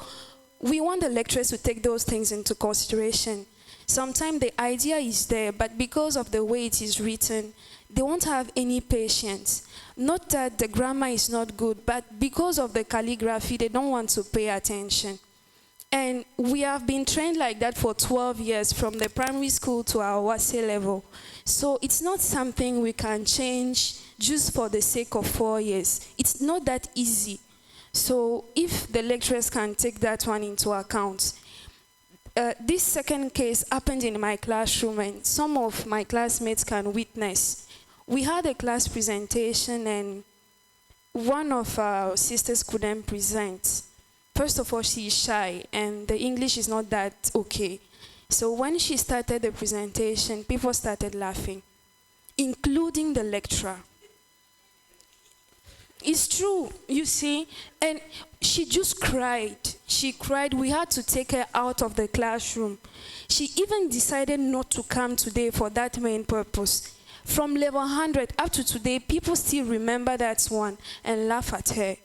we want the lecturers to take those things into consideration. Sometimes the idea is there, but because of the way it is written, they won't have any patience. Not that the grammar is not good, but because of the calligraphy, they don't want to pay attention. And we have been trained like that for 12 years, from the primary school to our WASE level. So it's not something we can change just for the sake of 4 years. It's not that easy. So if the lecturers can take that one into account. This second case happened in my classroom, and some of my classmates can witness. We had a class presentation, and one of our sisters couldn't present. First of all, she is shy, and the English is not that okay. So when she started the presentation, people started laughing, including the lecturer. It's true, you see, and she just cried. She cried. We had to take her out of the classroom. She even decided not to come today for that main purpose. From level 100 up to today, people still remember that one and laugh at her.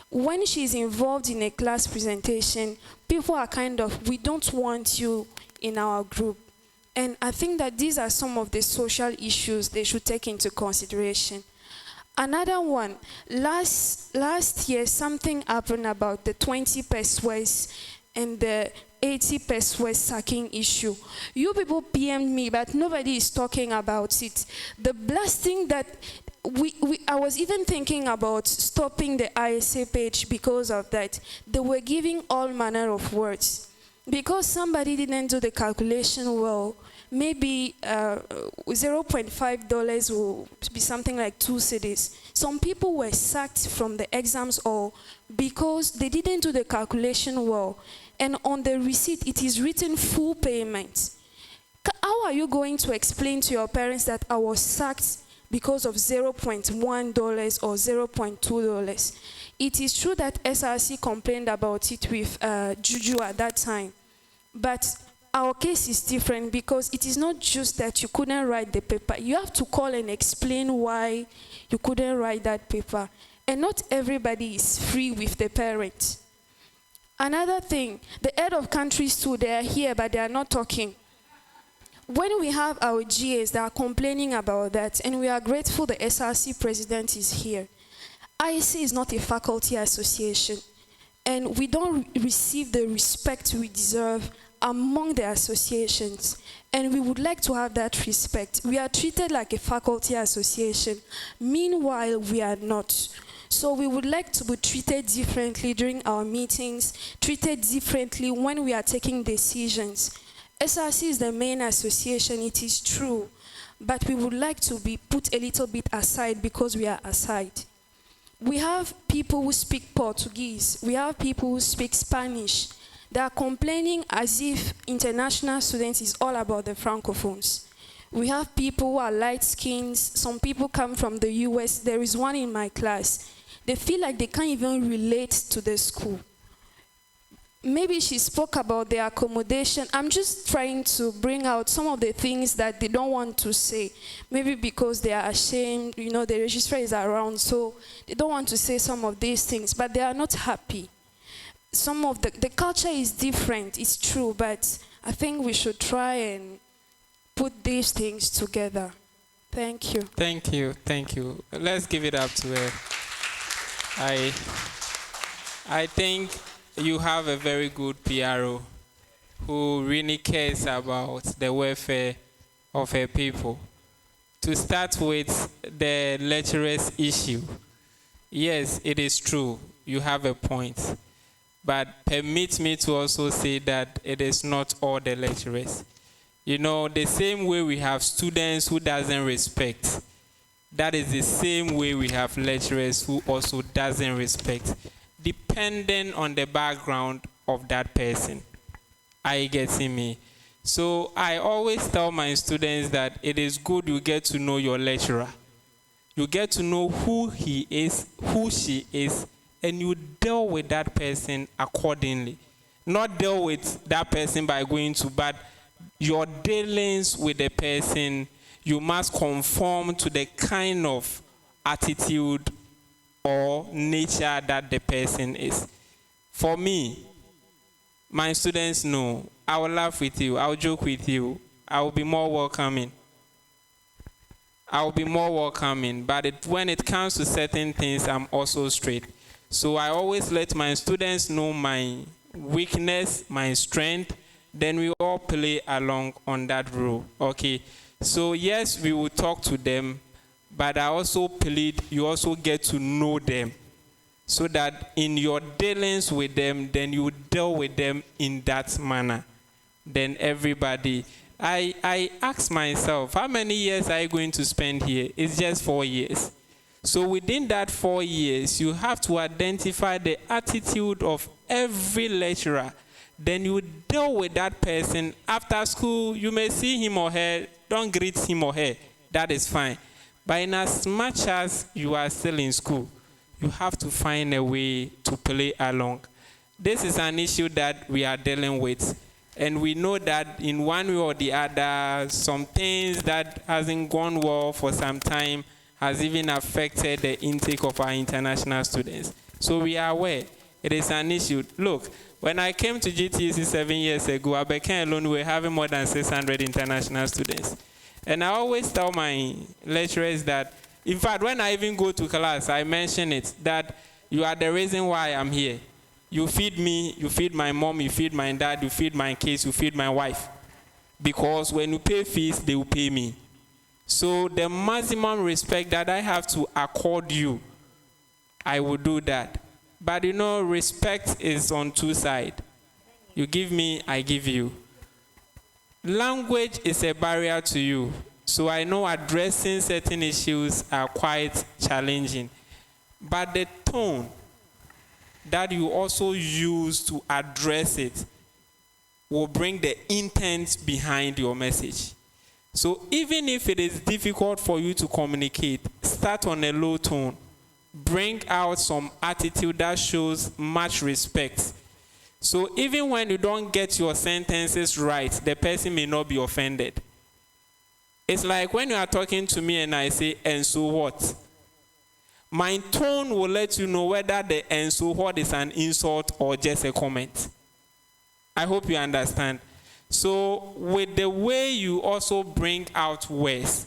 When she's involved in a class presentation, people are kind of, we don't want you in our group. And I think that these are some of the social issues they should take into consideration. Another one, last year something happened about the 20 pesos and the 80 pesos sacking issue. You people PM'd me, but nobody is talking about it. The blasting that I was even thinking about stopping the ISA page because of that. They were giving all manner of words. Because somebody didn't do the calculation well, maybe $0.5 will be something like 2 cedis. Some people were sacked from the exams hall because they didn't do the calculation well. And on the receipt, it is written full payment. How are you going to explain to your parents that I was sacked because of $0.1 or $0.2. It is true that SRC complained about it with Juju at that time, but our case is different because it is not just that you couldn't write the paper. You have to call and explain why you couldn't write that paper. And not everybody is free with the parents. Another thing, the head of countries too, they are here, but they are not talking. When we have our GAs that are complaining about that, and we are grateful the SRC president is here. IEC is not a faculty association, and we don't receive the respect we deserve among the associations, and we would like to have that respect. We are treated like a faculty association, meanwhile we are not. So we would like to be treated differently during our meetings, treated differently when we are taking decisions. SRC is the main association, it is true, but we would like to be put a little bit aside because we are aside. We have people who speak Portuguese, we have people who speak Spanish. They are complaining as if international students is all about the Francophones. We have people who are light skins, some people come from the US, there is one in my class. They feel like they can't even relate to the school. Maybe she spoke about the accommodation. I'm just trying to bring out some of the things that they don't want to say. Maybe because they are ashamed, you know, the registrar is around, so they don't want to say some of these things, but they are not happy. Some of the culture is different, it's true, but I think we should try and put these things together. Thank you. Thank you, thank you. Let's give it up to her. I think you have a very good PRO who really cares about the welfare of her people. To start with the lecturers issue, yes, it is true, you have a point. But permit me to also say that it is not all the lecturers. You know, the same way we have students who doesn't respect, that is the same way we have lecturers who also doesn't respect, depending on the background of that person. Are you getting me? So I always tell my students that it is good you get to know your lecturer. You get to know who he is, who she is, and you deal with that person accordingly. Not deal with that person by going to, but your dealings with the person, you must conform to the kind of attitude or nature that the person is. For me, my students know I will laugh with you, I will joke with you, I will be more welcoming. I will be more welcoming, but when it comes to certain things, I'm also straight. So I always let my students know my weakness, my strength, then we all play along on that role, okay? So yes, we will talk to them, but I also plead you also get to know them so that in your dealings with them, then you deal with them in that manner. Then everybody, I ask myself, how many years are you going to spend here? It's just 4 years. So within that 4 years, you have to identify the attitude of every lecturer. Then you deal with that person. After school, you may see him or her, don't greet him or her. That is fine. But in as much as you are still in school, you have to find a way to play along. This is an issue that we are dealing with. And we know that in one way or the other, some things that hasn't gone well for some time has even affected the intake of our international students. So we are aware it is an issue. Look, when I came to GTUC 7 years ago, I became alone, we were having more than 600 international students. And I always tell my lecturers that, in fact, when I even go to class, I mention it, that you are the reason why I'm here. You feed me, you feed my mom, you feed my dad, you feed my kids, you feed my wife. Because when you pay fees, they will pay me. So the maximum respect that I have to accord you, I will do that. But you know, respect is on two sides. You give me, I give you. Language is a barrier to you. So I know addressing certain issues are quite challenging. But the tone that you also use to address it will bring the intent behind your message. So even if it is difficult for you to communicate, start on a low tone. Bring out some attitude that shows much respect. So even when you don't get your sentences right, the person may not be offended. It's like when you are talking to me and I say, and so what? My tone will let you know whether the and so what is an insult or just a comment. I hope you understand. So with the way you also bring out words,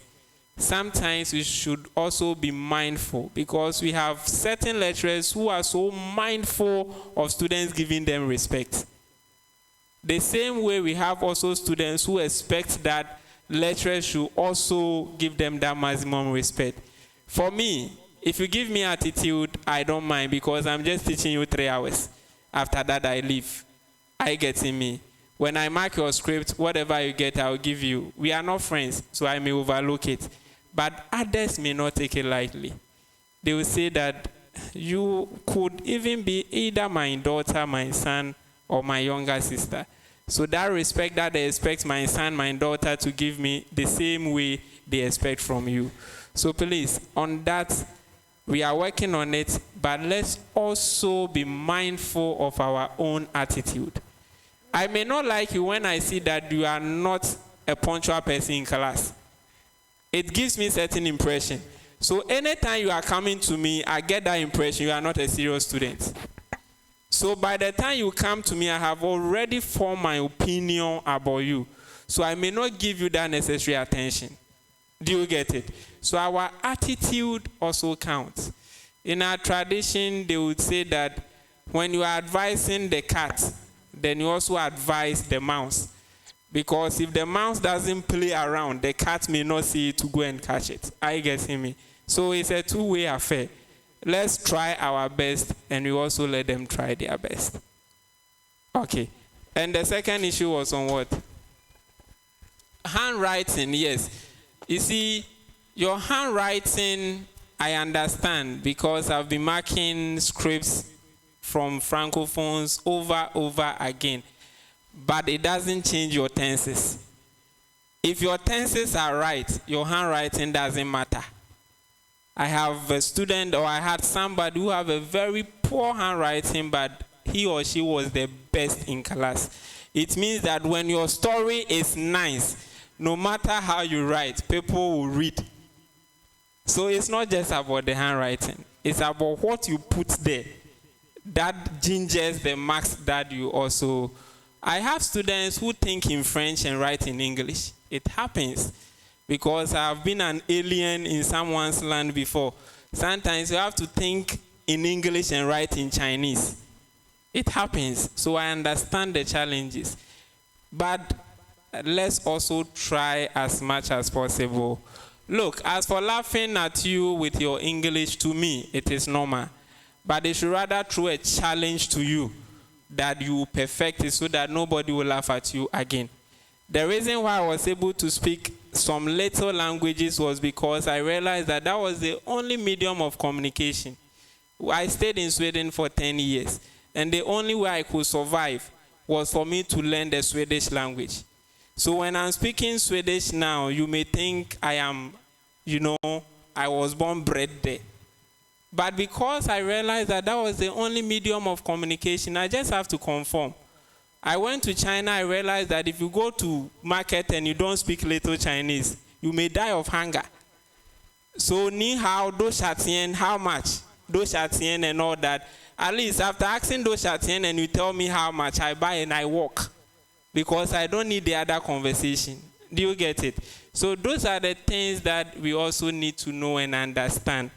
sometimes we should also be mindful, because we have certain lecturers who are so mindful of students giving them respect. The same way we have also students who expect that lecturers should also give them that maximum respect. For me, if you give me attitude, I don't mind, because I'm just teaching you 3 hours. After that, I leave. I get in me. When I mark your script, whatever you get, I'll give you. We are not friends, so I may overlook it. But others may not take it lightly. They will say that you could even be either my daughter, my son, or my younger sister. So that respect that they expect my son, my daughter to give me, the same way they expect from you. So please, on that, we are working on it, but let's also be mindful of our own attitude. I may not like you when I see that you are not a punctual person in class. It gives me certain impression. So anytime you are coming to me, I get that impression you are not a serious student. So by the time you come to me, I have already formed my opinion about you. So I may not give you that necessary attention. Do you get it? So our attitude also counts. In our tradition, they would say that when you are advising the cat, then you also advise the mouse. Because if the mouse doesn't play around, the cat may not see it to go and catch it. I get me. So it's a two-way affair. Let's try our best, and we also let them try their best. Okay. And the second issue was on what? Handwriting, yes. You see, your handwriting, I understand, because I've been marking scripts from Francophones over again. But it doesn't change your tenses. If your tenses are right, your handwriting doesn't matter. I have a student, or I had somebody who have a very poor handwriting, but he or she was the best in class. It means that when your story is nice, no matter how you write, people will read. So it's not just about the handwriting. It's about what you put there that gingers the marks that you also... I have students who think in French and write in English. It happens because I've been an alien in someone's land before. Sometimes you have to think in English and write in Chinese. It happens. So I understand the challenges. But let's also try as much as possible. Look, as for laughing at you with your English, to me, it is normal. But they should rather throw a challenge to you that you perfect it so that nobody will laugh at you again. The reason why I was able to speak some little languages was because I realized that that was the only medium of communication. I stayed in Sweden for 10 years, and the only way I could survive was for me to learn the Swedish language. So when I'm speaking Swedish now, you may think I am, I was born bred there. But because I realized that that was the only medium of communication, I just have to conform. I went to China, I realized that if you go to market and you don't speak little Chinese, you may die of hunger. So ni hao, do shatien, how much? Do shatien and all that. At least after asking do shatien and you tell me how much, I buy and I walk. Because I don't need the other conversation. Do you get it? So those are the things that we also need to know and understand.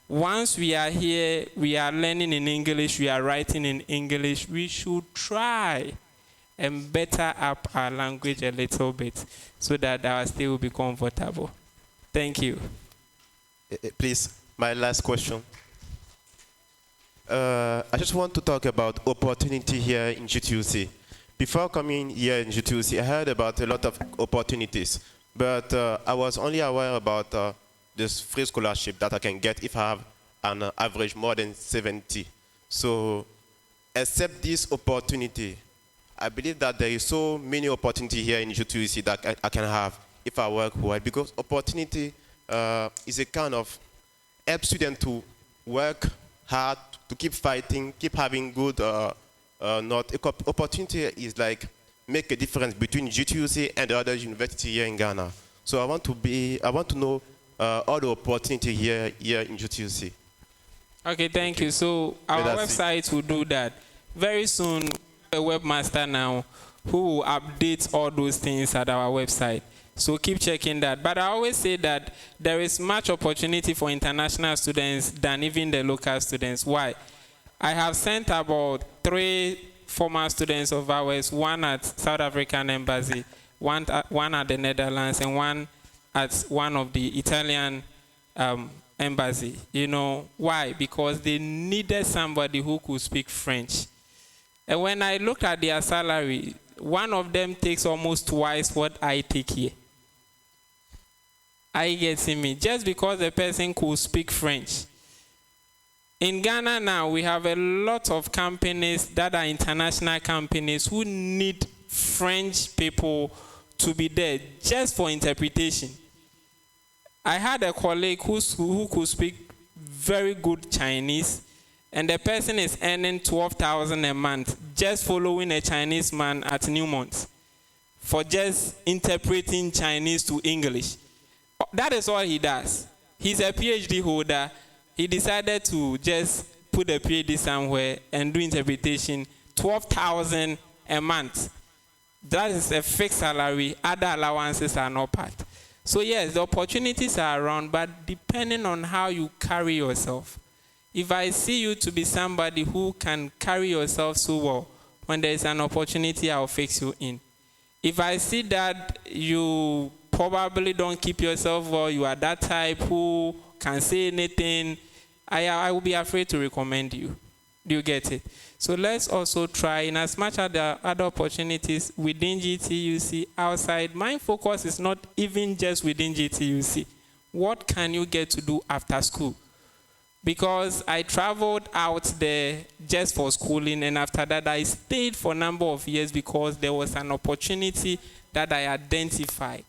Once we are here, we are learning in English, we are writing in English, we should try and better up our language a little bit so that our stay will be comfortable. Thank you. Please, my last question. I just want to talk about opportunity here in GTUC. Before coming here in GTUC, I heard about a lot of opportunities, but I was only aware about this free scholarship that I can get if I have an average more than 70. So, except this opportunity, I believe that there is so many opportunity here in GTUC that I can have if I work well, because opportunity is a kind of help student to work hard, to keep fighting, keep having good not opportunity is like make a difference between GTUC and the other university here in Ghana. So I want to know all the opportunity here in GTUC. Okay, thank you. So our website will do that. Very soon, a webmaster now who will update all those things at our website. So keep checking that. But I always say that there is much opportunity for international students than even the local students. Why? I have sent about 3 former students of ours, one at South African Embassy, one at the Netherlands, and one at one of the Italian embassy. You know why? Because they needed somebody who could speak French. And when I looked at their salary, one of them takes almost twice what I take here. Are you getting me? Just because the person could speak French. In Ghana now, we have a lot of companies that are international companies who need French people to be there just for interpretation. I had a colleague who could speak very good Chinese, and the person is earning 12,000 a month just following a Chinese man at Newmont for just interpreting Chinese to English. That is all he does. He's a PhD holder. He decided to just put a PhD somewhere and do interpretation, 12,000 a month. That is a fixed salary. Other allowances are not part. So yes, the opportunities are around, but depending on how you carry yourself. If I see you to be somebody who can carry yourself so well, when there is an opportunity, I'll fix you in. If I see that you probably don't keep yourself well, you are that type who can say anything, I will be afraid to recommend you. Do you get it? So let's also try, in as much as there are other opportunities within GTUC, outside. My focus is not even just within GTUC. What can you get to do after school? Because I traveled out there just for schooling, and after that I stayed for a number of years because there was an opportunity that I identified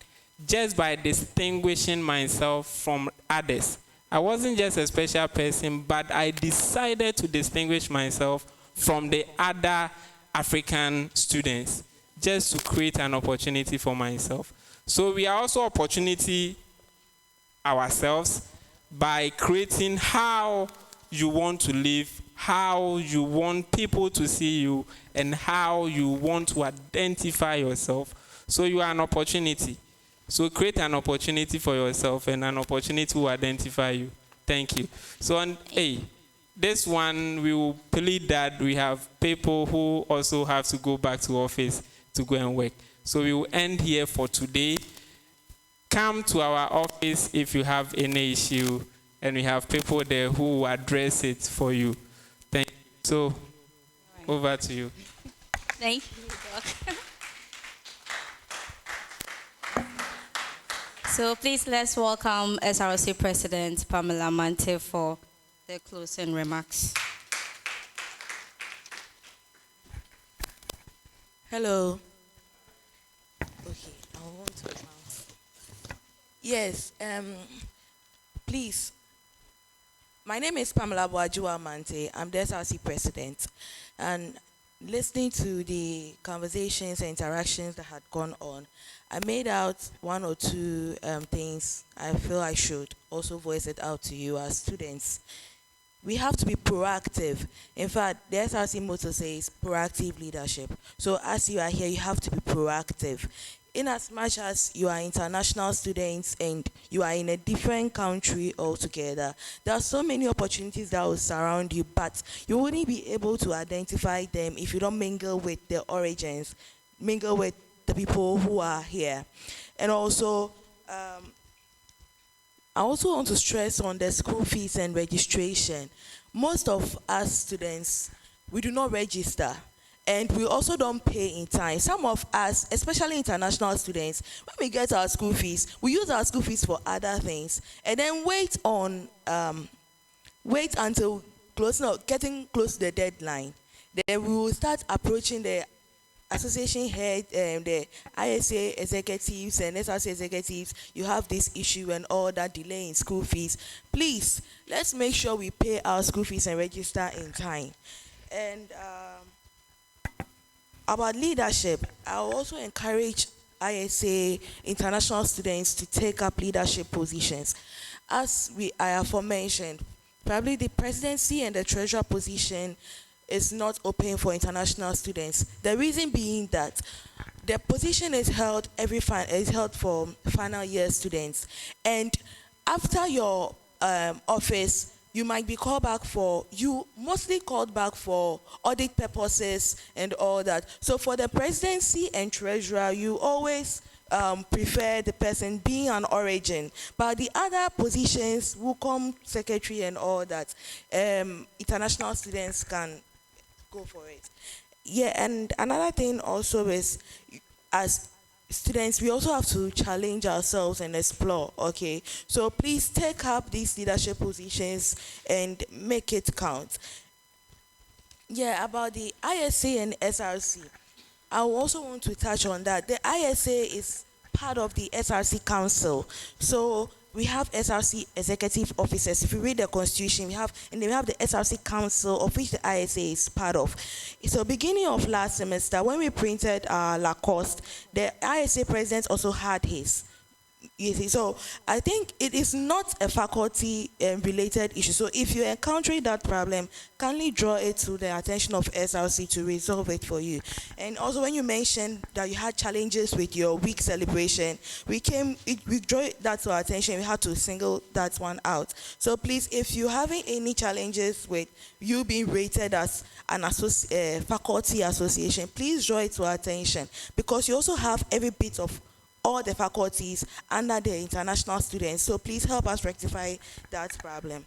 just by distinguishing myself from others. I wasn't just a special person, but I decided to distinguish myself from the other African students just to create an opportunity for myself. So we are also opportunity ourselves by creating how you want to live, how you want people to see you, and how you want to identify yourself. So you are an opportunity. So create an opportunity for yourself and an opportunity to identify you. Thank you. So this one, we will plead that we have people who also have to go back to office to go and work. So we will end here for today. Come to our office if you have any issue, and we have people there who will address it for you. Thank you. So, over to you. Thank you, Doc. So please let's welcome SRC President Pamela Mante for the closing remarks. Hello. Okay, I want to announce. Yes, please. My name is Pamela Boajua Mante. I'm the SRC President. And listening to the conversations and interactions that had gone on, I made out 1 or 2 things I feel I should also voice it out to you as students. We have to be proactive. In fact, the SRC motto says proactive leadership. So as you are here, you have to be proactive. In as much as you are international students and you are in a different country altogether, there are so many opportunities that will surround you, but you wouldn't be able to identify them if you don't mingle with the origins, mingle with the people who are here. And also, I also want to stress on the school fees and registration. Most of us students, we do not register. And we also don't pay in time. Some of us, especially international students, when we get our school fees, we use our school fees for other things, and then wait until getting close to the deadline. Then we will start approaching the association head, the ISA executives and SRC executives, you have this issue and all that delay in school fees. Please, let's make sure we pay our school fees and register in time. And about leadership, I will also encourage ISA international students to take up leadership positions. As I have aforementioned, probably the presidency and the treasurer position is not open for international students. The reason being that the position is held for final year students, and after your office, you might be mostly called back for audit purposes and all that. So for the presidency and treasurer, you always prefer the person being an origin. But the other positions, WUCOM secretary and all that, international students can go for it. Yeah, and another thing also is, as students, we also have to challenge ourselves and explore, okay? So please take up these leadership positions and make it count. Yeah, about the ISA and SRC, I also want to touch on that. The ISA is part of the SRC Council. So we have SRC executive officers. If you read the constitution, we have the SRC Council, of which the ISA is part of. So beginning of last semester, when we printed Lacoste, the ISA president also had his. You see, so I think it is not a faculty related issue. So if you're encountering that problem, kindly draw it to the attention of SRC to resolve it for you. And also, when you mentioned that you had challenges with your week celebration, we drew that to our attention. We had to single that one out. So please, if you're having any challenges with you being rated as an faculty association, please draw it to our attention, because you also have every bit of all the faculties under the international students. So please help us rectify that problem.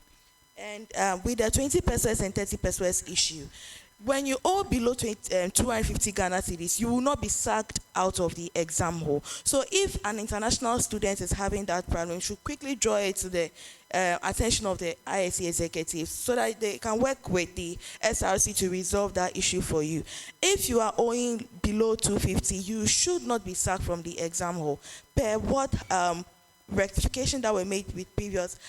And with the 20 pesos and 30 pesos issue, when you owe below 250 Ghana cedis, you will not be sacked out of the exam hall. So if an international student is having that problem, you should quickly draw it to the attention of the ISC executives so that they can work with the SRC to resolve that issue for you. If you are owing below 250, you should not be sacked from the exam hall per what rectification that were made with previous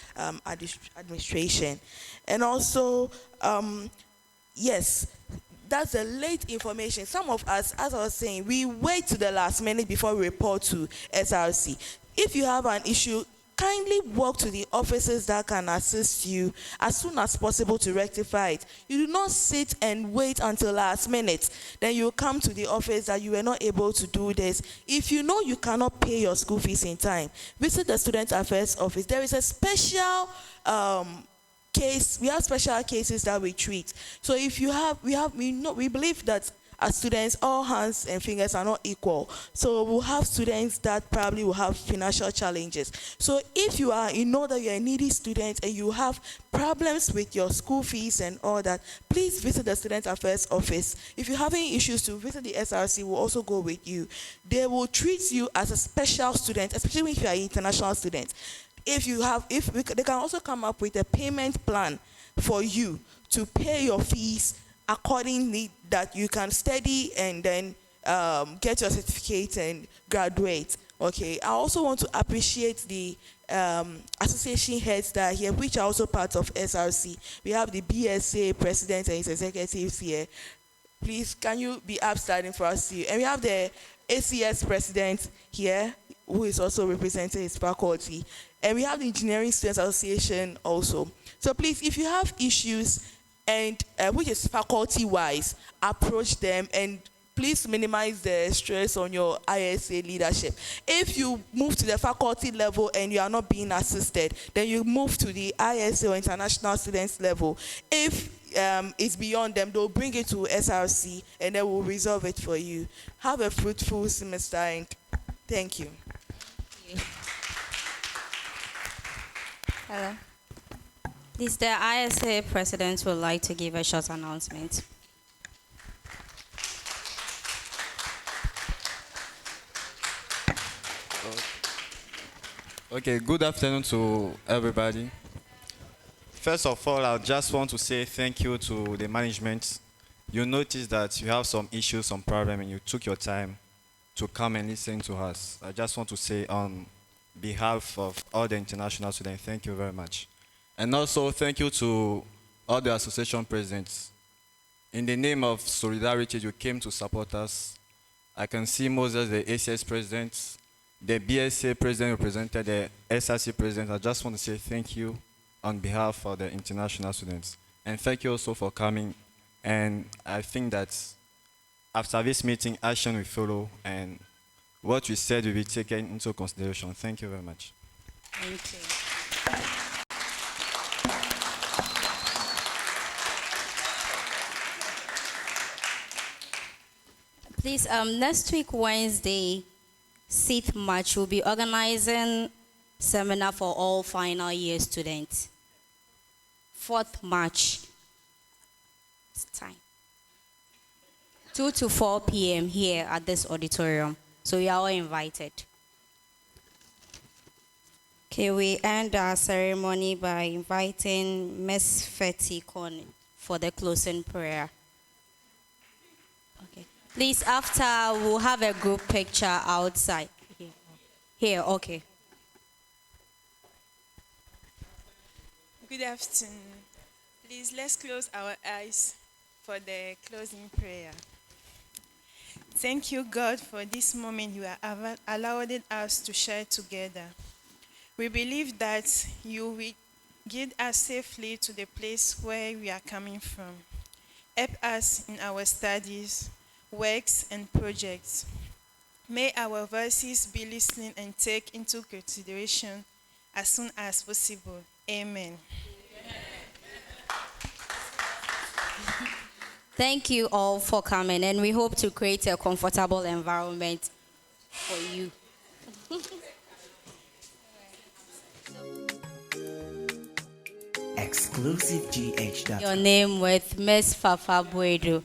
administration. And also, yes, that's a late information. Some of us, as I was saying, we wait to the last minute before we report to SRC. If you have an issue, kindly walk to the offices that can assist you as soon as possible to rectify it. You do not sit and wait until last minute. Then you come to the office that you were not able to do this. If you know you cannot pay your school fees in time, visit the Student Affairs Office. There is a special case. We have special cases that we treat. So if you have, we believe that as students, all hands and fingers are not equal. So we'll have students that probably will have financial challenges. So if you know that you're a needy student and you have problems with your school fees and all that, please visit the Student Affairs Office. If you're having issues, to visit the SRC, will also go with you. They will treat you as a special student, especially if you are an international student. They can also come up with a payment plan for you to pay your fees accordingly, that you can study and then get your certificate and graduate. Okay. I also want to appreciate the association heads that are here, which are also part of SRC. We have the BSA president and his executives here. Please, can you be upstanding for us to? And we have the ACS president here, who is also representing his faculty. And we have the Engineering Students Association also. So please, if you have issues, and which is faculty-wise, approach them, and please minimize the stress on your ISA leadership. If you move to the faculty level and you are not being assisted, then you move to the ISA or international students level. If it's beyond them, they'll bring it to SRC and they will resolve it for you. Have a fruitful semester, and thank you. Hello. This the ISA president would like to give a short announcement. Okay, good afternoon to everybody. First of all, I just want to say thank you to the management you noticed that you have some issues, some problem, and you took your time to come and listen to us. I just want to say on behalf of all the international students, thank you very much. And also thank you to all the association presidents. In the name of solidarity, you came to support us. I can see Moses, the ACS president, the BSA president represented, the SRC president. I just want to say thank you on behalf of the international students. And thank you also for coming. And I think that after this meeting, action will follow, and what we said will be taken into consideration. Thank you very much. Thank you. Please, next week, Wednesday, 6th March, we'll be organizing seminar for all final year students. 4th March, it's time. 2 to 4 p.m. here at this auditorium. So you are all invited. Okay, we end our ceremony by inviting Miss Fetty Con for the closing prayer. Okay. Please, after we'll have a group picture outside. Here, okay. Good afternoon. Please, let's close our eyes for the closing prayer. Thank you, God, for this moment you have allowed us to share together. We believe that you will get us safely to the place where we are coming from. Help us in our studies, works, and projects. May our voices be listened and taken into consideration as soon as possible. Amen. Thank you all for coming, and we hope to create a comfortable environment for you. Exclusive GH. Your name with Miss Fafa Buedo.